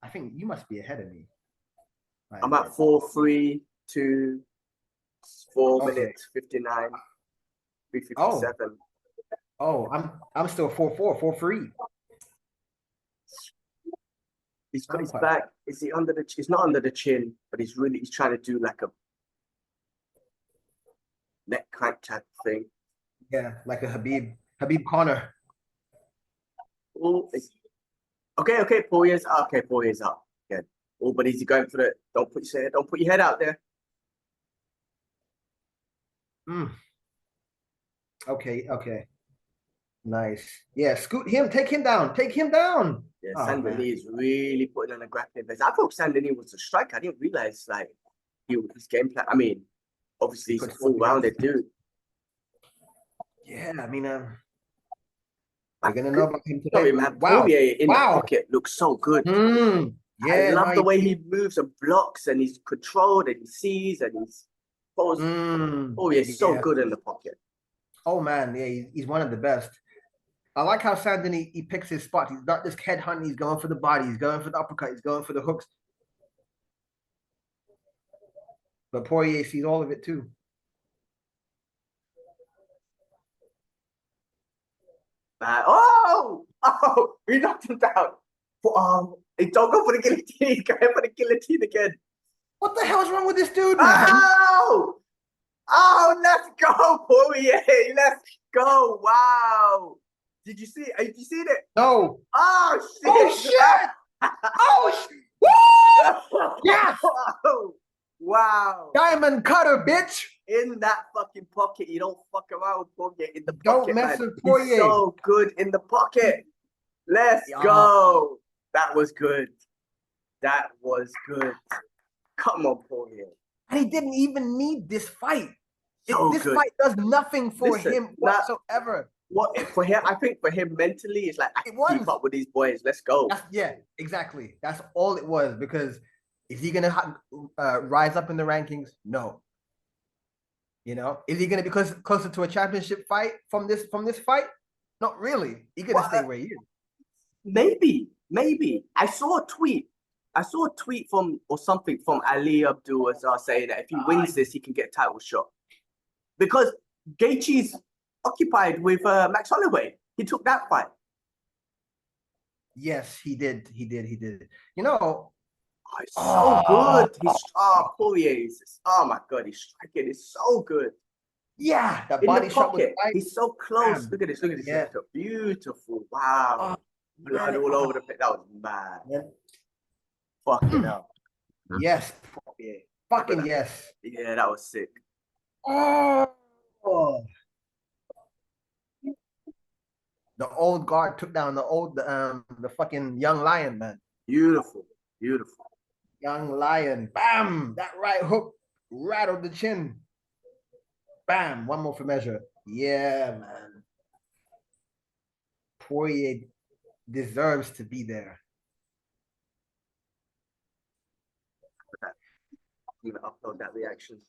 I think you must be ahead of me. Right. I'm at 4-3 to 4 minutes 59, 3:57. Oh, I'm still 4-4, 4-3. He's got his back. Is he under the? It's not under the chin, but he's trying to do like a neck crank type thing. Yeah, like a Habib Connor. Oh, okay. Poirier's up. Good. Oh, but is he going for the? Don't put your head out there. Okay. Nice. Yeah, scoot him. Take him down. Yeah, Denis is really putting on a grappling base. I thought Denis was a striker. I didn't realize like his game plan. I mean, obviously he's a full-rounded dude. Yeah, I mean, we're gonna know about him today. Sorry, man. Poirier in the pocket looks so good. Yeah, I love the way he moves and blocks, and he's controlled, and he sees, and he's Poirier's so good in the pocket. Oh man, yeah, he's one of the best. I like how Denis he picks his spot. He's not just head hunting. He's going for the body. He's going for the uppercut. He's going for the hooks. But Poirier sees all of it too. He knocked him down. He don't go for the guillotine. He's going for the guillotine again. What the hell is wrong with this dude, man? Oh, let's go, Poirier. Let's go. Wow. Did you see it? Have you seen it? No. Oh, shit. Oh, shit. Woo! Yes. Wow. Diamond cutter, bitch. In that fucking pocket. You don't fuck around with Poirier in the pocket, Don't mess with Poirier. He's so good in the pocket. Let's go. That was good. Come on, Poirier. And he didn't even need this fight. This good. fight does nothing for him whatsoever. For him, I think for him mentally, it's like I can keep up with these boys. Let's go. Yeah, exactly. That's all it was. Because is he gonna rise up in the rankings? No. Is he gonna be closer to a championship fight from this fight? Not really. He's gonna stay where he is. Maybe. I saw a tweet from Ali Abdul saying that if he wins this, he can get a title shot. Because Gaethje's occupied with Max Holloway. He took that fight. Yes, he did. He's so good. Poirier is. Oh my God, his striking is so good. Yeah, that in body the shot pocket. was He's so close. Look at this. Yeah. Beautiful. Wow. Blood all over the place. That was mad. Yeah. Fucking hell. Yes. Fucking yes. Yeah, that was sick. Oh. The old guard took down the fucking young lion, man. Beautiful. Young lion. Bam! That right hook rattled the chin. Bam! One more for measure. Yeah, man. Poirier deserves to be there. I'm gonna upload that reaction.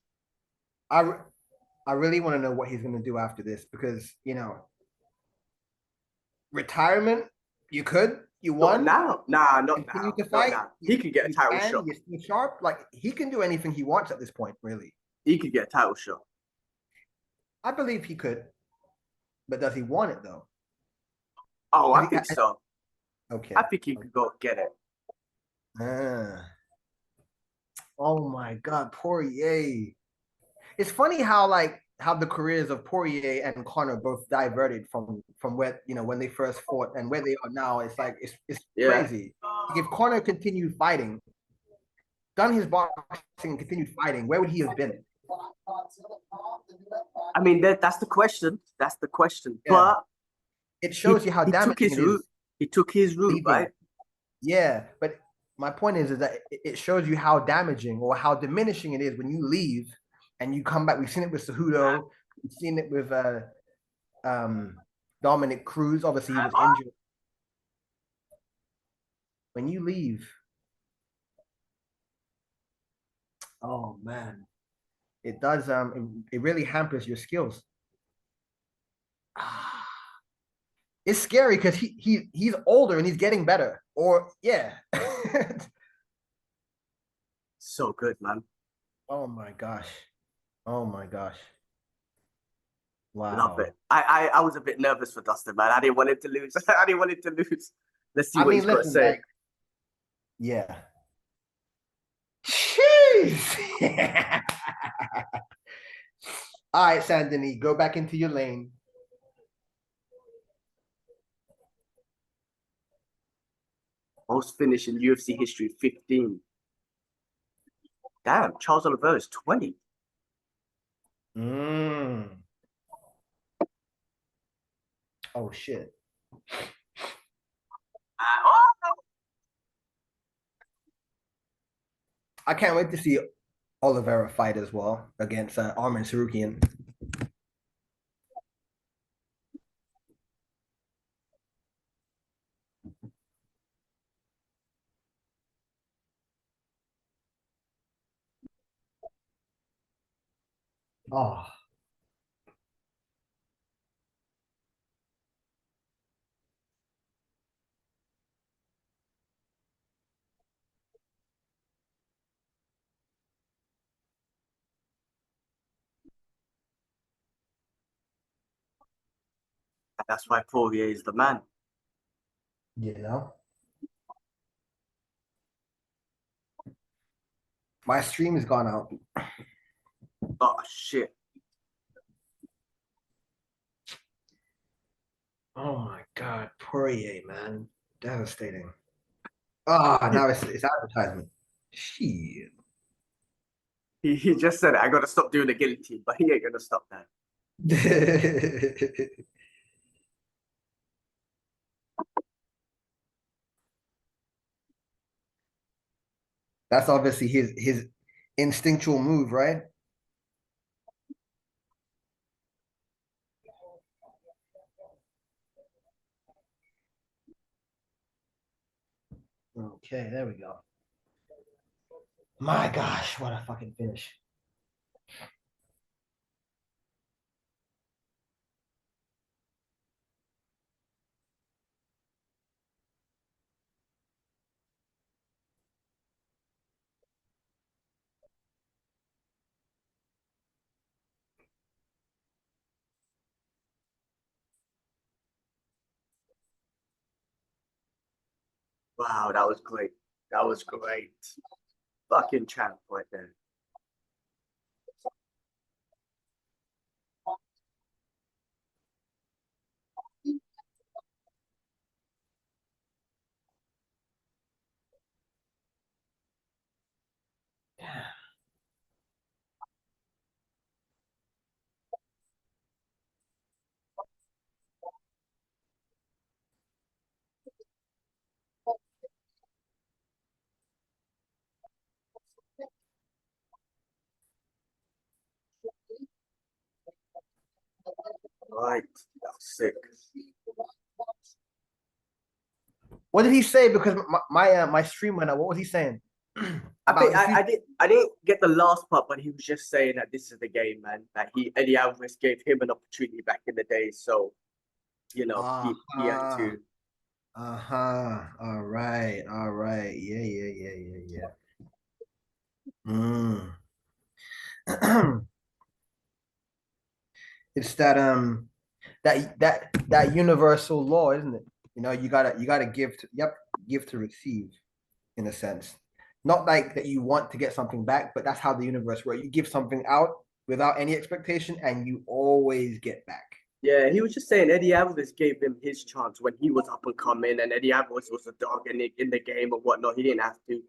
I really want to know what he's gonna do after this because retirement, you could, You Not won. now. Nah, not Continue now. to Not fight. now. He could get a You title can, shot. you're still sharp. Like he can do anything he wants at this point, really. He could get a title shot. I believe he could, but does he want it though? Oh, I think so. Okay. I think he could go get it. Oh my God, Poirier. It's funny how the careers of Poirier and Conor both diverted from where when they first fought and where they are now. It's like it's crazy. Like if Conor continued fighting, done his boxing and continued fighting, where would he have been? I mean, that's the question. That's the question. Yeah. But it shows you how damaging it is. He took his route, leaving. right? Yeah, but my point is that it shows you how damaging or how diminishing it is when you leave and you come back. We've seen it with Cejudo. We've seen it with Dominic Cruz. Obviously, he was injured. When you leave, oh man, it does. It really hampers your skills. It's scary because he's older and he's getting better. Or yeah. So good, man. Oh my gosh. Oh my gosh. Wow. Love it. I was a bit nervous for Dustin, man. I didn't want him to lose. I didn't want him to lose. Let's see what he's got to say. Like, yeah. Jeez. All right, Denis, go back into your lane. Most finish in UFC history, 15. Damn, Charles Oliveira is 20. Oh, shit. I can't wait to see Oliveira fight as well against Arman Sarukian. Oh. That's why Poirier is the man. You know? My stream has gone out. Oh, shit. Oh, my God. Poirier, man. Devastating. Ah, now it's advertisement. Shit. He just said, I got to stop doing the guillotine, but he ain't going to stop that. That's obviously his instinctual move, right? Okay, there we go. My gosh, what a fucking finish. Wow, that was great. That was great. Fucking champ right there. Right, that was sick. What did he say? Because my stream went out. What was he saying? I didn't get the last part, but he was just saying that this is the game, man. That Eddie Alvarez gave him an opportunity back in the day, so he had to. Uh-huh. All right. All right. Yeah, yeah, yeah, yeah, yeah. Mm. It's that universal law, isn't it? You gotta give to, yep, give to receive, in a sense. Not like that you want to get something back, but that's how the universe works. You give something out without any expectation, and you always get back. Yeah, he was just saying Eddie Alvarez gave him his chance when he was up and coming, and Eddie Alvarez was a dog in the game or whatnot. He didn't have to.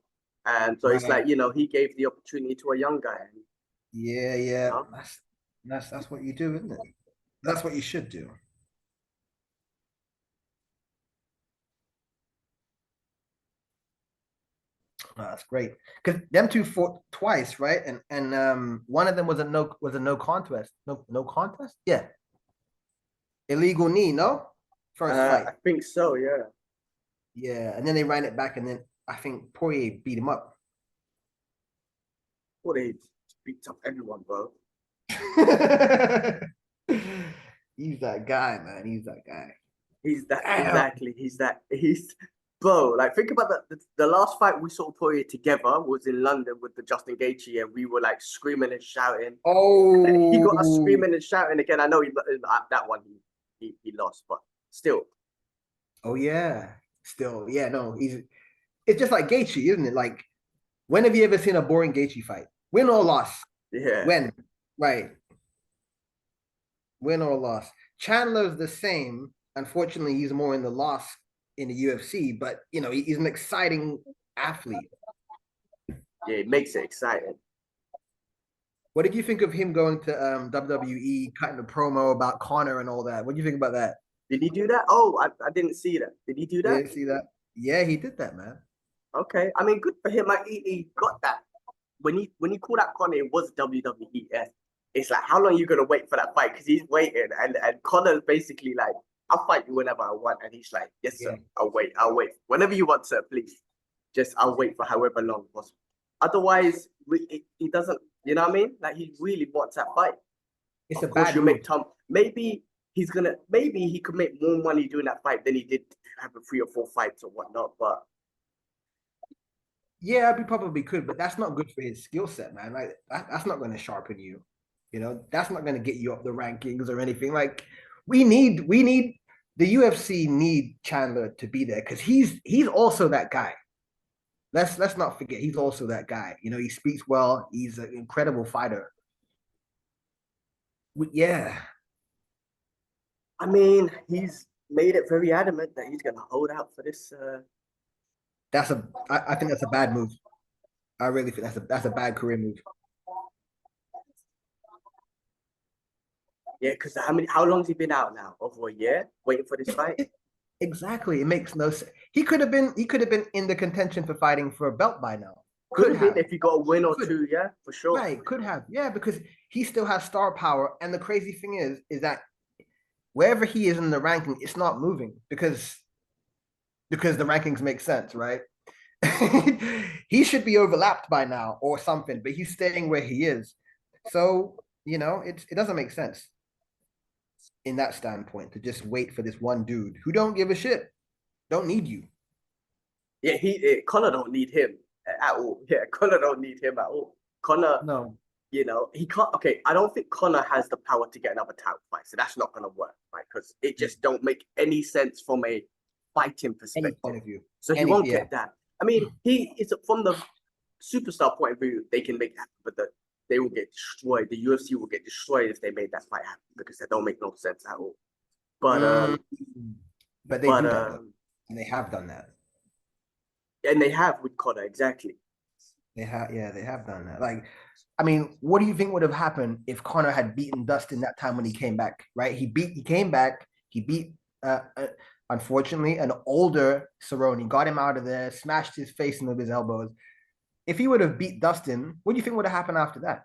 And so it's Right. like, he gave the opportunity to a young guy. Yeah, You yeah. know? That's what you do, isn't it? That's what you should do. Oh, that's great. Because them two fought twice, right? And one of them was a no contest. No contest? Yeah. Illegal knee, no? First fight. I think so, yeah. Yeah. And then they ran it back, and then I think Poirier beat him up. Well, they beat up everyone, bro. He's that guy, man. He's that guy. He's that Damn. exactly. He's bro. Like think about the last fight we saw Poirier together was in London with the Justin Gaethje, and we were like screaming and shouting. And he got us Oh, screaming and shouting again. I know that one he lost, but still, oh yeah. Still, yeah, no, it's just like Gaethje, isn't it? Like, when have you ever seen a boring Gaethje fight? Win or loss? yeah. When? Right. Win or loss. Chandler's the same. Unfortunately, he's more in the loss in the UFC, but he's an exciting athlete. Yeah, it makes it exciting. What did you think of him going to WWE, cutting a promo about Connor and all that? What do you think about that? Did he do that? Oh, I didn't see that. Did he do You that? didn't see that? Yeah, he did that, man. Okay. I mean, good for him. He got that. When he called out Conor, it was WWEF. It's like, how long are you gonna wait for that fight? Because he's waiting, and Connor's basically like, I'll fight you whenever I want, and he's like, yes sir, Yeah. I'll wait whenever you want, sir, please. Just I'll wait for however long possible. Otherwise, he doesn't. You know what I mean? Like he really wants that fight. It's a Of course, bad you move. make Tom. Maybe he could make more money doing that fight than he did having 3 or 4 fights or whatnot. But Yeah, we probably could, but that's not good for his skill set, man. Like that's not going to sharpen you. That's not going to get you up the rankings or anything. Like we need the UFC need Chandler to be there because he's also that guy. Let's not forget he's also that guy. He speaks well. He's an incredible fighter. Yeah, I mean, he's made it very adamant that he's gonna hold out for this. I think that's a bad move. I really think that's a bad career move. Yeah, because how long's he been out now? Over a year, waiting for this fight. Exactly. It makes no sense. He could have been in the contention for fighting for a belt by now. Could Could have been have. if he got a win or Could. two. Yeah, for sure. Right. Could have. Yeah, because he still has star power. And the crazy thing is that wherever he is in the ranking, it's not moving because the rankings make sense, right? He should be overlapped by now or something, but he's staying where he is. So, it doesn't make sense in that standpoint to just wait for this one dude who don't give a shit, don't need you. Yeah, Connor don't need him at all. Yeah, Connor don't need him at all. Connor, No. he can't. Okay, I don't think Connor has the power to get another title fight, so that's not gonna work, right? Because it just don't make any sense from a fighting Any perspective. point of view. So he won't Yeah. get that. I mean, he is from the superstar point of view. They can make it happen, but they will get destroyed. The UFC will get destroyed if they made that fight happen because that don't make no sense at all. But Mm, but they but do that though. And they have done that. and they have with Connor exactly. They have done that. Like, I mean, what do you think would have happened if Connor had beaten Dustin that time when he came back? Right? He came back, he beat unfortunately an older Cerrone, got him out of there, smashed his face in with his elbows. If he would have beat Dustin, what do you think would have happened after that?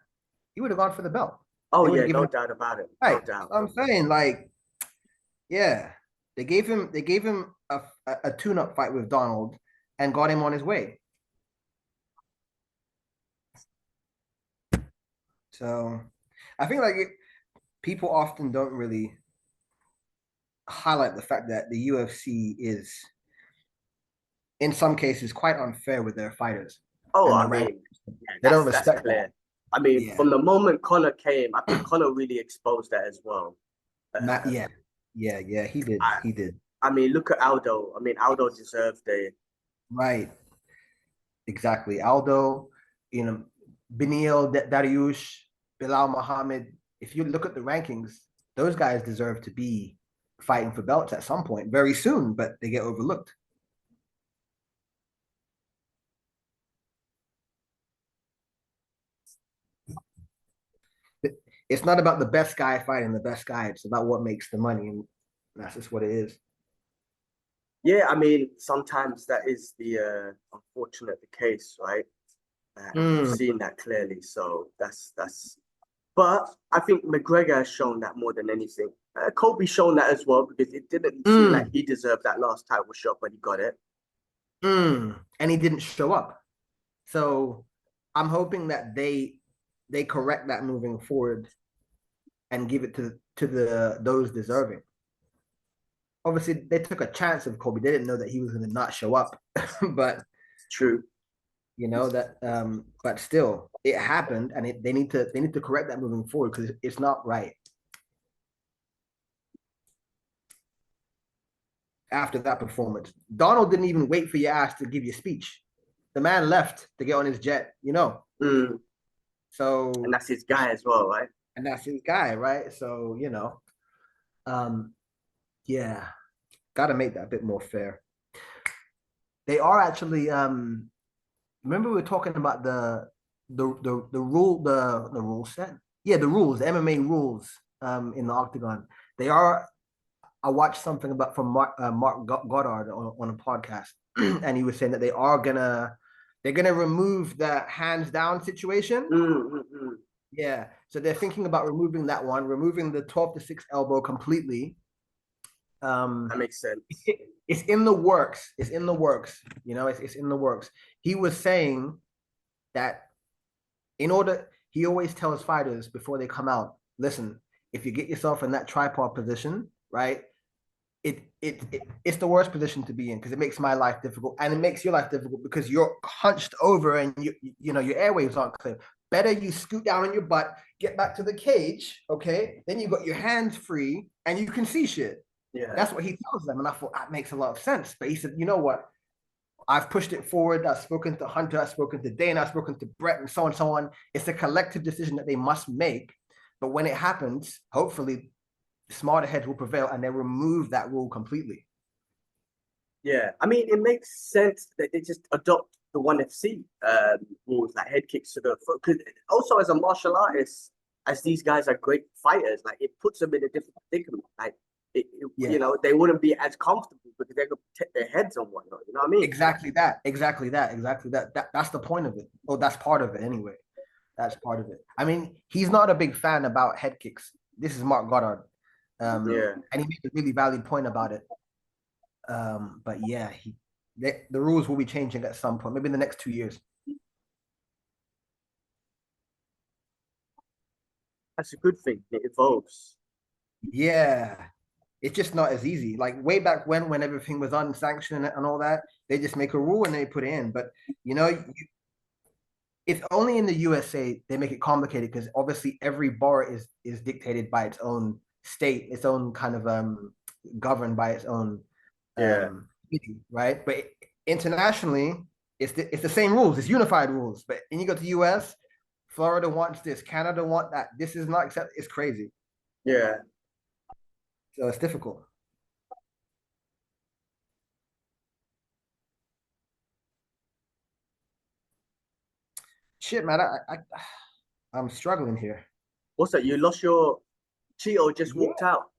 He would have gone for the belt. Oh They would yeah, have given no him doubt about it. No right. doubt. I'm saying, like, yeah, they gave him a tune-up fight with Donald and got him on his way. So I think people often don't really highlight the fact that the UFC is in some cases, quite unfair with their fighters. Oh, And I the rank, mean, yeah, they don't that's respect clear. that. I mean, Yeah. from the moment Connor came, I think Connor really exposed that as well. Yeah. Yeah, he did. I, He did. I mean, look at Aldo. I mean, Aldo deserved a Right. Exactly. Aldo, you know, Benil, Dariush, Bilal Muhammad. If you look at the rankings, those guys deserve to be fighting for belts at some point very soon, but they get overlooked. It's not about the best guy fighting the best guy. It's about what makes the money, and that's just what it is. Yeah, I mean, sometimes that is the unfortunate case, right? We've seen that clearly. So that's. But I think McGregor has shown that more than anything. Kobe's shown that as well because it didn't seem like he deserved that last title shot when he got it. And he didn't show up. So I'm hoping that they correct that moving forward and give it to the those deserving. Obviously, they took a chance of Kobe. They didn't know that he was going to not show up, but True. you know that. But still, it happened, and they need to correct that moving forward because it's not right. After that performance, Donald didn't even wait for your ass to give you a speech. The man left to get on his jet, you know. So and that's his guy as well, right? And that's his guy, right? So you know, yeah, got to make that a bit more fair. They are actually remember we were talking about the rule set? Yeah, the rules, the MMA rules in the octagon. They are I watched something about from Mark Goddard on a podcast, and he was saying that they're gonna remove the hands down situation. Yeah, so they're thinking about removing that one, removing the 12-6 elbow completely. That makes sense. It's in the works. It's in the works. You know, it's in the works. He was saying that he always tells fighters before they come out, listen, if you get yourself in that tripod position, right? It's the worst position to be in because it makes my life difficult and it makes your life difficult because you're hunched over and you know your airwaves aren't clear. Better you scoot down on your butt, get back to the cage, okay? Then you got your hands free and you can see shit. Yeah, that's what he tells them, and I thought that makes a lot of sense. But he said, you know what? I've pushed it forward. I've spoken to Hunter. I've spoken to Dana. I've spoken to Brett, and so on and so on. It's a collective decision that they must make. But when it happens, hopefully smarter heads will prevail and they remove that rule completely. Yeah, I mean, it makes sense that they just adopt the ONE FC rules, like head kicks to the foot. Because also, as a martial artist, as these guys are great fighters, like it puts them in a different predicament. Like, you know, they wouldn't be as comfortable because they could protect their heads and whatnot. You know what I mean? Exactly that. That's the point of it. Oh, that's part of it anyway. That's part of it. I mean, he's not a big fan about head kicks. This is Mark Goddard. And he made a really valid point about it. But yeah, the rules will be changing at some point, maybe in the next 2 years. That's a good thing. It evolves. Yeah, it's just not as easy. Like way back when everything was unsanctioned and all that, they just make a rule and they put it in. But you know, it's only in the USA they make it complicated because obviously every bar is dictated by its own state, its own kind of governed by its own right? But internationally, it's the same rules. It's unified rules. But when you go to the US, Florida wants this, Canada want that. This is not accepted. It's crazy. Yeah. So it's difficult. Shit, man, I'm struggling here. What's that? You lost your Cheeto just walked out.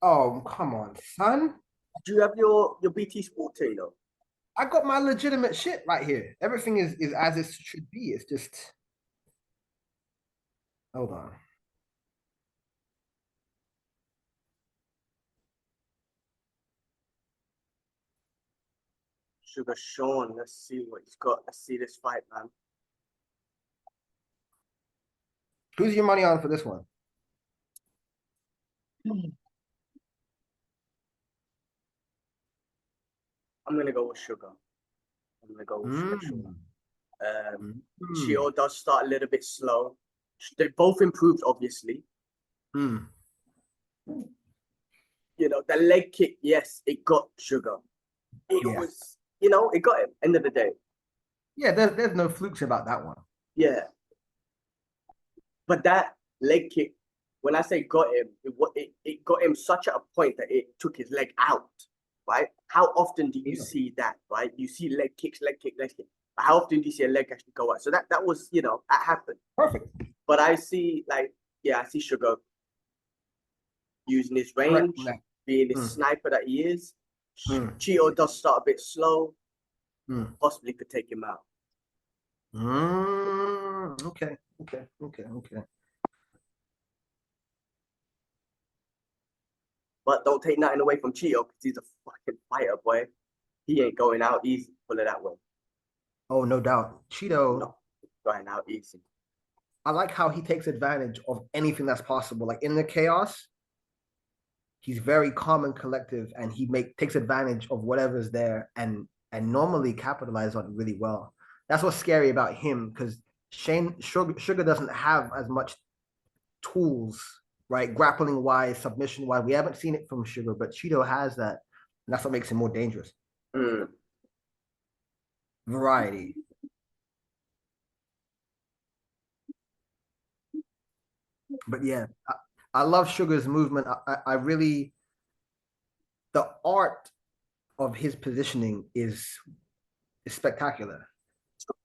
Oh, come on, son. Do you have your BT Sport Taylor? I got my legitimate shit right here. Everything is as it should be. It's just hold on. Sugar Sean, let's see what he's got. Let's see this fight, man. Who's your money on for this one? I'm gonna go with Sugar. I'm gonna go special. Mm. Cheeto does start a little bit slow. They both improved, obviously. Mm. You know, the leg kick, yes, it got Sugar. It Yeah. was, you know, it got him. End of the day. Yeah, there's no flukes about that one. Yeah. But that leg kick, when I say got him, it got him such at a point that it took his leg out, right? How often do you see that, right? You see leg kicks, leg kick, leg kick. How often do you see a leg actually go out? So that was, you know, that happened. Perfect. But I see, like, yeah, I see Sugar using his range, being the sniper that he is. Cheeto does start a bit slow, possibly could take him out. Okay. But don't take nothing away from Cheeto because he's a fucking fighter, boy. He ain't going out easy, put it that way. Oh, no doubt. Cheeto, no, going out easy. I like how he takes advantage of anything that's possible. Like in the chaos, he's very calm and collective, and he takes advantage of whatever's there and normally capitalize on it really well. That's what's scary about him, because Sugar doesn't have as much tools, right? Grappling wise, submission wise. We haven't seen it from Sugar, but Cheeto has that. And that's what makes him more dangerous. Variety. But yeah, I love Sugar's movement. I really, the art of his positioning is spectacular.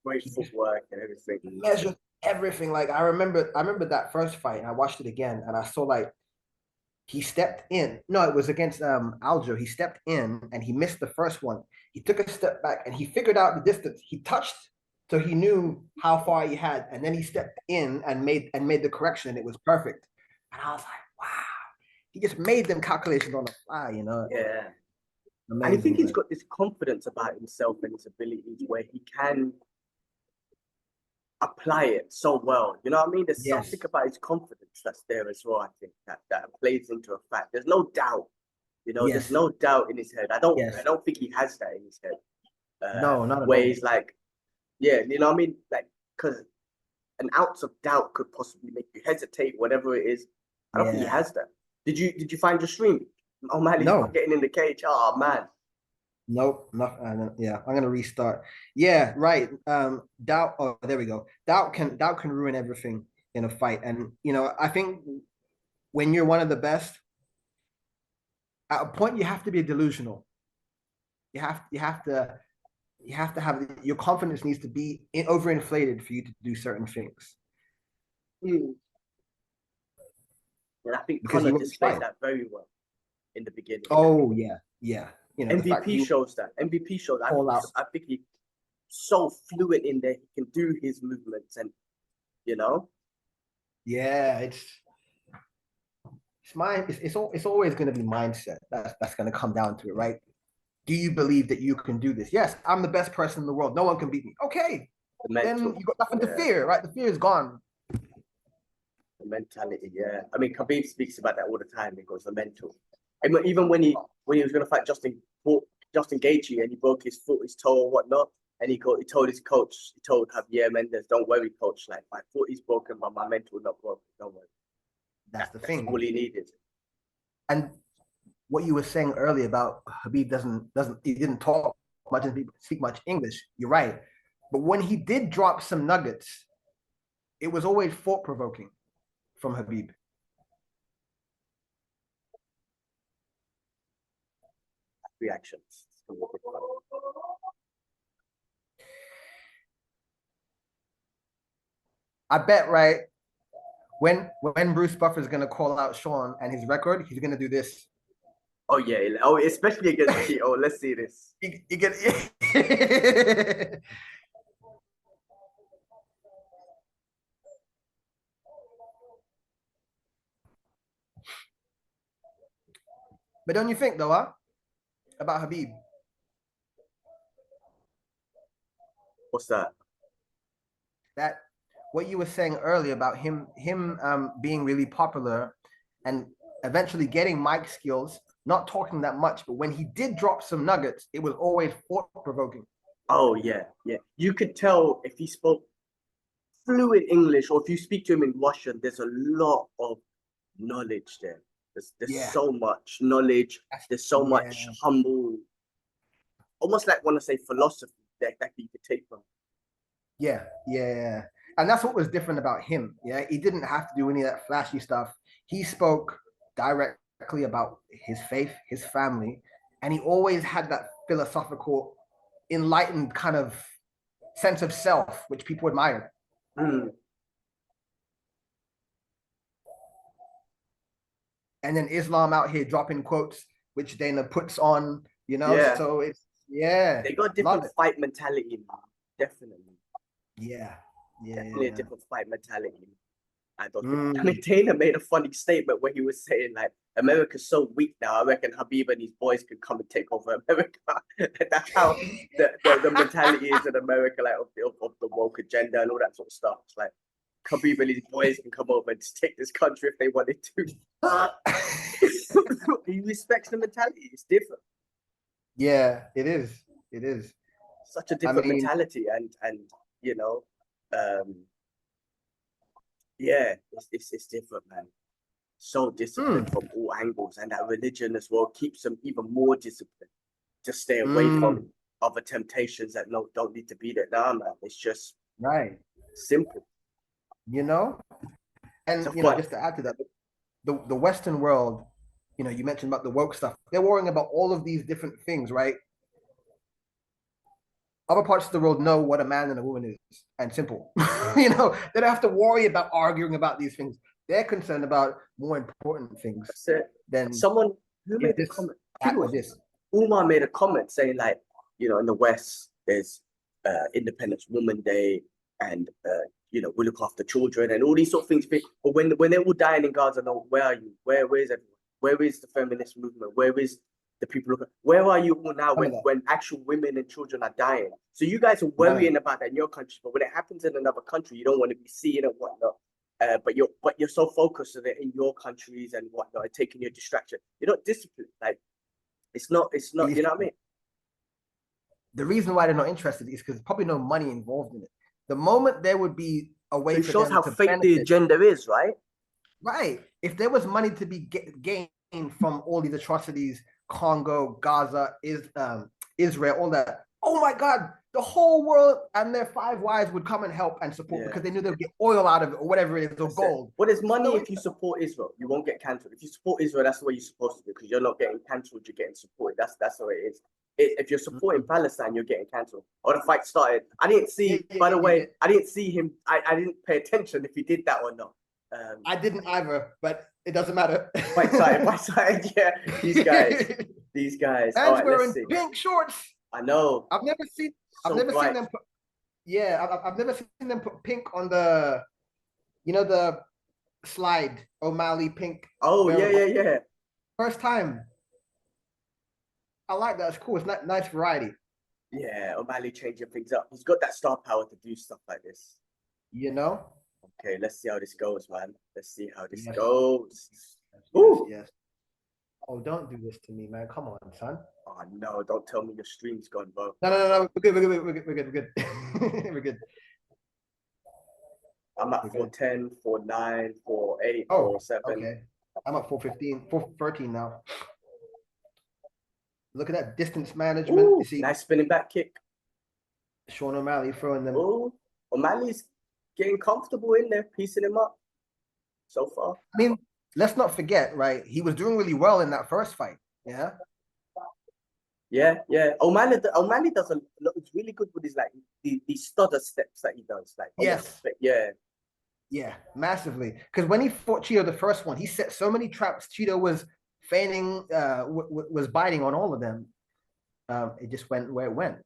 Great footwork and everything. Measures everything. Like I remember that first fight, and I watched it again, and I saw like he stepped in. No, it was against Aljo. He stepped in and he missed the first one. He took a step back and he figured out the distance. He touched, so he knew how far he had, and then he stepped in and made the correction, and it was perfect. And I was like, wow, he just made them calculations on the fly, you know? Yeah. Amazing, and I think he's got this confidence about himself and his abilities where he can apply it so well. You know what I mean? There's something about his confidence that's there as well, I think, that plays into a fact. There's no doubt. You know, there's no doubt in his head. I don't think he has that in his head. No, not at all. Where he's like, yeah, you know what I mean? Like, because an ounce of doubt could possibly make you hesitate, whatever it is. I don't think he has that. Did you find your stream? Oh man, he's not getting in the cage. Oh man. Nope, not. Yeah, I'm gonna restart. Yeah, right. Doubt. Oh, there we go. Doubt can ruin everything in a fight, and you know, I think when you're one of the best, at a point you have to be delusional. You have to have your confidence needs to be overinflated for you to do certain things. And I think Conor displayed that very well in the beginning. Oh yeah. You know, MVP shows that. MVP shows that. I think he's so fluid in there. He can do his movements, and you know. Yeah, it's always going to be mindset. That's going to come down to it, right? Do you believe that you can do this? Yes, I'm the best person in the world. No one can beat me. Okay, then you got nothing to fear, right? The fear is gone. The mentality, yeah. I mean, Khabib speaks about that all the time. He goes the mental. And even when he was going to fight Justin Gaethje, and he broke his foot, his toe, or whatnot, and he told his coach, he told Javier Mendez, "Don't worry, coach. Like my foot is broken, but my mental not broken. Don't worry." That's the thing. All he needed. And what you were saying earlier about Khabib he didn't talk much and speak much English. You're right. But when he did drop some nuggets, it was always thought provoking from Khabib. Reactions. I bet, right? When Bruce Buffer's gonna call out Sean and his record, he's gonna do this. Oh yeah. Oh, especially against Cheeto. Let's see this. You get But don't you think though, about Khabib? What's that? That what you were saying earlier about him being really popular and eventually getting mic skills, not talking that much, but when he did drop some nuggets, it was always thought provoking. Oh yeah, yeah. You could tell if he spoke fluent English or if you speak to him in Russian, there's a lot of knowledge there. There's Yeah. so much knowledge. There's so Yeah. much humble, almost like want to say philosophy that you could take from. Yeah, yeah. And that's what was different about him. Yeah, he didn't have to do any of that flashy stuff. He spoke directly about his faith, his family, and he always had that philosophical, enlightened kind of sense of self, which people admired. Mm. And then Islam out here dropping quotes, which Dana puts on, you know. Yeah. So it's They got different fight mentality now. Definitely. Yeah. Definitely a different fight mentality. I don't Mm. think. I mean, Dana made a funny statement where he was saying like, America's so weak now. I reckon Habib and his boys could come and take over America. That's how the mentality is in America, like of the woke agenda and all that sort of stuff. It's like Habib and his boys can come over and just take this country if they wanted to. He respects the mentality. It's different. Yeah, it is. It is. Such a different mentality, and you know, yeah, it's different, man. So disciplined from all angles, and that religion as well keeps them even more disciplined. Just stay away from other temptations that don't need to be there. Nah, man, it's just simple. You know, and so you know, just to add to that, the Western world, you know, you mentioned about the woke stuff. They're worrying about all of these different things, right? Other parts of the world know what a man and a woman is, and simple. You know, they don't have to worry about arguing about these things. They're concerned about more important things. Than someone who made a comment. That or this. Umar made a comment saying like, you know, in the West there's Independence Woman Day, and you know, we look after children and all these sort of things. But when they're all dying in Gaza, no, where are you? Where is everyone? Where is the feminist movement? Where is the people? Where are you all now when actual women and children are dying? So you guys are worrying about that in your country, but when it happens in another country, you don't want to be seeing it, whatnot. But you're so focused on it in your countries and whatnot, and taking your distraction. You're not disciplined. Like it's not. You know what I mean? The reason why they're not interested is because there's probably no money involved in it. The moment there would be a way it for shows them how to fake benefit, the agenda is, right? Right. If there was money to be gained from all these atrocities, Congo, Gaza, Israel, all that. Oh my God, the whole world and their 5 wives would come and help and support because they knew they'd get oil out of it or whatever it is, or gold. Well, there's money if you support Israel. You won't get cancelled. If you support Israel, that's the way you're supposed to do, because you're not getting cancelled, you're getting supported. That's the way it is. If you're supporting Palestine, you're getting cancelled. Or the fight started. I didn't see, by the way, I didn't see him. I didn't pay attention if he did that or not. I didn't either, but it doesn't matter. Fight started, yeah. These guys. And right, wearing pink shorts. I know. I've never seen them put, I've never seen them put pink on the, you know, the slide O'Malley pink. Oh, yeah. First time. I like that. It's cool. It's nice variety. Yeah, O'Malley changing things up. He's got that star power to do stuff like this. You know? Okay, let's see how this goes, man. Let's see how this goes. Yes. Oh, don't do this to me, man. Come on, son. Oh no, don't tell me your stream's gone, bro. No. We're good. We're good. I'm at 410, 49, 48, oh, 47. Okay. I'm at 415, 413 now. Look at that distance management. Ooh, you see, nice spinning back kick. Sean O'Malley throwing them. Oh, O'Malley's getting comfortable in there, piecing him up so far. I mean, let's not forget, right? He was doing really well in that first fight. Yeah. O'Malley does a lot. It's really good with his like these stutter steps that he does. Like Yeah, massively. Because when he fought Cheeto the first one, he set so many traps. Cheeto was feigning, was biting on all of them. It just went where it went.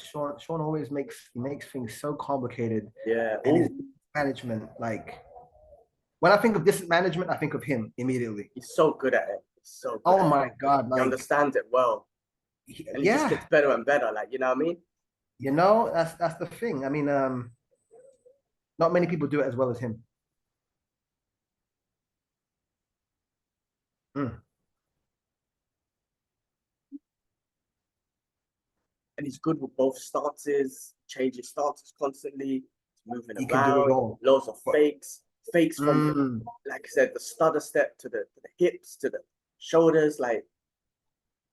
Sean always makes things so complicated. Yeah. And his management, like when I think of distance management, I think of him immediately. He's so good at it. So good oh my God, he understands it well. And he just gets better and better. Like, you know what I mean? You know, that's the thing. I mean, not many people do it as well as him. Mm. And he's good with both stances, changing stances constantly, moving He can do it around, all. loads of But- fakes from, Mm. like I said, the stutter step to the hips, to the shoulders, like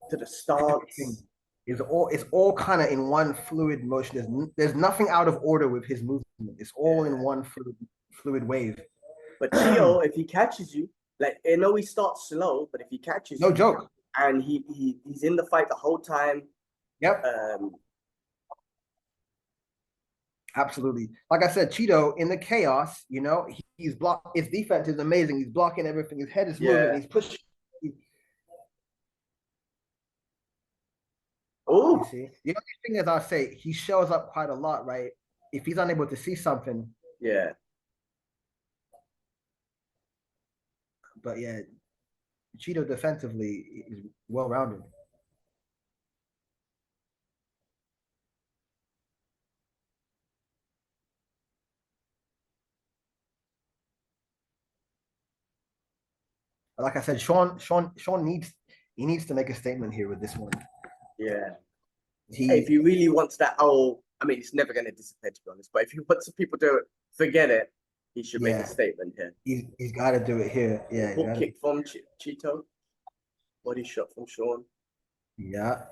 to the Everything stance. it's all kind of in one fluid motion. There's nothing out of order with his movement. It's all in one fluid wave. But Chio, if he catches you, like I know he starts slow, but if he catches No you joke. and he's in the fight the whole time, Yep, absolutely. Like I said, Cheeto in the chaos, you know, he's blocked. His defense is amazing. He's blocking everything. His head is moving. yeah. He's pushing. Oh, You see, the only thing is, I say he shows up quite a lot, right? If he's unable to see something, yeah. but yeah, Cheeto defensively is well rounded. But like I said, Sean needs to make a statement here with this one. Yeah. If He he really wants that whole, I mean, it's never going to disappear, to be honest, but if he wants people to forget it, he should make a statement here. he's got to do it here. Yeah, Hook kick from Cheeto, body shot from Sean. yeah,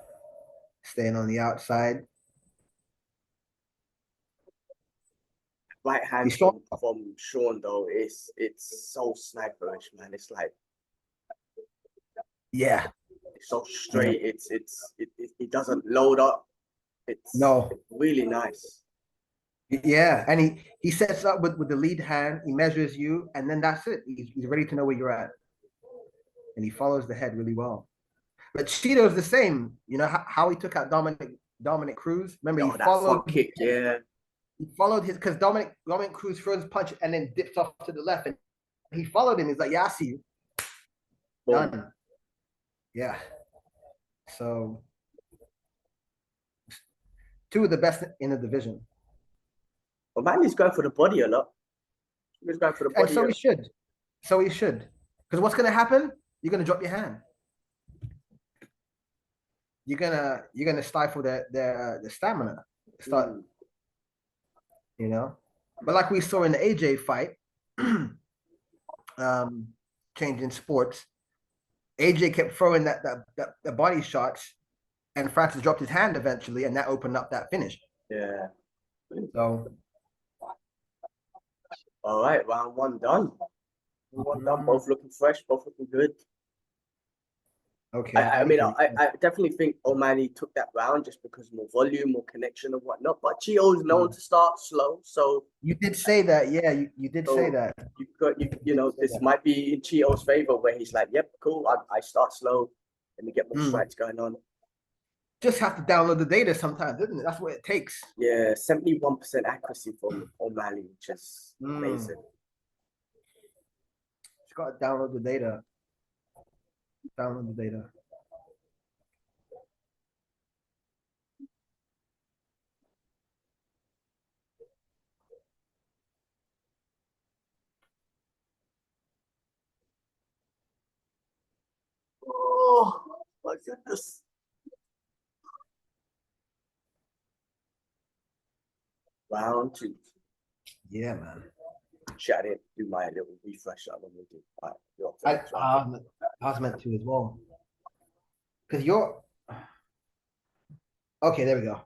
staying on the outside. Right hand from Sean though, it's so sniperish, man. It's like Yeah, it's so straight. It doesn't load up. It's really nice. Yeah, and he sets up with the lead hand. He measures you, and then that's it. He's ready to know where you're at, and he follows the head really well. But Cheeto's the same. You know how he took out Dominic Cruz. Remember, he followed kick. Yeah, he followed his because Dominic Cruz throws a punch and then dips off to the left, and he followed him. He's like, "Yeah, I see you." Boom. Done. Yeah. So, two of the best in the division. Well, man, he's going for the body a lot. He's going for the body. And so he should. So he should. Because what's going to happen? You're going to drop your hand. You're gonna stifle their stamina. Start, you know. But like we saw in the AJ fight, changing sports, AJ kept throwing the body shots, and Francis dropped his hand eventually, and that opened up that finish. Yeah. So. All right, round one done. One done. Both looking fresh. Both looking good. Okay. I mean, I definitely think O'Malley took that round just because more volume, more connection, and whatnot. But Chio's known to start slow, so you did say that. Yeah, you did say that. You know this might be in Chio's favor, where he's like, "Yep, cool. I start slow, and we get more strikes going on." Just have to download the data sometimes, isn't it? That's what it takes. Yeah, 71% accuracy from O'Malley, which is amazing. Just got to download the data. Download the data. Oh my goodness. Round two. Yeah, man. Shit, I didn't do my little refresh. I normally do. I was meant to as well. Because you're okay. There we go.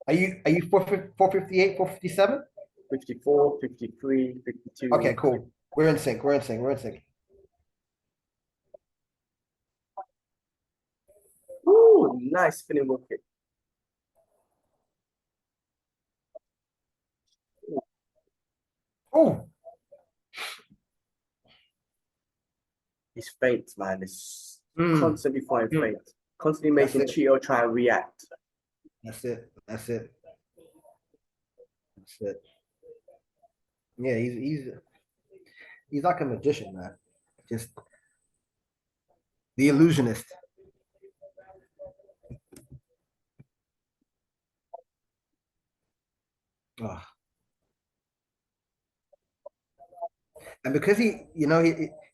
Are you 458, 457? 54, 53, 52. Okay, cool. We're in sync. We're in sync. We're in sync. Ooh, nice spinning wheel kick. Oh, He's faint, man. It's constantly flying faint. Constantly making Chio try and react. That's it. That's it. That's it. Yeah, he's like a magician, man. Just the illusionist. Oh. And because he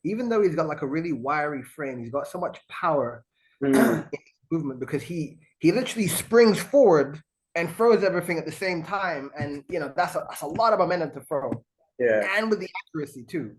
even though he's got like a really wiry frame, he's got so much power in his movement because he literally springs forward and throws everything at the same time, and you know that's a lot of momentum to throw. Yeah. And with the accuracy too.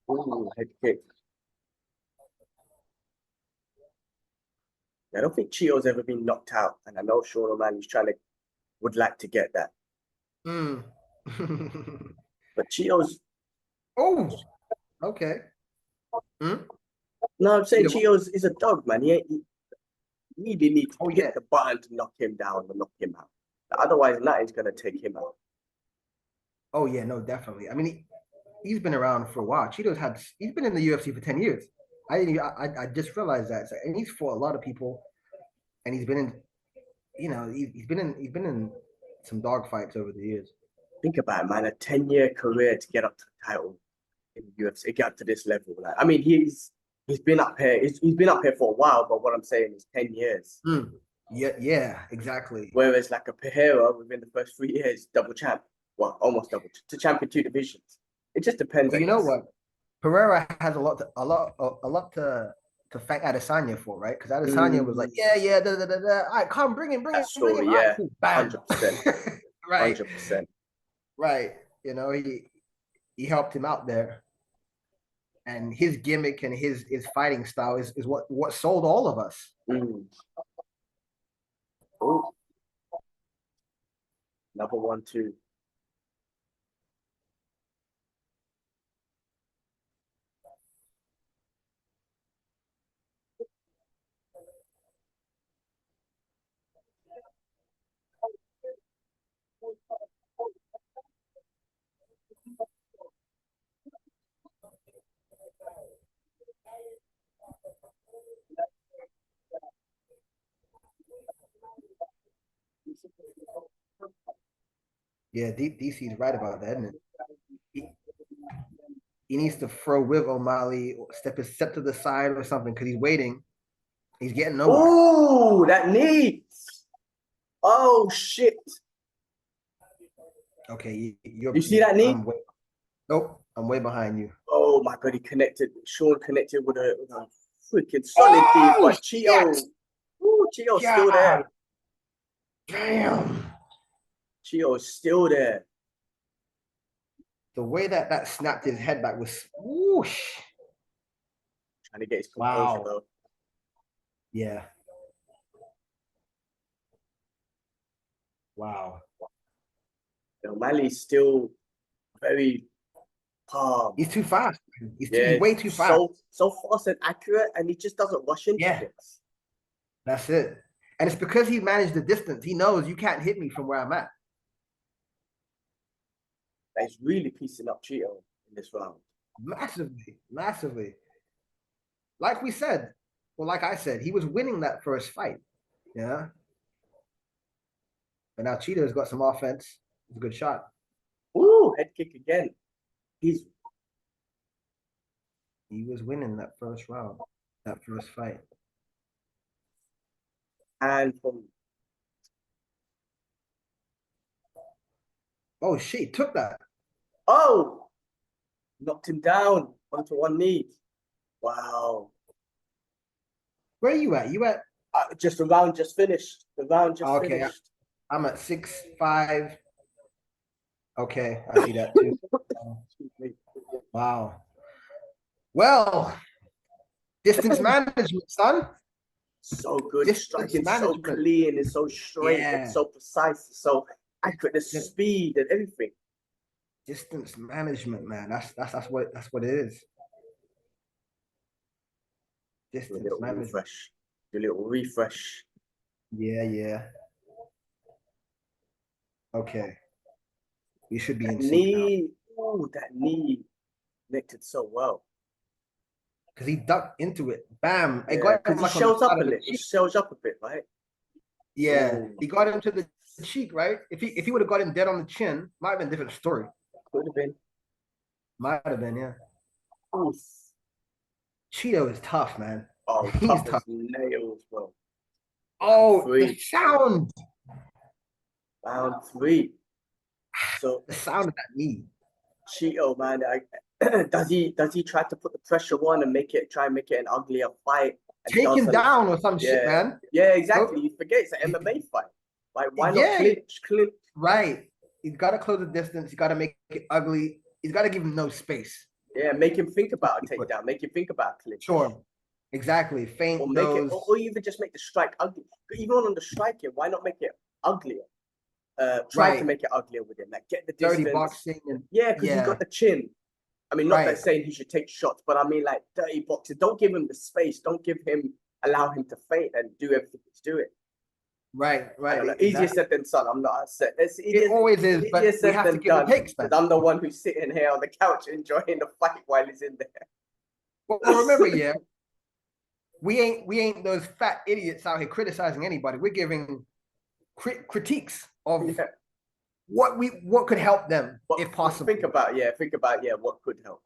Ooh, head kick. I don't think Cheeto's ever been knocked out, and I know Sean O'Malley's would like to get that. Mm. But Cheeto's, Oh, okay. Mm? no, I'm saying Cheeto. Cheeto's is a dog, man. He really need to hit Yeah. the button to knock him down and knock him out. Otherwise, nothing's gonna take him out. Oh yeah, no, definitely. I mean, he's been around for a while. He's been in the UFC for 10 years. I just realized that. And he's fought a lot of people, and he's been in, you know, he's been in some dog fights over the years. Think about it, man. A 10-year career to get up to the title in the UFC, get up to this level. Like, I mean, he's been up here. He's been up here for a while, but what I'm saying is 10 years. Mm. Yeah, exactly. Whereas like a Pereira within the first 3 years, double champ. Well, almost double to champion 2 divisions. It just depends. Well, you know what? Pereira has a lot to thank Adesanya for, right? Because Adesanya was like, yeah, da. All right, come, bring him. That Bring story, him. All right, yeah, cool. Bam. 100%. Right, 100%. right. You know, he helped him out there, and his gimmick and his fighting style is what sold all of us. Oh, another 1-2. Yeah, DC's right about that, isn't it? He needs to throw with O'Malley, or step to the side or something because he's waiting. He's getting nowhere. Oh, that knee. Oh, shit. Okay, You see that knee? Nope, I'm way behind you. Oh, my God, he connected. Sean connected with a freaking solid knee, but Cheeto. Ooh, Cheeto's still there. Damn. Cheeto's still there. The way that snapped his head back was whoosh. Trying to get his composure, though. Yeah. Wow. Malley's still very calm. He's too fast. He's way too fast. So fast and accurate, and he just doesn't rush into this. That's it. And it's because he managed the distance. He knows you can't hit me from where I'm at. He's really piecing up Cheeto in this round. Massively. Like we said, like I said, he was winning that first fight. Yeah. But now Cheeto's got some offense. It's a good shot. Ooh, head kick again. He was winning that first round, that first fight. And from oh shit, he took that. Oh, knocked him down onto one knee. Wow. Where are you at? You at just the round just finished. The round just finished. I'm at 6'5". Okay, I see that too. Wow. Well, distance management, son. So good. Striking so clean and so straight and so precise, so accurate. The speed and everything. Distance management, man. That's what it is. Distance management. Refresh. A little refresh. Yeah. Okay. We should be in knee. Oh, that knee connected so well. Because he ducked into it. Bam. Because he shells up a bit. He shells up a bit, right? Yeah. He got into the cheek, right? If he would have got him dead on the chin, might have been a different story. Could have been. Might have been, yeah. Oof. Cheeto is tough, man. Oh, He's tough tough. as nails, bro. Oh, Three. the sound. Round 3. So The sound of that knee. Cheeto, man, does he try to put the pressure on and try and make it an uglier fight? And Take him doesn't? down or some shit, man. Yeah, exactly. You forget it's an MMA fight. Like, why not Yeah. clinch? Right. He's got to close the distance. He's got to make it ugly. He's got to give him no space. Yeah, make him think about a takedown. Make him think about a clinch. Sure. Exactly. Feint Or make those. it, or even just make the strike ugly. Even on the striking, why not make it uglier? Try to Right. make it uglier with him. Like, get the distance. Dirty boxing. And Yeah, because he's got the chin. I mean, not that saying he should take shots, but I mean, like, dirty boxing. Don't give him the space. Don't allow him to feint and do everything he's doing. Right. Easier said than done. I'm not upset. It always is, but we have to give the takes, man. I'm the one who's sitting here on the couch enjoying the fight while he's in there. Well, remember, yeah, we ain't those fat idiots out here criticizing anybody. We're giving critiques of what could help them if possible. Think about what could help.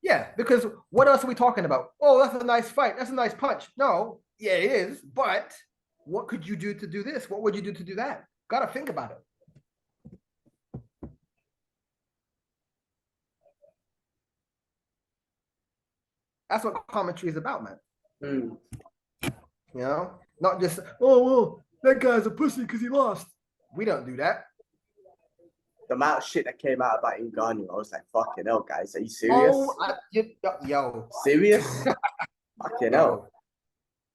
Yeah, because what else are we talking about? Oh, that's a nice fight. That's a nice punch. No, yeah, it is. But what could you do to do this? What would you do to do that? Got to think about it. That's what commentary is about, man. Mm. You know, not just, oh, well, that guy's a pussy because he lost. We don't do that. The amount of shit that came out about Ngannou, I was like, fucking hell, guys, are you serious? Oh, yo. Serious? Fucking hell.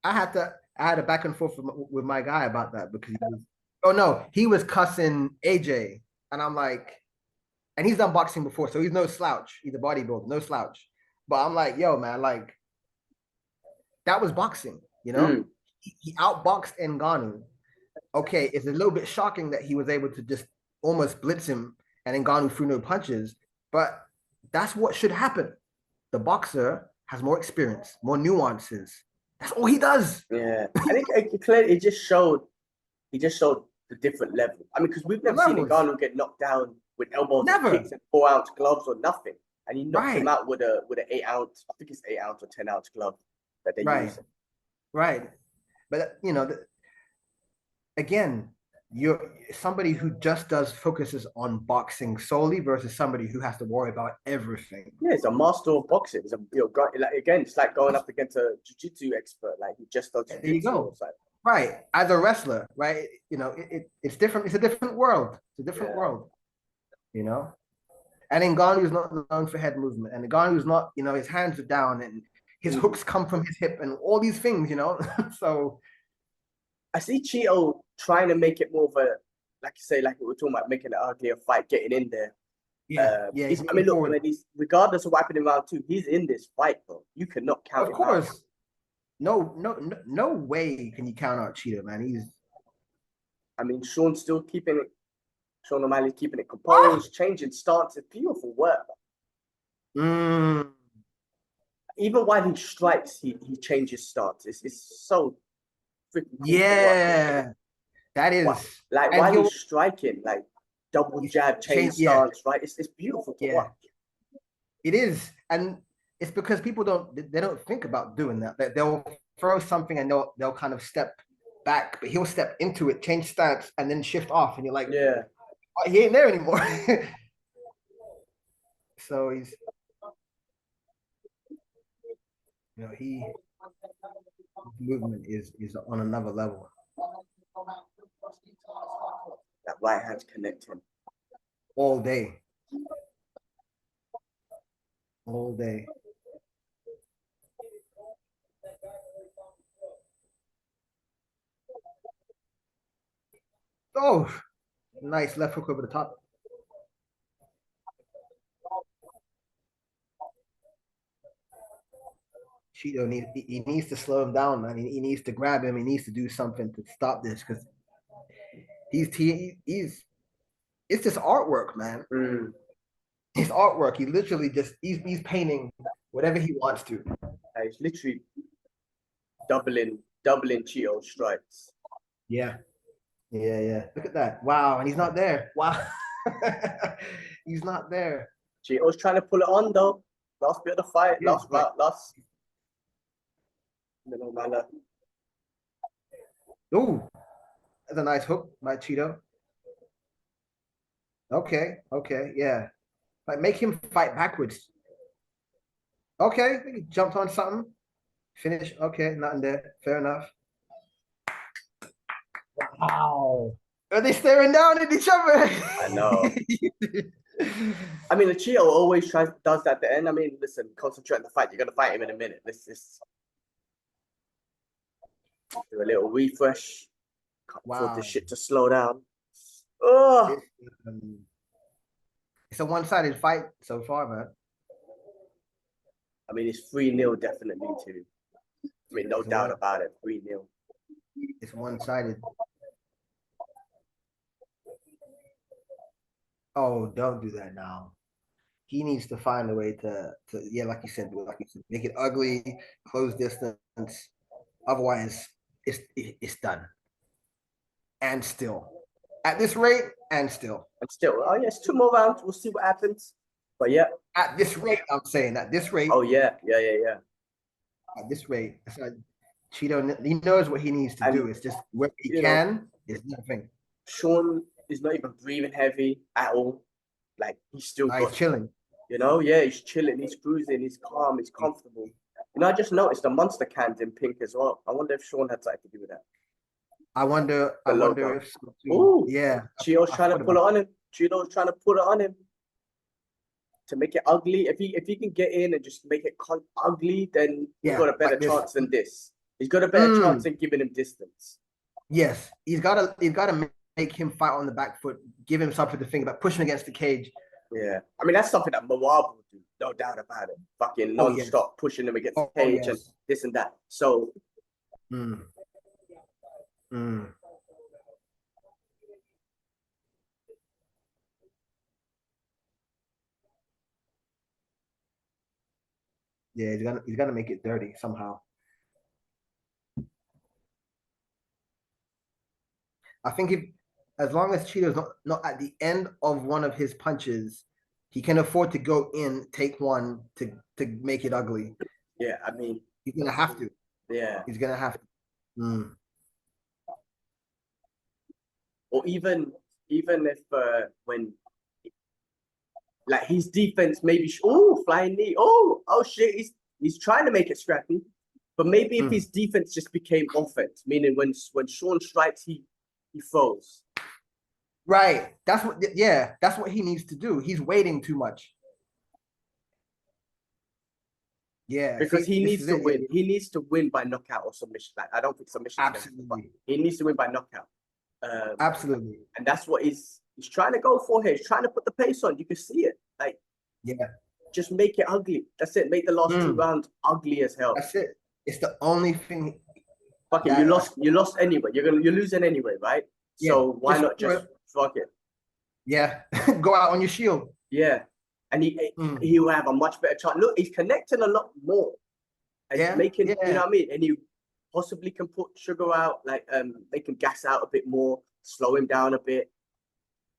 I had a back and forth with my guy about that because he was cussing AJ. And I'm like, and he's done boxing before, so he's no slouch. He's a bodybuilder, no slouch. But I'm like, yo, man, like, that was boxing, you know? Mm. He outboxed Ngannou. Okay, it's a little bit shocking that he was able to just almost blitz him and Ngannou threw no punches, but that's what should happen. The boxer has more experience, more nuances. That's all he does. Yeah, I think it just showed the different level. I mean, because we've never seen Ngannou get knocked down with elbows and kicks and 4-ounce gloves or nothing, and he knocked him out with an 8-ounce. I think it's 8-ounce or 10-ounce glove that they use. Right, but you know, again, you're somebody who just focuses on boxing solely versus somebody who has to worry about everything. Yeah, he's a master of boxing. It's like going up against a jiu-jitsu expert. Like, he just does jiu-jitsu. There you go. Right, as a wrestler, right? You know, it's different. It's a different world. It's a different world. You know, and Ngannou's not known for head movement, and Ngannou's not. You know, his hands are down, and his hooks come from his hip, and all these things. You know, so. I see Cheeto trying to make it more of a, like you say, like we were talking about, making an uglier fight, getting in there. Yeah. I mean, look, regardless of what happened in round 2, he's in this fight, bro. You cannot count him out. Of course. No way can you count out Cheeto, man. I mean, Sean O'Malley's keeping it composed, changing stances, beautiful work. Even while he strikes, he changes stances. It's so freaking cool. Yeah, that is. Like, while he's striking, like, double jab, change stance, right? It's beautiful to watch. It is. And it's because people don't think about doing that. They'll throw something and they'll kind of step back, but he'll step into it, change stance, and then shift off. And you're like, yeah, oh, he ain't there anymore. So he's, you know, his movement is on another level. That right hand's connecting all day. All day. Oh, nice left hook over the top. Cheeto needs to slow him down, man. He needs to grab him. He needs to do something to stop this because it's just artwork, man. His artwork. He literally just he's painting whatever he wants to. He's literally doubling Cheeto's strikes. Yeah. Yeah, yeah. Look at that. Wow, and he's not there. Wow. He's not there. Cheeto's trying to pull it on though. Last bit of the fight, Yes, but- last. No matter. Ooh, that's a nice hook by Cheeto. Okay, okay, yeah. Like make him fight backwards. Okay, I think he jumped on something. Finish. Okay, nothing there. Fair enough. Wow. Are they staring down at each other? I know. I mean, Cheeto always does that at the end. I mean, listen, concentrate on the fight. You're gonna fight him in a minute. Let's just do a little refresh. Can't afford this shit to slow down. Oh, It's a one-sided fight so far, man. I mean, it's 3-0 definitely too. I mean, no doubt about it. 3-0. It's one-sided. Oh, don't do that now. He needs to find a way to yeah, like you said, make it ugly, close distance. Otherwise, it's done. And still, at this rate, and still. Oh yes, 2 more rounds. We'll see what happens. But yeah, at this rate, I'm saying at this rate. Oh yeah. At this rate, it's like Cheeto. He knows what he needs to do. It's just where he can is nothing. Sean is not even breathing heavy at all. Like he's still he's chilling. You know, yeah, he's chilling. He's cruising. He's calm. He's comfortable. You know, I just noticed the monster cans in pink as well. I wonder if Sean had something to do with that. I wonder if. Ooh, yeah. Cheeto's trying to pull it on him. Cheeto's trying to put it on him to make it ugly. If he can get in and just make it ugly, then he's got a better chance than this. He's got a better chance than giving him distance. Yes, he's got to make him fight on the back foot, give him something to think about, push him against the cage. Yeah, I mean that's something that Mawab will do, no doubt about it. Fucking non-stop pushing him against the cage and this and that. So. Yeah, he's gonna make it dirty somehow. I think as long as Cheeto's not at the end of one of his punches, he can afford to go in, take one to make it ugly. Yeah, I mean he's gonna have to. Yeah, he's gonna have to. Or even if when like his defense maybe flying knee oh shit he's trying to make it scrappy, but maybe if his defense just became offense, meaning when Sean strikes he throws. Right. That's what he needs to do. He's waiting too much. Yeah, because he needs to win. He needs to win by knockout or submission. Like I don't think submission. Absolutely. He needs to win by knockout. Absolutely. And that's what he's trying to go for here. He's trying to put the pace on. You can see it. Like, just make it ugly. That's it. Make the last 2 rounds ugly as hell. That's it. It's the only thing. Fuck it. You lost anyway. You're losing anyway, right? Yeah. So why not just fuck it? Yeah. Go out on your shield. Yeah. And he will have a much better chance. Look, he's connecting a lot more. And he's making, you know what I mean? And he possibly can put Sugar out, like they can gas out a bit more, slow him down a bit.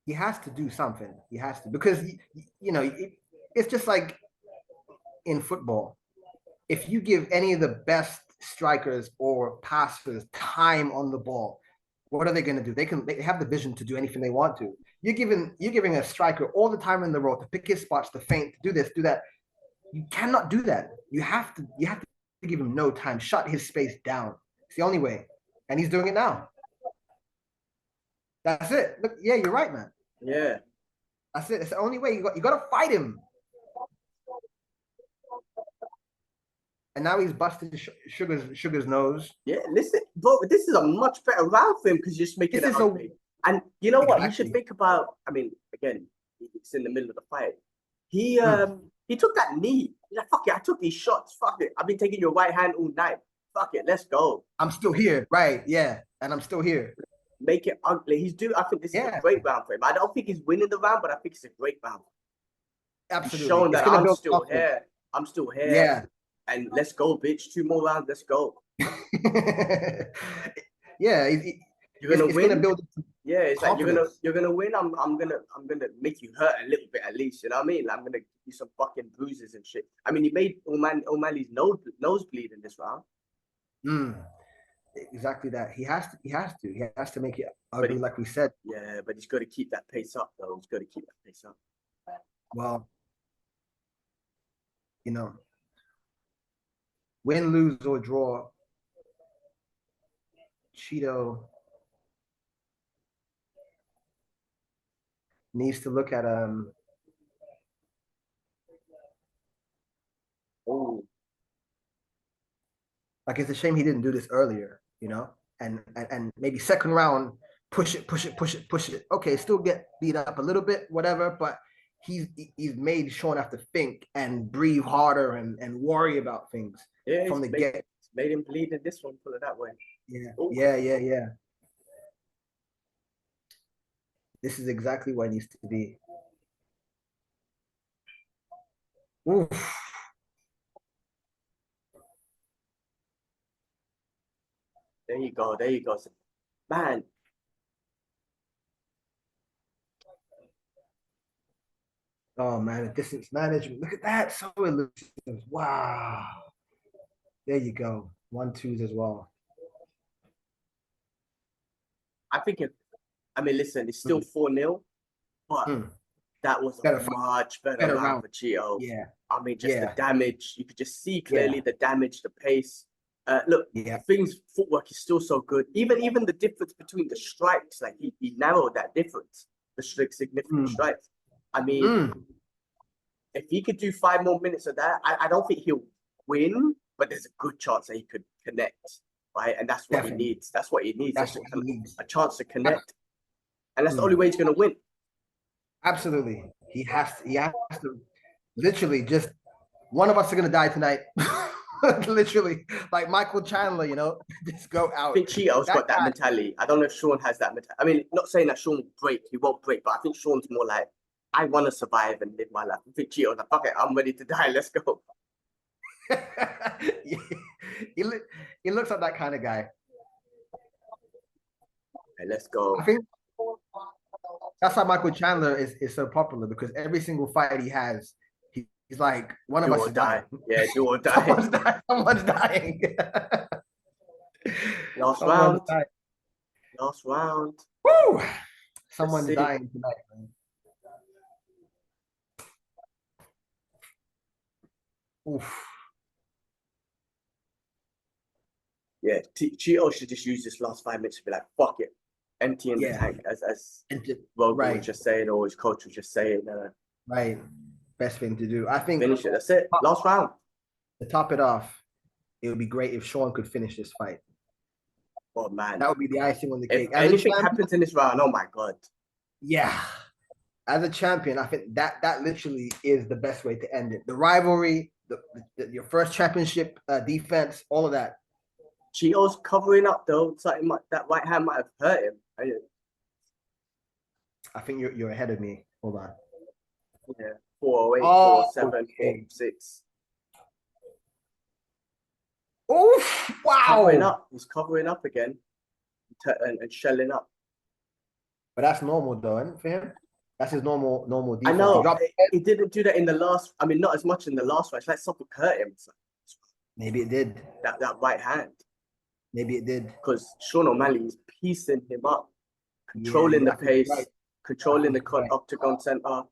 He has to do something. He has to, because it's just like in football. If you give any of the best strikers or passers time on the ball, what are they going to do? They have the vision to do anything they want to. You're giving a striker all the time in the road to pick his spots, to feint, to do this, do that. You cannot do that. You have to give him no time. Shut his space down. It's the only way, and he's doing it now. That's it. Look, yeah, you're right, man. Yeah, that's it. It's the only way. You got to fight him. And now he's busted Sugar's nose. Yeah, listen, bro, this is a much better round for him because you're just making it ugly. And you know what? You should think about. I mean, again, it's in the middle of the fight. He took that knee. He's like, fuck it, I took these shots. Fuck it, I've been taking your right hand all night. Fuck it, let's go. I'm still here, right? Yeah, and I'm still here. Make it ugly. I think this is a great round for him. I don't think he's winning the round, but I think it's a great round. Absolutely. He's showing that I'm still here. I'm still here. Yeah. And let's go, bitch. 2 more rounds. Let's go. Yeah, You're gonna it's win. gonna build Yeah, it's like confidence. you're gonna win. I'm gonna make you hurt a little bit at least. You know what I mean? Like, I'm gonna give you some fucking bruises and shit. I mean, he made O'Malley's nose bleed in this round. Exactly that. He has to make it But ugly, like we said. yeah, but he's got to keep that pace up, though. He's got to keep that pace up. Well, you know, win, lose, or draw, Cheeto needs to look at Oh, like it's a shame he didn't do this earlier, and maybe second round push it. Okay, still get beat up a little bit, whatever, but he's made Sean have to think and breathe harder and worry about things yeah, from the get. made him bleed in this one. Put it that way. Yeah, Ooh. yeah. This is exactly what it needs to be. Oof. There you go. There you go, man. Oh man, the distance management. Look at that. So elusive. Wow. There you go. 1-2s as well. I think listen, it's still 4-0, but that was a much better round for Cheeto. Yeah. I mean, just the damage. You could just see clearly the damage, the pace. Look, footwork is still so good. Even the difference between the strikes, like he narrowed that difference. The significant strikes. I mean, if he could do 5 more minutes of that, I don't think he'll win, but there's a good chance that he could connect, right? And that's what he needs. That's what he needs. That's what he needs. A chance to connect. And that's the only way he's going to win. Absolutely. He has to literally just one of us are going to die tonight. Literally, like Michael Chandler, just go out. I think Cheeto's got that mentality. I don't know if Sean has that mentality. I mean, not saying that Sean will break. He won't break. But I think Sean's more like, I want to survive and live my life. I think Cheeto's like, fuck it, I'm ready to die. Let's go. He looks like that kind of guy. Okay, let's go. I think that's why Michael Chandler is so popular, because every single fight he has, he's like, one of us is dying. Yeah, do or die. Someone's dying. Last round. Woo! Someone's dying tonight, man. Oof. Yeah, Cheeto should just use this last 5 minutes to be like, fuck it. Emptying the tank, as Rogan was just saying, or his coach was just saying. Right. Best thing to do. I think finish it. That's it. Last round. To top it off, it would be great if Sean could finish this fight. Oh man. That would be the icing on the cake. If anything happens in this round, oh my God. Yeah. As a champion, I think that literally is the best way to end it. The rivalry, your first championship defense, all of that. Cheeto's covering up though. Something that right hand might have hurt him. I think you're ahead of me. Hold on. Yeah. 408, 407, 46. Oof! Wow. He's covering up again and shelling up. But that's normal though, isn't it, for him? That's his normal defense. I know. He didn't do that in the last. I mean, not as much in the last fight. It's like something hurt him. Maybe it did. That right hand. Maybe it did. Because Sean O'Malley is piecing him up, controlling the pace, controlling the octagon center.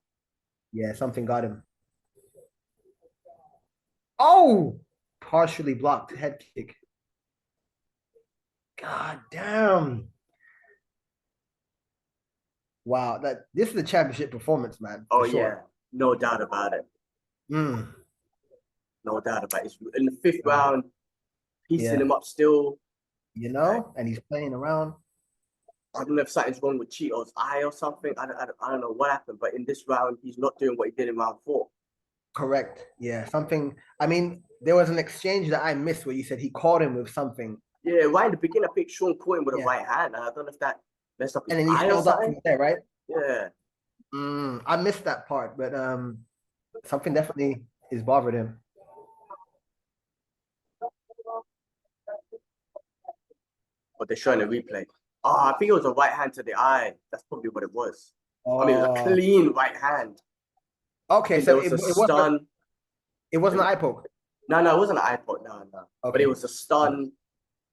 Yeah, something got him. Oh! Partially blocked head kick. God damn. Wow, this is a championship performance, man. Oh, yeah. No doubt about it. No doubt about it. In the 5th round, piecing him up still. And he's playing around. I don't know if something's wrong with Cheeto's eye or something. I don't know what happened, but in this round, he's not doing what he did in round 4. Correct. Yeah, something. I mean, there was an exchange that I missed where you said he caught him with something. Yeah, right in the beginning, I think Sean caught him with a right hand. And I don't know if that messed up his eye. And then he held up from there, right? Yeah. I missed that part, but something definitely is bothered him. But they're showing a replay. Oh, I think it was a right hand to the eye. That's probably what it was. I mean, it was a Oh, clean right hand. I okay. think So there was a it wasn't stun. it wasn't an eye poke. No, it wasn't an eye poke. No. But Okay. it was a stun.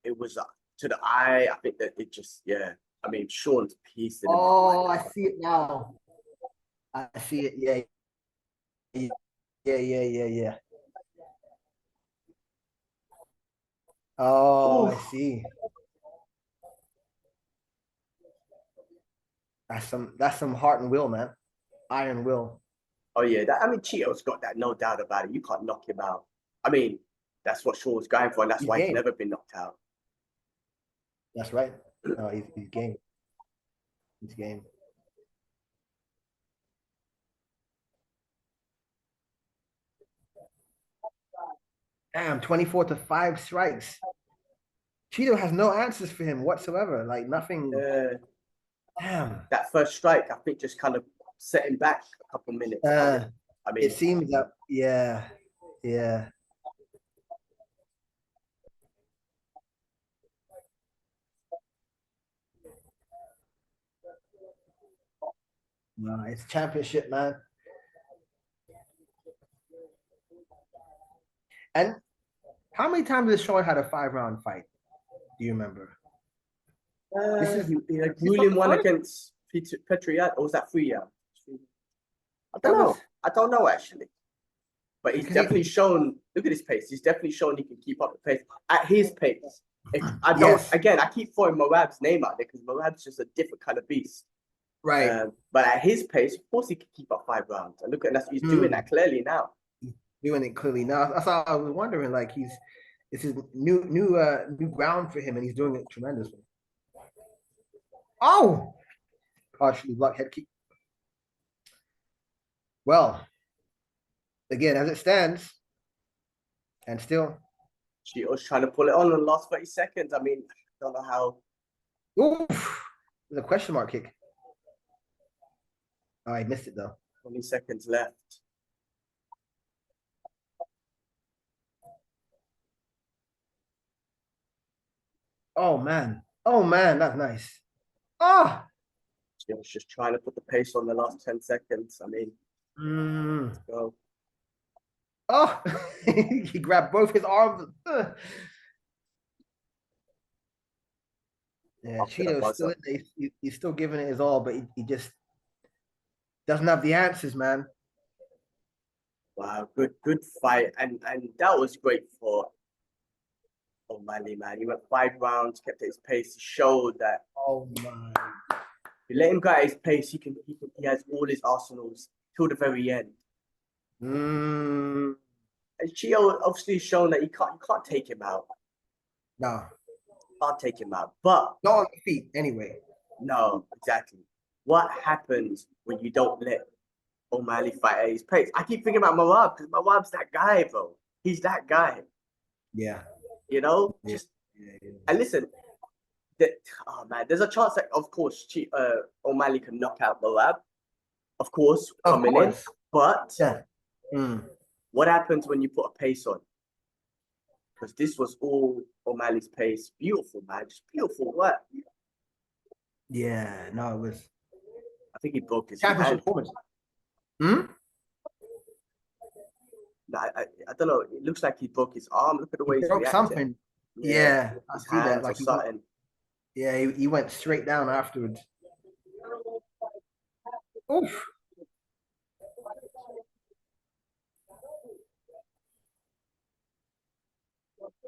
It was to the eye. I think that it just, yeah. I mean, Sean's pieced him up Oh, like I that. see it now. I see it. Yeah. Yeah. Oh, I Oof. see. That's some heart and will, man. Iron will. Oh yeah, I mean, Cheeto's got that, no doubt about it. You can't knock him out. I mean, that's what Sean's going for, and that's He's why he's game. never been knocked out. That's right. No, he's game. He's game. Damn, 24 to 5 strikes. Cheeto has no answers for him whatsoever. Like nothing. Damn. That first strike, I think, just kind of set him back a couple minutes. I mean, It seems that, yeah. No, it's championship, man. And how many times has Sean had a 5-round fight? Do you remember? this is ruling one against Petr, or was that 3 years? I don't know. I don't know actually. But he's definitely shown. Look at his pace. He's definitely shown he can keep up the pace at his pace. If I don't, again, I keep throwing Moab's name out there because Moab's just a different kind of beast. Right. But at his pace, of course, he can keep up 5 rounds. And look at that, he's doing that clearly now. Doing it clearly now. That's all I was wondering. Like this is new ground for him, and he's doing it tremendously. Oh, partially blocked head kick. Well, again, as it stands, and still, Cheeto's trying to pull it on in the last 30 seconds. I mean, I don't know how. Oof, the question mark kick. Oh, I missed it though. 20 seconds left. Oh man, that's nice. Oh, Cheeto's just trying to put the pace on the last 10 seconds. I mean, let's go. Oh, he grabbed both his arms. Yeah, Cheeto's still in there. He's still giving it his all, but he just doesn't have the answers, man. Wow, good fight. And that was great for Malley, man. He went 5 rounds, kept his pace. He showed that. Oh my. You let him go at his pace, he has all his arsenals till the very end. And Cheeto obviously shown that you can't take him out. No. Can't take him out. But not on the feet anyway. No, exactly. What happens when you don't let O'Malley fight at his pace? I keep thinking about Moab because Moab's that guy, bro. He's that guy. Yeah. You know? Yeah. And listen, oh man, there's a chance that of course O'Malley can knock out Moab. Of course, coming in. But what happens when you put a pace on? Because this was all O'Malley's pace. Beautiful, man. Just beautiful work. Yeah, no, it was. I think he broke his hand. No, I don't know. It looks like he broke his arm. Look at the way he's reacting. Something. Yeah, his hands or something. Yeah, he went straight down afterwards. Oof.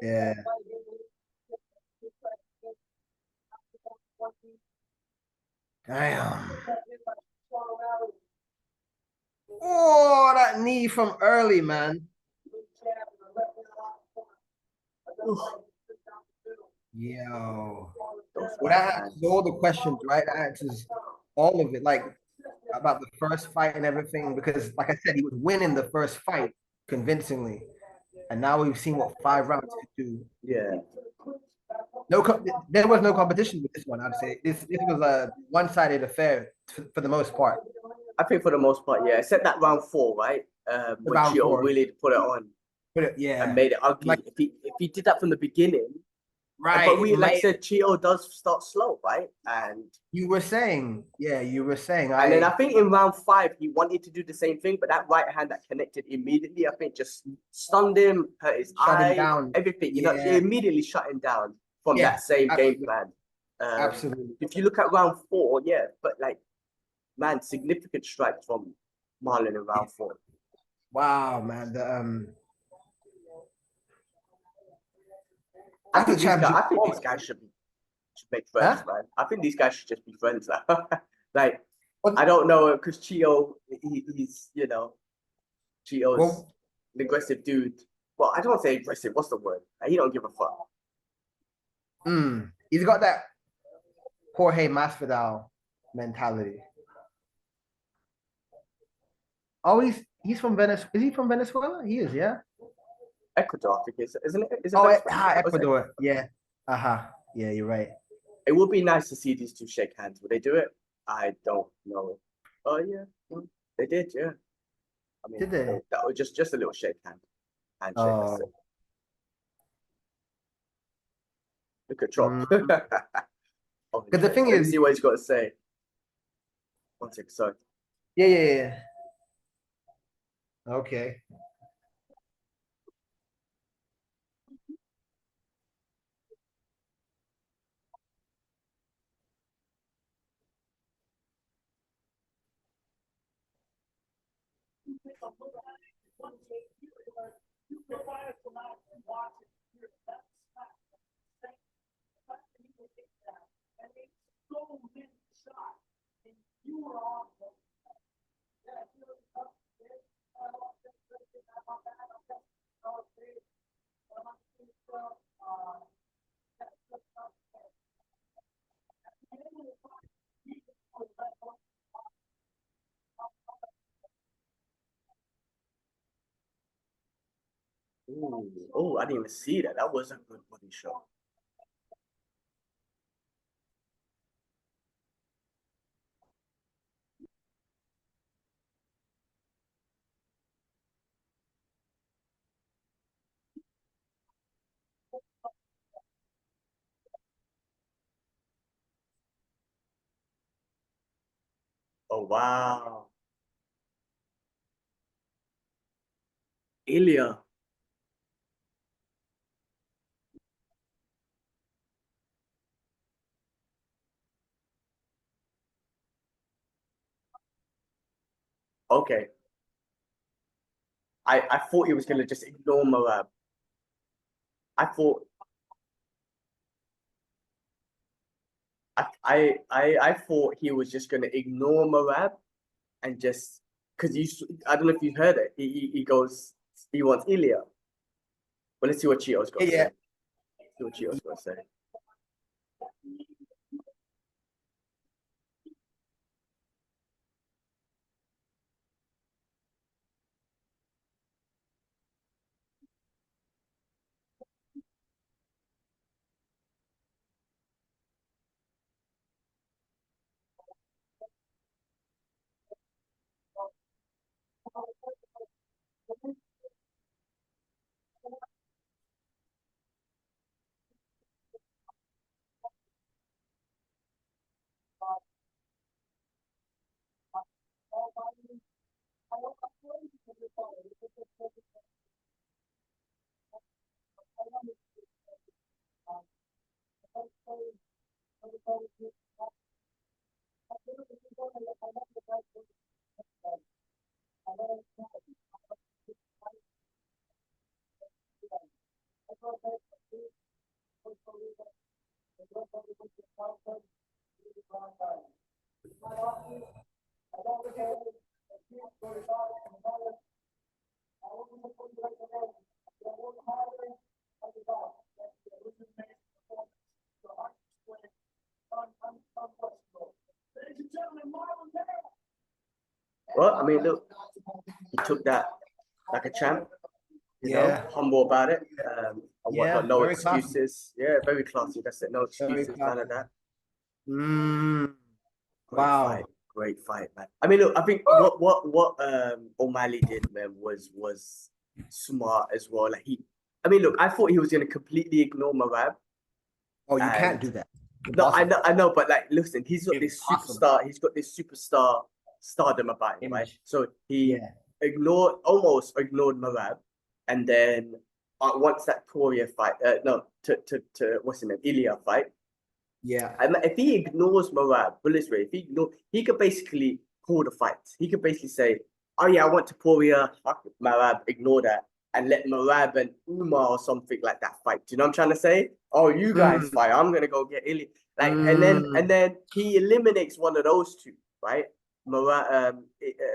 Yeah. Damn. Oh, that knee from early, man. Yo. Well, that answers all the questions, right? That answers all of it, like about the first fight and everything. Because, like I said, he was winning the first fight convincingly, and now we've seen what 5 rounds could do. Yeah. There was no competition with this one. I'd say this was a one-sided affair for the most part. I think for the most part, yeah. Except that round 4, right? When Cheeto really put it on. Yeah. And made it ugly. Like, if he did that from the beginning, Right. But we, like I said, Chito does start slow, right? And you were saying, you were saying. And then I think in round 5, he wanted to do the same thing, but that right hand that connected immediately, I think just stunned him, hurt his Shut him eye, down. everything. You know, Yeah. it immediately shut him down from that same game plan. Absolutely. If you look at round 4, yeah, but like, man, significant strikes from Marlon in round 4. Wow, man. I think these guys should make friends, man. I think these guys should just be friends now. Like, I don't know, because Chito, he's, you know, Chito's an aggressive dude. Well, I don't want to say aggressive. What's the word? He don't give a fuck. He's got that Jorge Masvidal mentality. Oh, he's from Venezuela. Is he from Venezuela? He is, yeah. Ecuador, I think, isn't it? Is it Ecuador. Yeah. Yeah, you're right. It would be nice to see these two shake hands. Would they do it? I don't know. Oh yeah, they did. Yeah. I mean, did they? That was just a little handshake. Oh. Look at Trump. Because the thing Let me is, see what he's got to say. One second, sorry. Yeah. Okay. Oh, I didn't even see that. That was a good body shot. Oh, wow. Ilya. Okay. I thought he was gonna just ignore Moab. I thought he was just gonna ignore Moab and just because I don't know if you heard it. He goes, he wants Ilya. Well, let's see what Chito's got to say. See what Chito's got to say. Well, I mean, look, he took that like a champ. You know, humble about it. Whatnot, no excuses. Classy. Yeah, very classy. That's it. No excuses, none of that. Wow. Great fight, man. I mean, look, I think what O'Malley did, man, was smart as well. Like I mean, look, I thought he was gonna completely ignore Moab Oh, you can't And do that. no, Impossible. I know, but like, listen, he's got this Impossible. superstar. He's got this superstar stardom about him, right? Image. So he Yeah. almost ignored Marab, and then once that Poirier fight, no, to what's his name, Ilya fight. Yeah. And if he ignores Marab, bullet's way, if he could basically call the fights. He could basically say, "Oh yeah, I went to Poirier, fuck Marab, ignore that." And let Marab and Umar or something like that fight. Do you know what I'm trying to say? Oh, you guys Mm, fight. I'm gonna go get Ilya. Like, mm, and then he eliminates one of those two, right? Marab,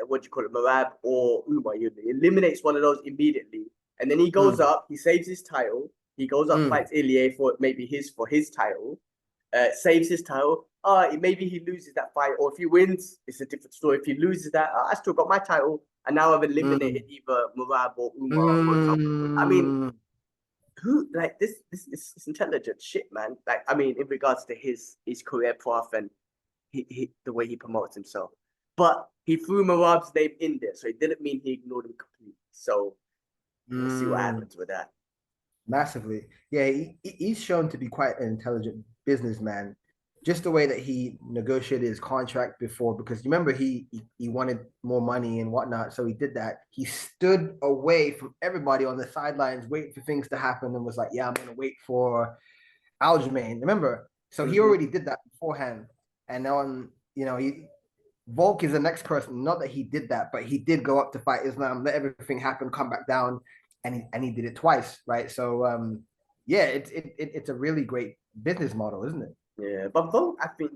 what do you call it, Marab or Umar? He eliminates one of those immediately, and then he goes mm, up. He saves his title. He goes up, mm. fights Ilya for maybe his title, saves his title. Maybe he loses that fight, or if he wins, it's a different story. If he loses that, I still got my title, and now I've eliminated Mm, either Murad or Umar, for example. I mean, mm. who like this intelligent shit, man. Like, I mean, in regards to his career path and the way he promotes himself, but he threw Murad's name in there, so it didn't mean he ignored him completely. So we'll see what Mm. happens with that. Massively. Yeah, he's shown to be quite an intelligent businessman. Just the way that he negotiated his contract before, because you remember he wanted more money and whatnot, so he did that. He stood away from everybody on the sidelines, waiting for things to happen, and was like, "Yeah, I'm gonna wait for Aljamain." Remember? So he Mm-hmm. already did that beforehand, and now he Volk is the next person. Not that he did that, but he did go up to fight Islam, let everything happen, come back down, and he did it twice, right? So yeah, it's a really great business model, isn't it? Yeah, but Volk, I think,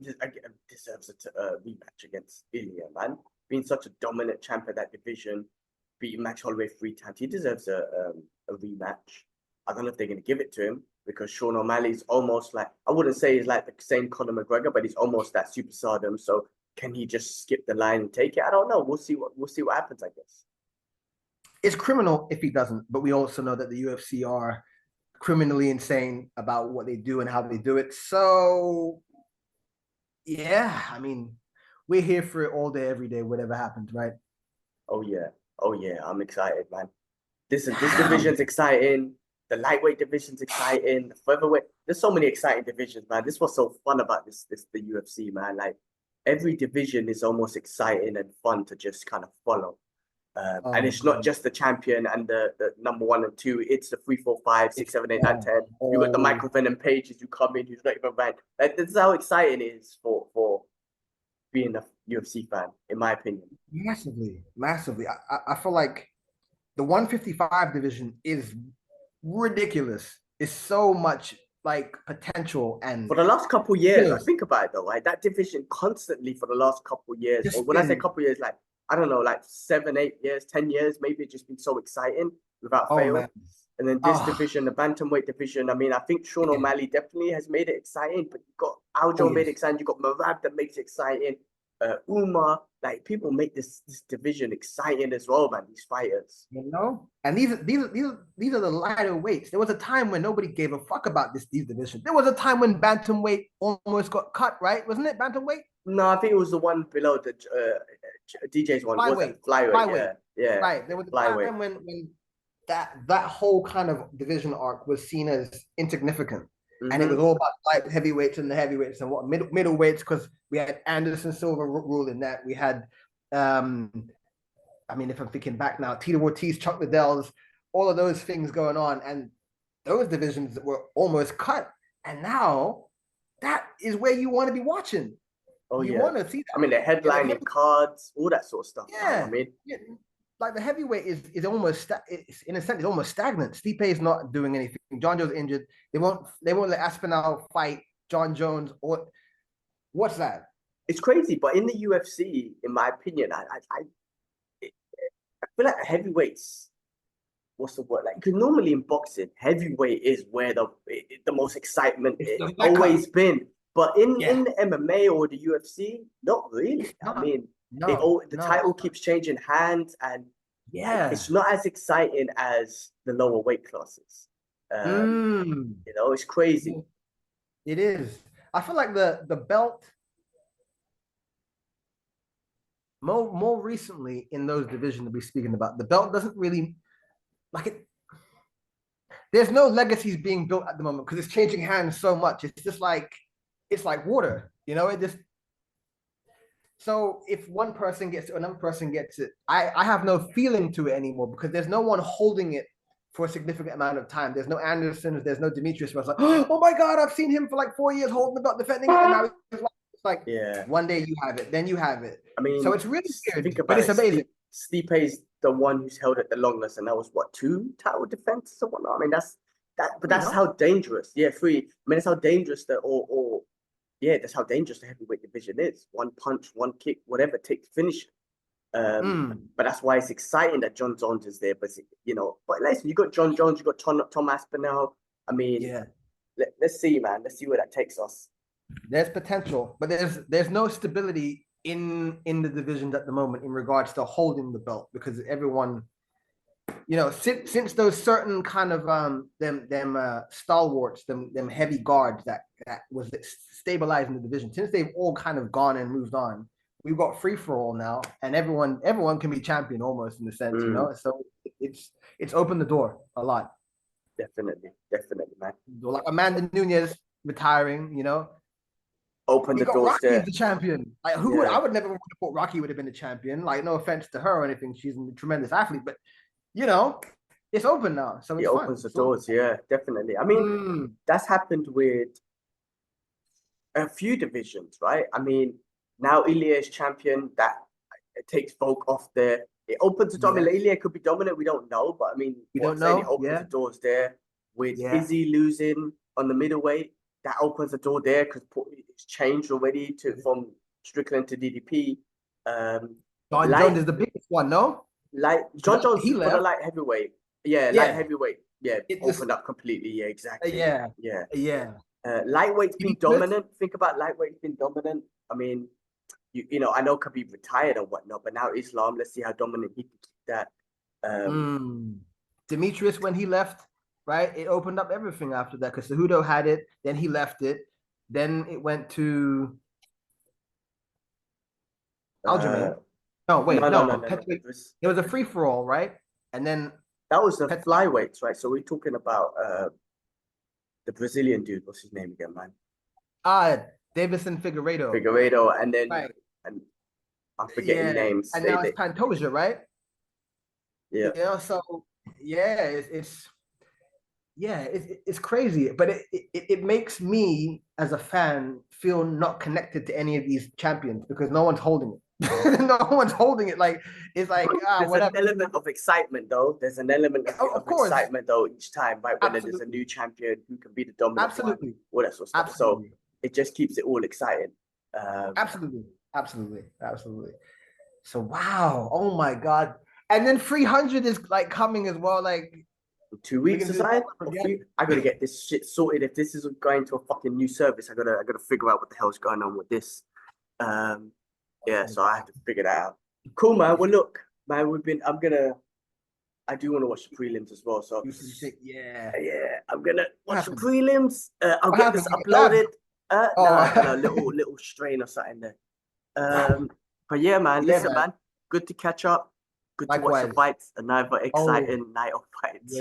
deserves a rematch against Ilya, man. Being such a dominant champ of that division, beating Max Holloway 3 times, he deserves a rematch. I don't know if they're going to give it to him because Sean O'Malley's almost like, I wouldn't say he's like the same Conor McGregor, but he's almost that superstardom. So can he just skip the line and take it? I don't know. We'll see what happens, I guess. It's criminal if he doesn't, but we also know that the UFC are criminally insane about what they do and how they do it. So yeah, I mean, we're here for it all day, every day, whatever happens, right? Oh yeah. Oh yeah. I'm excited, man. This division's exciting. The lightweight division's exciting. The featherweight. There's so many exciting divisions, man. This was so fun about this the UFC, man. Like every division is almost exciting and fun to just kind of follow. And Oh it's not man. just the champion and the number one and two. It's the 3, 4, 5, 6, 7, 8, 9, It's 10. You got the oh, Michael Venom pages who come in who's not even ranked. Like this is how exciting it is for being a UFC fan, in my opinion. massively, massively. I feel like the 155 division is ridiculous. It's so much like potential and For the last couple of years, I skills. think about it though, right? That division constantly for the last couple of years, or Just when I say been couple of years, like I don't know, like 7, 8 years, 10 years, maybe it's just been so exciting without oh fail. man. And then this Oh, division, the bantamweight division, I mean, I think Sean yeah. O'Malley definitely has made it exciting, but you got Oh Aljo made it yes. exciting, you got Marab that makes it exciting, Umar, like people make this division exciting as well, man. These fighters. And these are the lighter weights. There was a time when nobody gave a fuck about these divisions. There was a time when bantamweight almost got cut, right? Wasn't it bantamweight? No, I think it was the one below the DJ's one. Was Flyweight, it flyweight? flyweight. Yeah, yeah, Right. There was a flyweight. time when that whole kind of division arc was seen as insignificant, and it was Mm-hmm. all about light heavyweights and the heavyweights and what middleweights, because we had Anderson Silva ruling that. We had, I mean, if I'm thinking back now, Tito Ortiz, Chuck Liddells, all of those things going on, and those divisions were almost cut, and now that is where you want to be watching. Oh You yeah. want to see I that. mean the Yeah, like headlining cards, all that sort of stuff, man. I yeah, mean, yeah. Like the heavyweight is almost it's, in a sense, it's almost stagnant. Stipe is not doing anything. John Jones injured. They won't let Aspinall fight John Jones, or what's that? it's crazy, but in the UFC, in my opinion, I feel like heavyweights. What's the word? Like, because normally in boxing, heavyweight is where the most excitement It's it's the mecca. always been. But in Yeah, the MMA or the UFC, not really. it's I not. mean, No, the no, title it's not. keeps changing hands, and like Yeah. it's not as exciting as the lower weight classes. Um, Mm, it's crazy. it is. I feel like the belt more recently in those divisions that we're speaking about, the belt doesn't really like it. there's no legacies being built at the moment because it's changing hands so much. It's just like water, you know. It just so if one person gets it, another person gets it. I have no feeling to it anymore because there's no one holding it for a significant amount of time. There's no Anderson, there's no Demetrius. Where it's like, oh my God, I've seen him for like 4 years holding the belt, defending it, and now it's like Yeah. one day you have it, then you have it. I mean, so it's really weird, think but about it's it. amazing. Stipe's the one who's held it the longest, and that was what, 2 title defenses or whatnot. I mean, that's how dangerous. Yeah, 3. I mean, that's how dangerous that's how dangerous the heavyweight division is. One punch, one kick, whatever it takes to finish it. But that's why it's exciting that John Jones is there. But but listen, you got John Jones, you got Tom Aspinall. I mean, let's see, man. Let's see where that takes us. There's potential, but there's no stability in the divisions at the moment in regards to holding the belt because everyone, since those certain kind of them stalwarts, them heavy guards that was stabilizing the division, since they've all kind of gone and moved on, we've got free for all now, and everyone can be champion almost in a sense, So it's opened the door a lot. Definitely, man. Like Amanda Nunes retiring, Open the doors Rocky there. The champion. Like I would never have thought Rocky would have been the champion. Like, no offense to her or anything, she's a tremendous athlete, but it's open now, so it opens the doors. Yeah, definitely. I mean, that's happened with a few divisions, right? I mean, now Ilya is champion. That it takes Volk off there. It opens the door. I mean, Ilya could be dominant. We don't know, but I mean, we don't know. It opens the doors there. With Izzy losing on the middleweight, that opens the door there because it's changed already from Strickland to DDP. John Jones is the biggest one, no? Like John Jones for the light heavyweight. Yeah, light heavyweight. Yeah, it opened up completely. Yeah, exactly. Yeah. Lightweight's been dominant. Think about lightweight's been dominant. I mean, I know Khabib retired and whatnot, but now Islam. Let's see how dominant he can keep that. Demetrius, when he left, right, it opened up everything after that because Cejudo had it, then he left it, then it went to Aljamain. No. It was a free for all, right? And then that was the flyweights, right? So we're talking about the Brazilian dude. What's his name again, man? Davison Figueiredo, and then and I'm forgetting names. And now it's Pantoja, right? Yeah. So it's crazy, but it makes me as a fan feel not connected to any of these champions because no one's holding it. No one's holding it. Like it's like there's whatever. An element of excitement though. There's an element of excitement though each time, right? When there's a new champion who can be the dominant one, all that sort of stuff. So it just keeps it all exciting. Absolutely. So wow, oh my God. And then 300 is like coming as well, like 2 weeks aside. I gotta get this shit sorted. If this isn't going to a fucking new service, I gotta figure out what the hell's going on with this. So I have to figure that out. Cool, man. Well, look, man, I do want to watch the prelims as well. So I'm gonna watch the prelims. I'll get this uploaded. Little strain or something there. But yeah, man. Listen, man. Good to catch up. Good to watch the fights. Another exciting night of fights.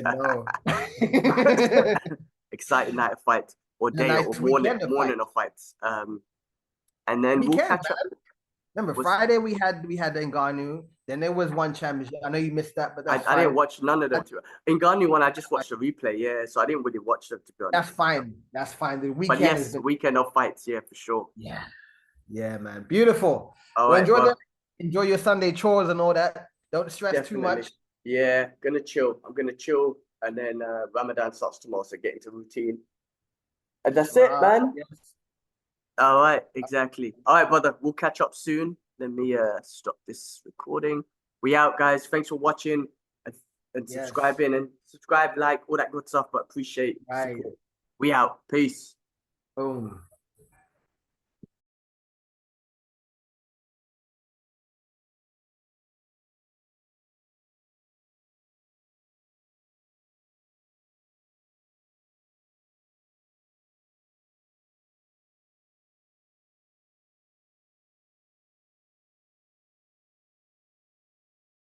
Exciting night of fights or day or morning of fights. And then we'll catch up. Remember, Friday we had Ngannou. Then there was one championship. I know you missed that, but I didn't watch none of them. Ngannou one, I just watched the replay. So I didn't really watch them, to be honest. That's fine. The weekend, but yes, weekend of fights, for sure. Yeah, man, beautiful. Enjoy your Sunday chores and all that. Don't stress too much. Yeah, gonna chill. I'm gonna chill, and then Ramadan starts tomorrow, so get into routine. And that's it, man. Yes. All right, exactly. All right, brother. We'll catch up soon. Let me stop this recording. We out, guys. Thanks for watching and subscribing and subscribe, like all that good stuff. But appreciate support. We out. Peace. Boom.